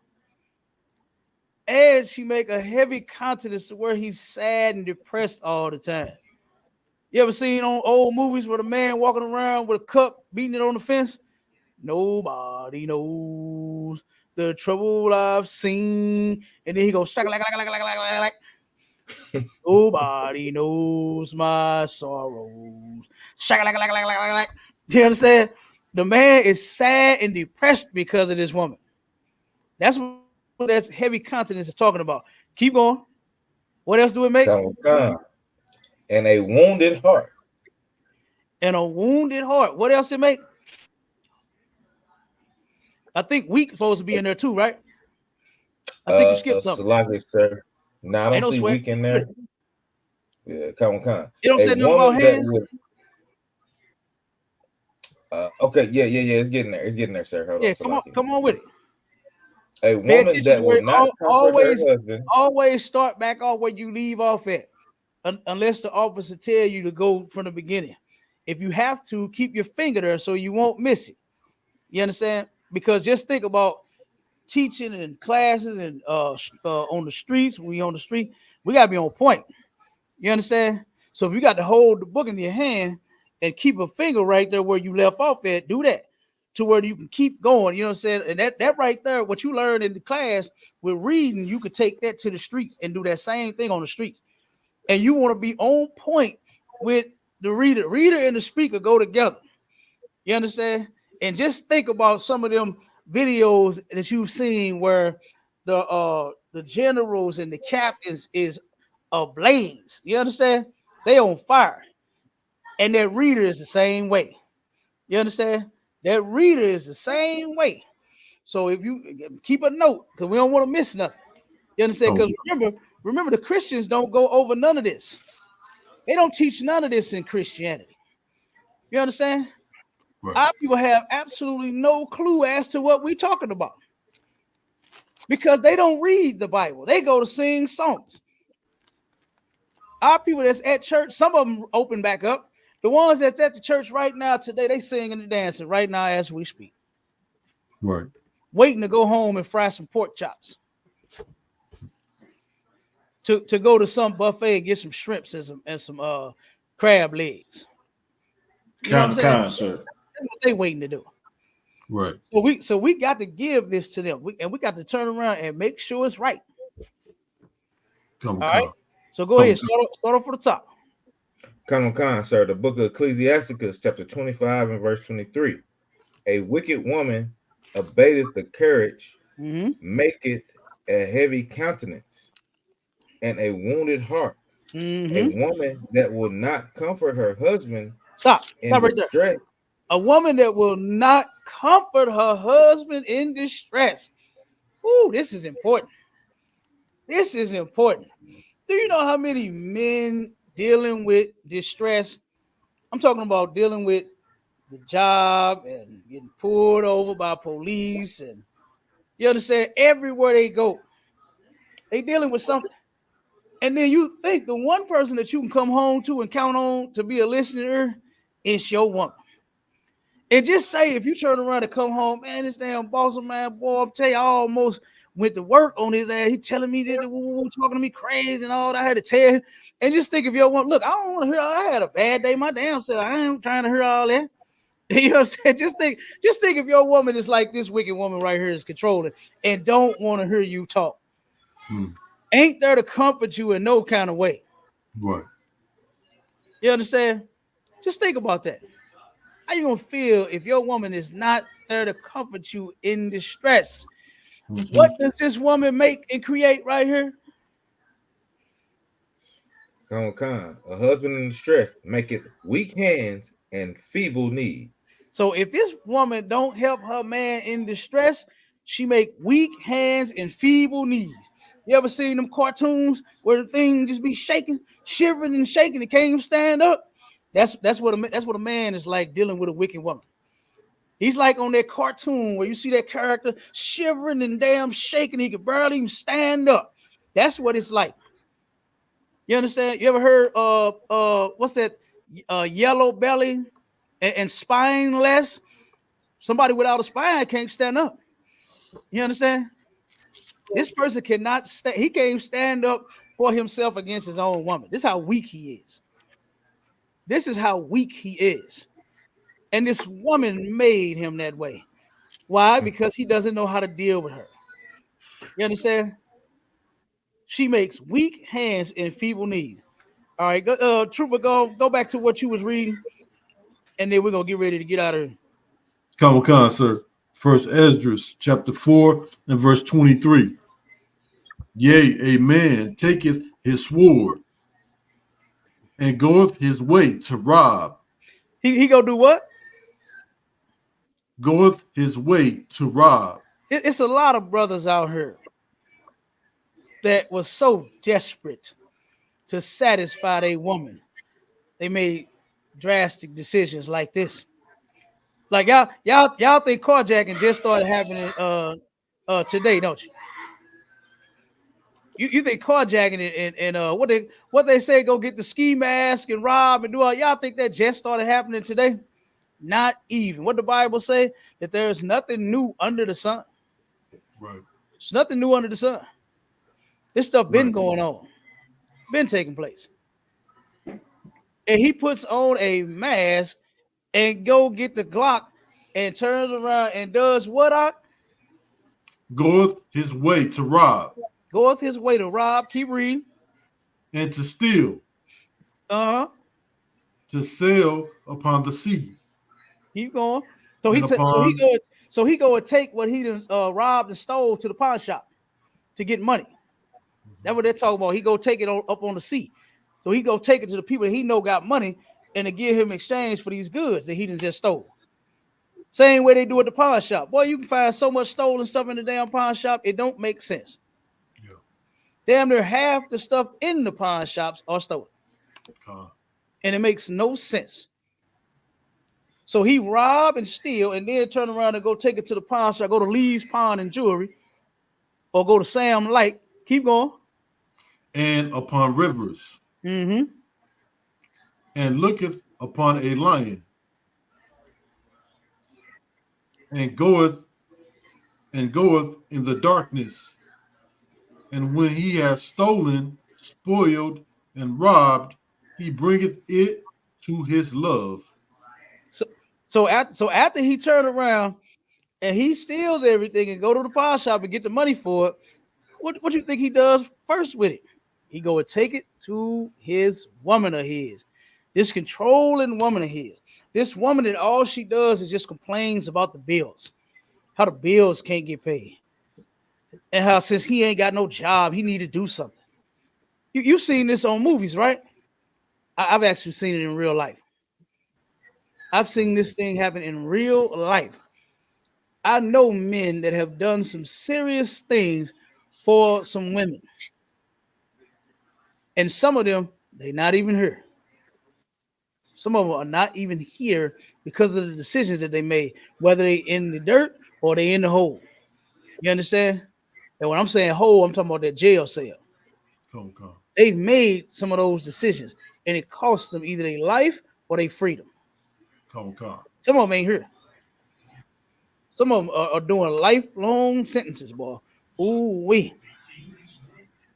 And she make a heavy countenance to where he's sad and depressed all the time. You ever seen on old movies where the man walking around with a cup beating it on the fence? Nobody knows the trouble I've seen. And then he goes, like. Nobody knows my sorrows. Like. You understand? The man is sad and depressed because of this woman. That's what that heavy countenance is talking about. Keep going. What else do it make? And a wounded heart. And a wounded heart. What else it make? I think weak supposed to be in there too, right? I think you skipped something. Salaki, sir. No, I don't see weak in there. Yeah, come on. You don't say nothing about hands? Okay, yeah. It's getting there. It's getting there, sir. Hold on, come on with it. A woman that will not always start back off where you leave off at, unless the officer tell you to go from the beginning. If you have to, keep your finger there so you won't miss it. You understand? Because just think about teaching and classes and on the streets. We on the street, we gotta be on point. You understand? So if you got to hold the book in your hand and keep a finger right there where you left off at, do that to where you can keep going. You know what I'm saying? And that right there, what you learned in the class with reading, you could take that to the streets and do that same thing on the streets. And you want to be on point with the reader. Reader and the speaker go together. You understand? And just think about some of them videos that you've seen where the generals and the captains is ablaze. You understand? They on fire. And that reader is the same way. You understand? That reader is the same way. So if you keep a note, because we don't want to miss nothing. You understand? Because remember, the Christians don't go over none of this. They don't teach none of this in Christianity. You understand? Right. Our people have absolutely no clue as to what we're talking about because they don't read the Bible. They go to sing songs. Our people that's at church, some of them open back up. The ones that's at the church right now today, they singing and dancing right now as we speak. Right. Waiting to go home and fry some pork chops. To go to some buffet and get some shrimps and some crab legs. You know what I'm saying? Sir. That's what they waiting to do. Right. So we got to give this to them. We got to turn around and make sure it's right. All right. So go ahead. Start off for the top. Come on, sir. The book of Ecclesiasticus, chapter 25 and verse 23. A wicked woman abateth the courage, maketh a heavy countenance, and a wounded heart. A woman that will not comfort her husband. Stop right there. A woman that will not comfort her husband in distress. Ooh, this is important. This is important. Do you know how many men dealing with distress? I'm talking about dealing with the job and getting pulled over by police, and you understand, everywhere they go, they dealing with something. And then you think the one person that you can come home to and count on to be a listener is your woman. And just say if you turn around and come home, man, this damn boss of mine, boy, I'm telling you, I almost went to work on his ass. He telling me that, talking to me crazy and all that. I had to tell him. And just think if your woman, look, I don't want to hear all that. I had a bad day. My damn self. I ain't trying to hear all that. You know what I'm saying? Just think if your woman is like this wicked woman right here is controlling and don't want to hear you talk. Ain't there to comfort you in no kind of way. Right. You understand? Just think about that. How you gonna feel if your woman is not there to comfort you in distress? What does this woman make and create right here? A husband in distress maketh weak hands and feeble knees. So if this woman don't help her man in distress, she make weak hands and feeble knees. You ever seen them cartoons where the thing just be shaking, shivering and shaking, it can't even stand up? That's what a man is like dealing with a wicked woman. He's like on that cartoon where you see that character shivering and damn shaking, he could barely even stand up. That's what it's like. You understand? You ever heard what's that? Yellow belly and spineless. Somebody without a spine can't stand up. You understand? This person cannot stand. He can't even stand up for himself against his own woman. This is how weak he is. This is how weak he is. And this woman made him that way. Why? Because he doesn't know how to deal with her. You understand? She makes weak hands and feeble knees. All right, Trooper, go back to what you was reading, and then we're gonna get ready to get out of here. Come on, sir. First Esdras, chapter 4 and verse 23. Yea, a man taketh his sword and goeth his way to rob. He go do what? Goeth his way to rob. It's a lot of brothers out here that was so desperate to satisfy a woman, they made drastic decisions like this. Like y'all think carjacking just started happening today, don't you? You think carjacking and what they say, go get the ski mask and rob and do all, y'all think that just started happening today? Not even. What the Bible say? That there's nothing new under the sun. Right. There's nothing new under the sun. This stuff been going on, been taking place. And he puts on a mask and go get the Glock and turns around and does what? Goeth his way to rob. Goeth his way to rob. Keep reading. And to steal. To sell upon the sea. Keep going. So he go and take what he done robbed and stole to the pawn shop to get money. That's what they're talking about. He go take it up on the sea. So he go take it to the people that he know got money and to give him exchange for these goods that he done just stole. Same way they do at the pawn shop. Boy, you can find so much stolen stuff in the damn pawn shop, it don't make sense. Yeah. Damn near half the stuff in the pawn shops are stolen. And it makes no sense. So he rob and steal and then turn around and go take it to the pawn shop, go to Lee's Pawn and Jewelry, or go to Sam Light. Keep going. And upon rivers, Mm-hmm. and looketh upon a lion, and goeth in the darkness. And when he has stolen, spoiled, and robbed, he bringeth it to his love. So after he turned around and he steals everything and go to the pawn shop and get the money for it, what you think he does first with it? He go and take it to his woman of his, this controlling woman of his. This woman that all she does is just complains about the bills, how the bills can't get paid, and how since he ain't got no job, he need to do something. You've seen this on movies, right? I've actually seen it in real life. I've seen this thing happen in real life. I know men that have done some serious things for some women. And some of them, they're not even here. Some of them are not even here because of the decisions that they made, whether they in the dirt or they in the hole. You understand? And when I'm saying hole, I'm talking about that jail cell. Come. They've made some of those decisions, and it costs them either their life or their freedom. Come. Some of them ain't here. Some of them are doing lifelong sentences, boy. Ooh, wee.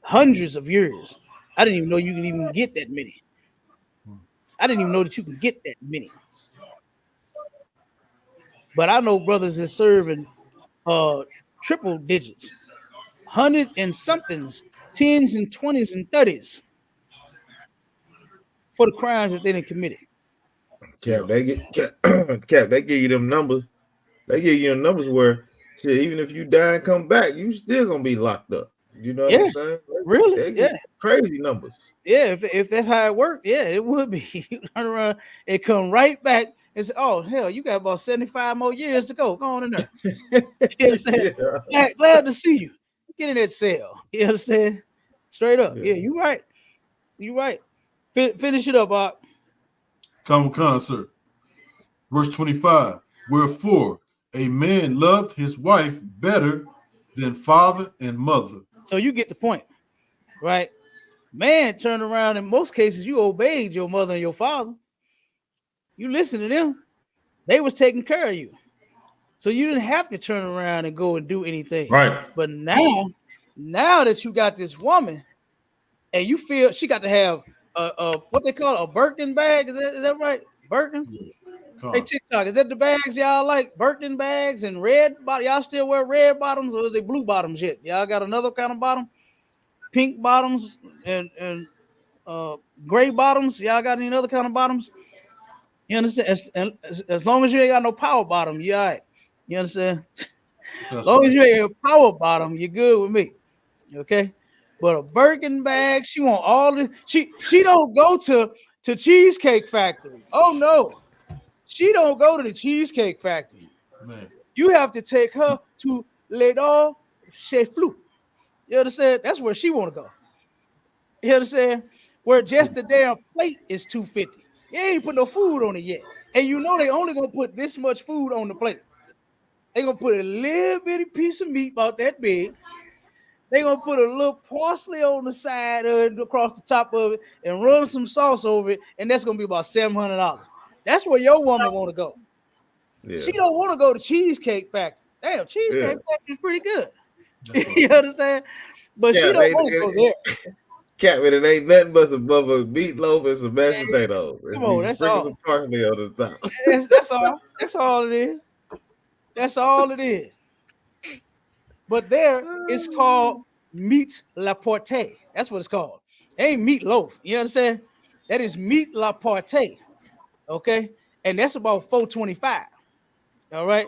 Hundreds of years. I didn't even know you can even get that many. I didn't even know that you can get that many. But I know brothers that serving triple digits, 100 and somethings, 10s and 20s and 30s for the crimes that they didn't committed. Cap, they give you them numbers. They give you numbers where shit, even if you die and come back, you still gonna be locked up. You know what I'm saying? Really? They give crazy numbers. Yeah, if that's how it worked, yeah, it would be. You turn around and come right back and say, oh, hell, you got about 75 more years to go. Go on in there. You understand? Glad to see you. Get in that cell. You understand? Straight up. Yeah, you right. You right. Finish it up, Bob. Come, sir. Verse 25. Wherefore a man loved his wife better than father and mother. So you get the point, right? Man turned around. In most cases, you obeyed your mother and your father. You listen to them. They was taking care of you. So you didn't have to turn around and go and do anything. Right. But now that you got this woman and you feel she got to have a what they call a Birkin bag. Is that right? Birkin? Hey, TikTok, is that the bags y'all like? Birkin bags and red bottom. Y'all still wear red bottoms or is they blue bottoms yet? Y'all got another kind of bottom? Pink bottoms and gray bottoms. Y'all got any other kind of bottoms? You understand? As long as you ain't got no power bottom, you all right. You understand? As long as you ain't a power bottom, you're good with me. Okay? But a Birkin bag, she want all the she don't go to Cheesecake Factory. Oh no, she don't go to the Cheesecake Factory. Man. You have to take her to Les Deux Chez Flou. You understand? That's where she want to go. You understand? Where just the damn plate is $250. You ain't put no food on it yet. And you know they only gonna put this much food on the plate. They gonna put a little bitty piece of meat about that big. They gonna put a little parsley on the side across the top of it and run some sauce over it, and that's gonna be about $700. That's where your woman want to go. Yeah. She don't want to go to Cheesecake Factory. Damn, Cheesecake Factory is pretty good. You understand? But she don't want to go there. Cat, it ain't nothing but some meatloaf and some mashed potatoes. Come on, that's all. Some parsley on the top. That's all. That's all it is. That's all it is. But there, it's called meat la portée. That's what it's called. It ain't meatloaf. You understand? That is meat la portée. Okay, and that's about $425. All right.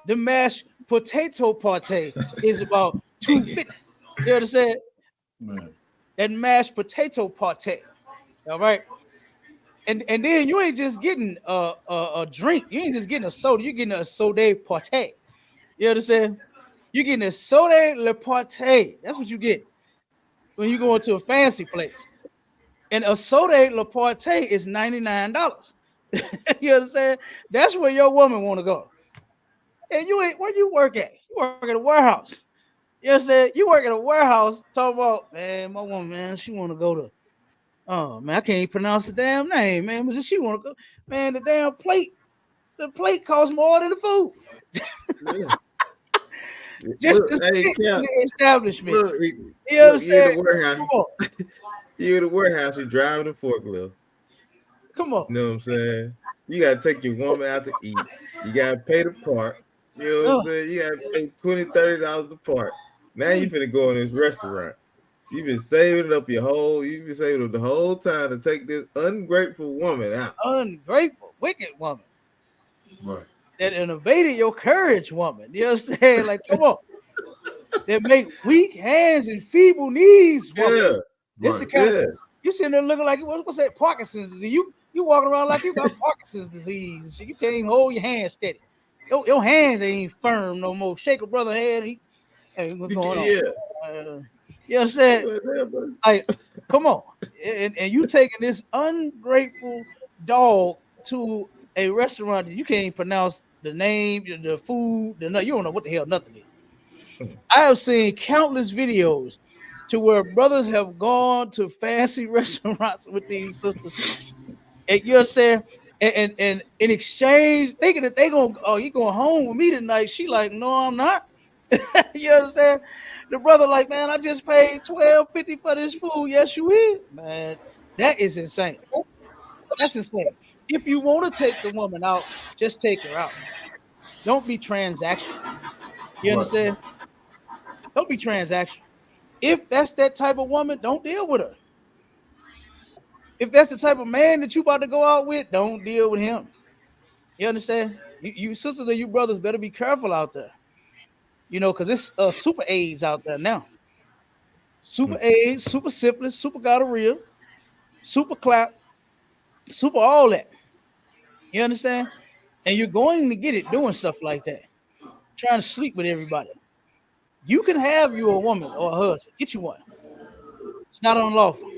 The mashed potato party is about $250. You understand? Man. That mashed potato party. All right. And then you ain't just getting a drink. You ain't just getting a soda. You're getting a soda party. You understand? You're getting a soda le party. That's what you get when you go into a fancy place. And a soda le party is $99. You understand? That's where your woman want to go. And you ain't where you work at. You work at a warehouse. You understand? You work at a warehouse. Talk about, man, my woman, man, she want to go to. Oh man, I can't even pronounce the damn name, man. But she want to go, man. The plate costs more than the food. Just to sit in the establishment. Look, You look, you in understand? the warehouse. Come on. You in the warehouse, you driving a forklift. Come on. You know what I'm saying? You gotta take your woman out to eat. You gotta pay the part. You know what I'm saying? You gotta pay $20-$30 a part. Now you finna go in this restaurant. You've been saving it up you've been saving it the whole time to take this ungrateful woman out. Ungrateful, wicked woman. Right. That invaded your courage, woman. You understand? Like, come on. That make weak hands and feeble knees, woman. Yeah. This the kind of you sitting there looking like what's that Parkinson's disease? You walking around like you got Parkinson's disease. You can't even hold your hands steady. Your hands ain't firm no more. Shake a brother hand. Hey, what's going on? You understand? Like, come on. And you taking this ungrateful dog to a restaurant that you can't even pronounce the name, the food, you don't know what the hell nothing is. I have seen countless videos to where brothers have gone to fancy restaurants with these sisters. And you understand? And in exchange, thinking that you going home with me tonight. She like, no, I'm not. You understand? The brother like, man, I just paid $12.50 for this food. Yes, you is. Man, that is insane. That's insane. If you want to take the woman out, just take her out. Don't be transactional. You understand? Don't be transactional. If that's that type of woman, don't deal with her. If that's the type of man that you about to go out with, don't deal with him. You understand? You sisters and you brothers better be careful out there. You know, because it's super AIDS out there now. Super AIDS, super syphilis, super gonorrhea, super clap, super all that. You understand? And you're going to get it doing stuff like that. Trying to sleep with everybody. You can have you a woman or a husband. Get you one. It's not unlawful.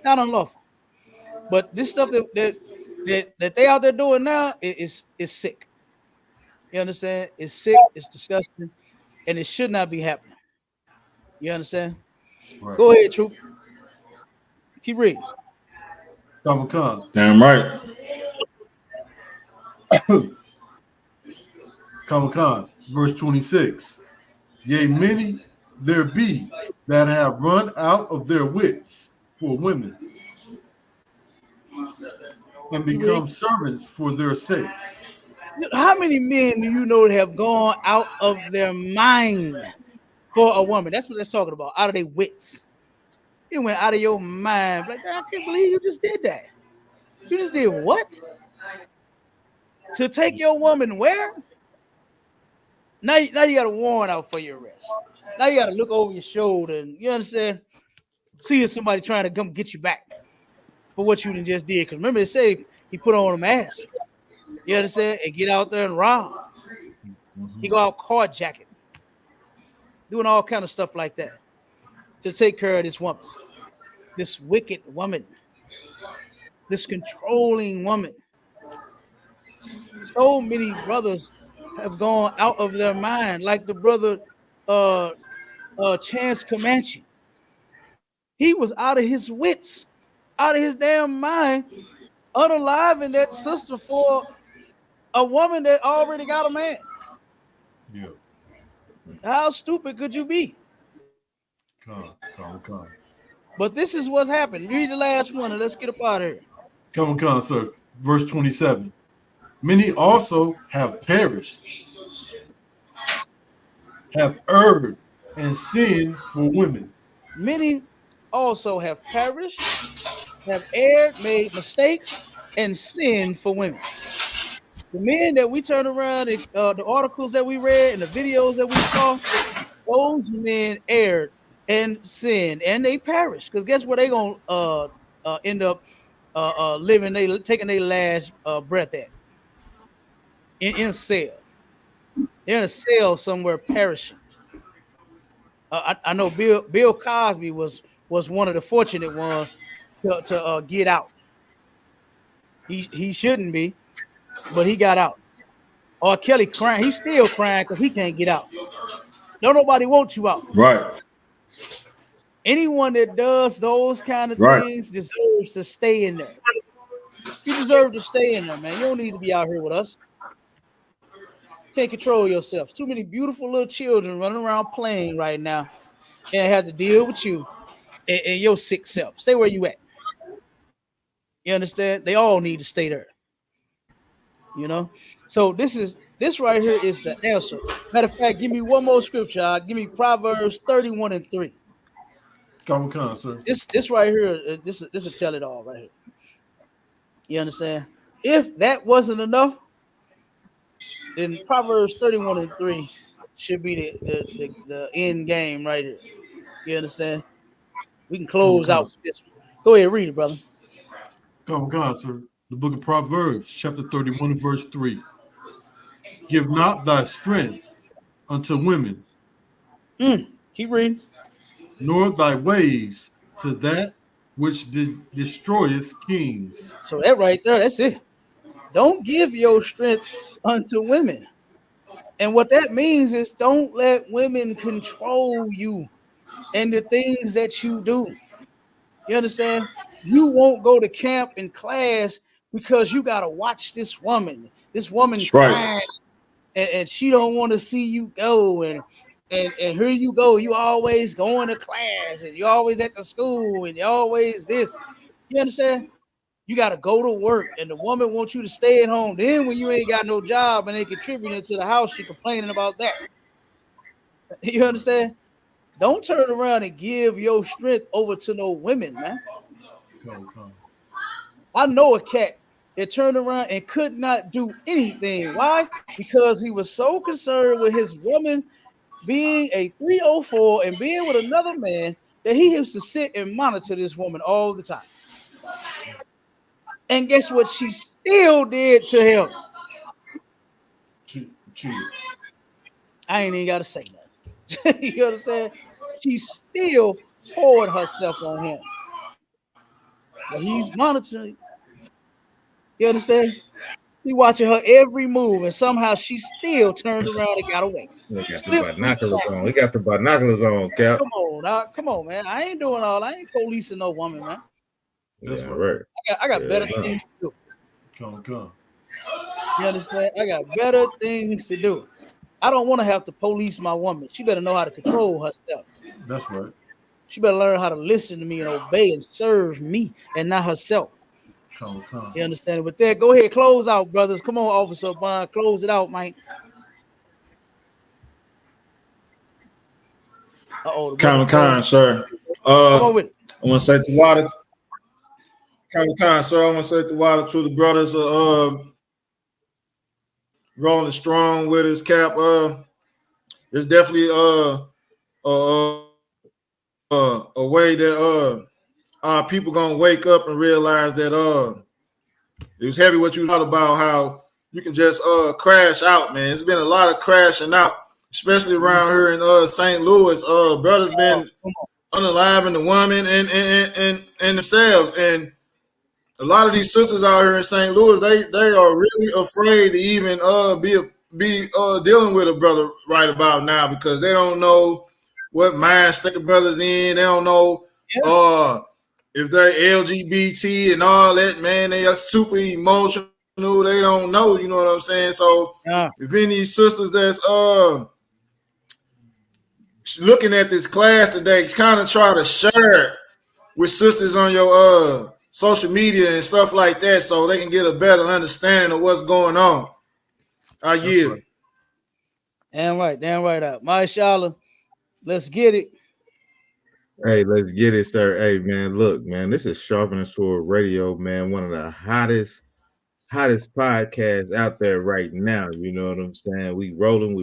Not unlawful. But this stuff that they out there doing now is sick. You understand? It's sick, it's disgusting, and it should not be happening. You understand? Right. Go ahead, Troop. Keep reading. Damn right. Comic-Con, verse 26. Yea, many there be that have run out of their wits for women and become servants for their sakes. How many men do you know that have gone out of their mind for a woman? That's what they're talking about. Out of their wits. You went out of your mind. Like, I can't believe you just did that. You just did what? To take your woman where? Now you got a warrant out for your arrest. Now you got to look over your shoulder and, you understand? See if somebody trying to come get you back for what you just did. Because remember, they say he put on a mask. You understand? And get out there and rob. He go out carjacking. Doing all kind of stuff like that to take care of this woman. This wicked woman. This controlling woman. So many brothers have gone out of their mind, like the brother Chance Comanche. He was out of his wits, out of his damn mind, unaliving that sister for a woman that already got a man. Yeah. How stupid could you be? Come. But this is what's happened. Read the last one and let's get up out of here. Come, sir. Verse 27. Many also have perished, have erred, and sinned for women. Many also have perished, have erred, made mistakes, and sinned for women. The men that we turn around, the articles that we read and the videos that we saw, those men erred and sinned, and they perished. Because guess where they gonna end up living? They taking their last breath at in a cell. They're in a cell somewhere perishing. I know Bill Cosby was one of the fortunate ones to get out. He shouldn't be, but he got out. R. Kelly crying. He's still crying because he can't get out. Don't nobody want you out. Right. Anyone that does those kind of Right. things deserves to stay in there. You deserve to stay in there, man. You don't need to be out here with us. Can't control yourself. Too many beautiful little children running around playing right now and have to deal with you and your sick self. Stay where you at. You understand? They all need to stay there. You know? So this right here is the answer. Matter of fact, give me one more scripture. Give me Proverbs 31:3. Come on, sir. This right here, this will tell it all right here. You understand? If that wasn't enough, then Proverbs 31:3 should be the end game right here. You understand? We can close out with this one. Go ahead, read it, brother. Come on, sir. The book of Proverbs, chapter 31 and verse 3. Give not thy strength unto women. Keep reading. Nor thy ways to that which destroyeth kings. So that right there, that's it. Don't give your strength unto women. And what that means is don't let women control you and the things that you do. You understand? You won't go to camp in class because you got to watch this woman. This woman crying, and she don't want to see you go. And here you go. You always going to class, and you always at the school, and you always this. You understand? You got to go to work, and the woman wants you to stay at home. Then when you ain't got no job and they contributing to the house, she complaining about that. You understand? Don't turn around and give your strength over to no women, man. I know a cat that turned around and could not do anything. Why? Because he was so concerned with his woman being a 304 and being with another man that he used to sit and monitor this woman all the time. And guess what she still did to him? I ain't even got to say nothing. You understand? She still poured herself on him. But he's monitoring. You understand? He watching her every move, and somehow she still turned around and got away. He got the binoculars on. He got the binoculars on, Cap. Come on, man. I ain't doing all. I ain't policing no woman, man. That's right. I got better things to do. Come. You understand? I got better things to do. I don't want to have to police my woman. She better know how to control herself. That's right. She better learn how to listen to me and obey and serve me and not herself. Come. You understand? But there, go ahead, close out, brothers. Come on, Officer Bond, close it out, Mike. Con, sir. I want to say the water. Con, sir. I want to say the water to the brothers. Rolling strong with his Cap. It's definitely a way that our people gonna wake up and realize that it was heavy what you talked about, how you can just crash out, man. It's been a lot of crashing out, especially around here in St. Louis. Brothers been unaliving the women and themselves, and a lot of these sisters out here in St. Louis, they are really afraid to even be dealing with a brother right about now, because they don't know what mind state the brothers in. They don't know if they're LGBT and all that, man. They are super emotional. They don't know, you know what I'm saying? So if any of these sisters that's looking at this class today, kind of try to share it with sisters on your social media and stuff like that, so they can get a better understanding of what's going on. I yield. Right. Damn right. Mashallah, let's get it. Hey, let's get it, sir. Hey, man, look, man, this is Sharpening Sword Radio, man. One of the hottest podcasts out there right now. You know what I'm saying? We rolling.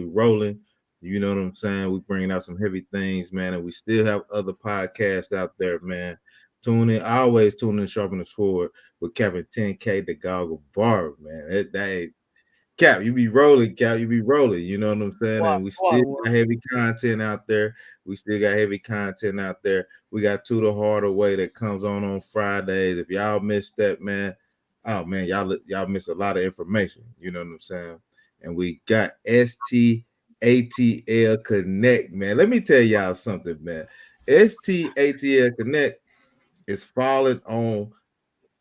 You know what I'm saying? We bringing out some heavy things, man, and we still have other podcasts out there, man. Tune in, always tune in, Sharpening Sword with Captain 10K, the Goggle Bar, man. That Cap, you be rolling, Cap. You be rolling. You know what I'm saying? And we still got heavy content out there. We got To the Harder Way that comes on Fridays. If y'all missed that, man, Oh man, y'all miss a lot of information. You know what I'm saying? And we got STATL Connect, man. Let me tell y'all something, man. STATL Connect is falling on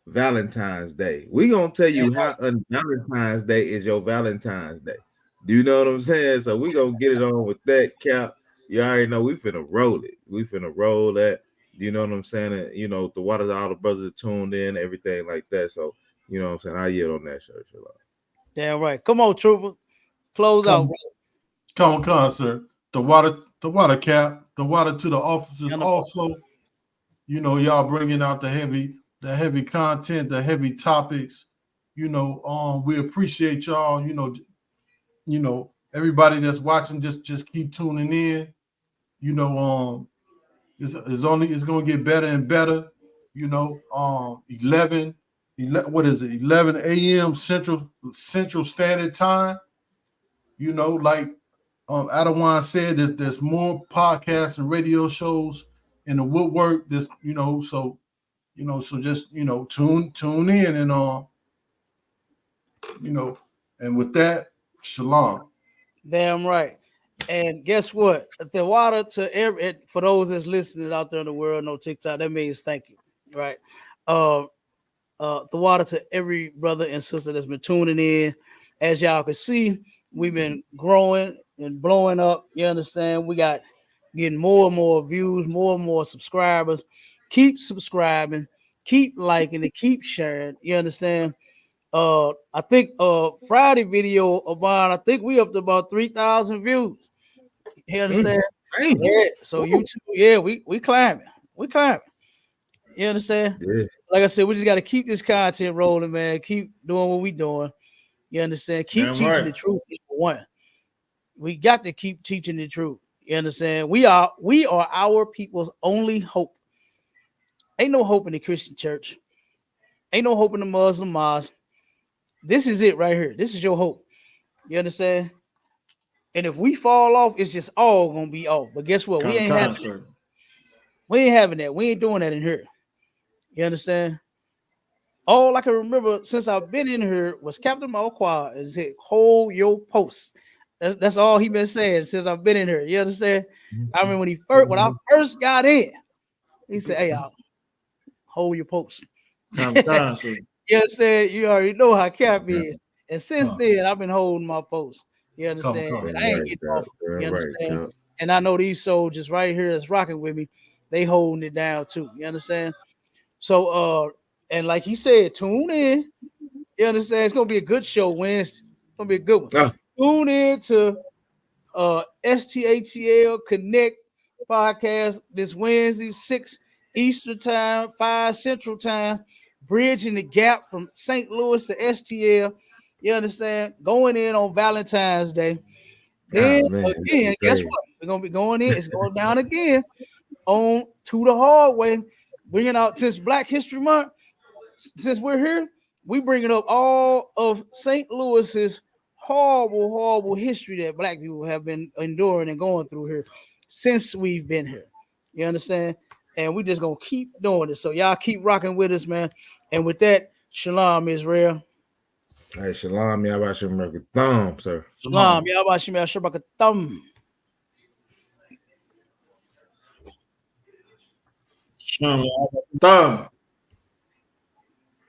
Valentine's Day. We gonna tell you how Valentine's Day is your Valentine's Day. Do you know what I'm saying? So we gonna get it on with that, Cap. You already know we finna roll it. We finna roll that. You know what I'm saying? And, you know, the water, all the brothers tuned in, everything like that. So you know what I'm saying? I yield on that shirt. Damn right. Come on, Trooper. Close out. Come on, sir. The water cap, the water to the officers also. You know, y'all bringing out the heavy content, the heavy topics. You know, we appreciate y'all. You know, everybody that's watching, just keep tuning in. You know, it's gonna get better and better. You know, 11 a.m. Central Standard Time. You know, like Adawan said, there's more podcasts and radio shows in the woodwork. So just tune in and and with that, shalom. Damn right. And guess what? The water to for those that's listening out there in the world, no TikTok, that means thank you. Right. The water to every brother and sister that's been tuning in. As y'all can see, we've been growing and blowing up. You understand? We got getting more and more views, more and more subscribers. Keep subscribing, keep liking it, keep sharing. You understand? I think Friday video of mine, I think we up to about 3,000 views. You understand? Yeah. So YouTube, yeah, we climbing. We climbing. You understand? Yeah. Like I said, we just got to keep this content rolling, man. Keep doing what we doing. You understand? Keep teaching the truth. One, we got to keep teaching the truth. You understand? We are our people's only hope. Ain't no hope in the Christian church. Ain't no hope in the Muslim mosque. This is it right here. This is your hope. You understand? And if we fall off, it's just all gonna be off. But guess what? We ain't having that. We ain't having that. We ain't doing that in here. You understand? All I can remember since I've been in here was Captain Malquad and said, "Hold your post." That's all he been saying since I've been in here. You understand? I mean, when I first got in, he said, "Hey, y'all, hold your post." You understand? You already know how Cap is. And since then, I've been holding my post. You understand? And I ain't getting off. You understand? And I know these soldiers right here that's rocking with me, they holding it down too. You understand? So and like he said, tune in. You understand? It's gonna be a good show Wednesday. It's gonna be a good one. Tune in to STATL Connect podcast this Wednesday, 6 Eastern time, 5 Central time, bridging the gap from St. Louis to STL. You understand? Going in on Valentine's Day. Then again, guess what? We're gonna be going in. It's going down again on To the Hallway, bringing out since Black History Month. Since we're here, we bringing up all of St. Louis's horrible history that Black people have been enduring and going through here since we've been here. You understand? And we just gonna keep doing it. So y'all keep rocking with us, man. And with that, shalom, Israel. Hey, shalom, Yabashim Thumb, sir. Shalom, Yabashim Thumb. Shalom, Thumb.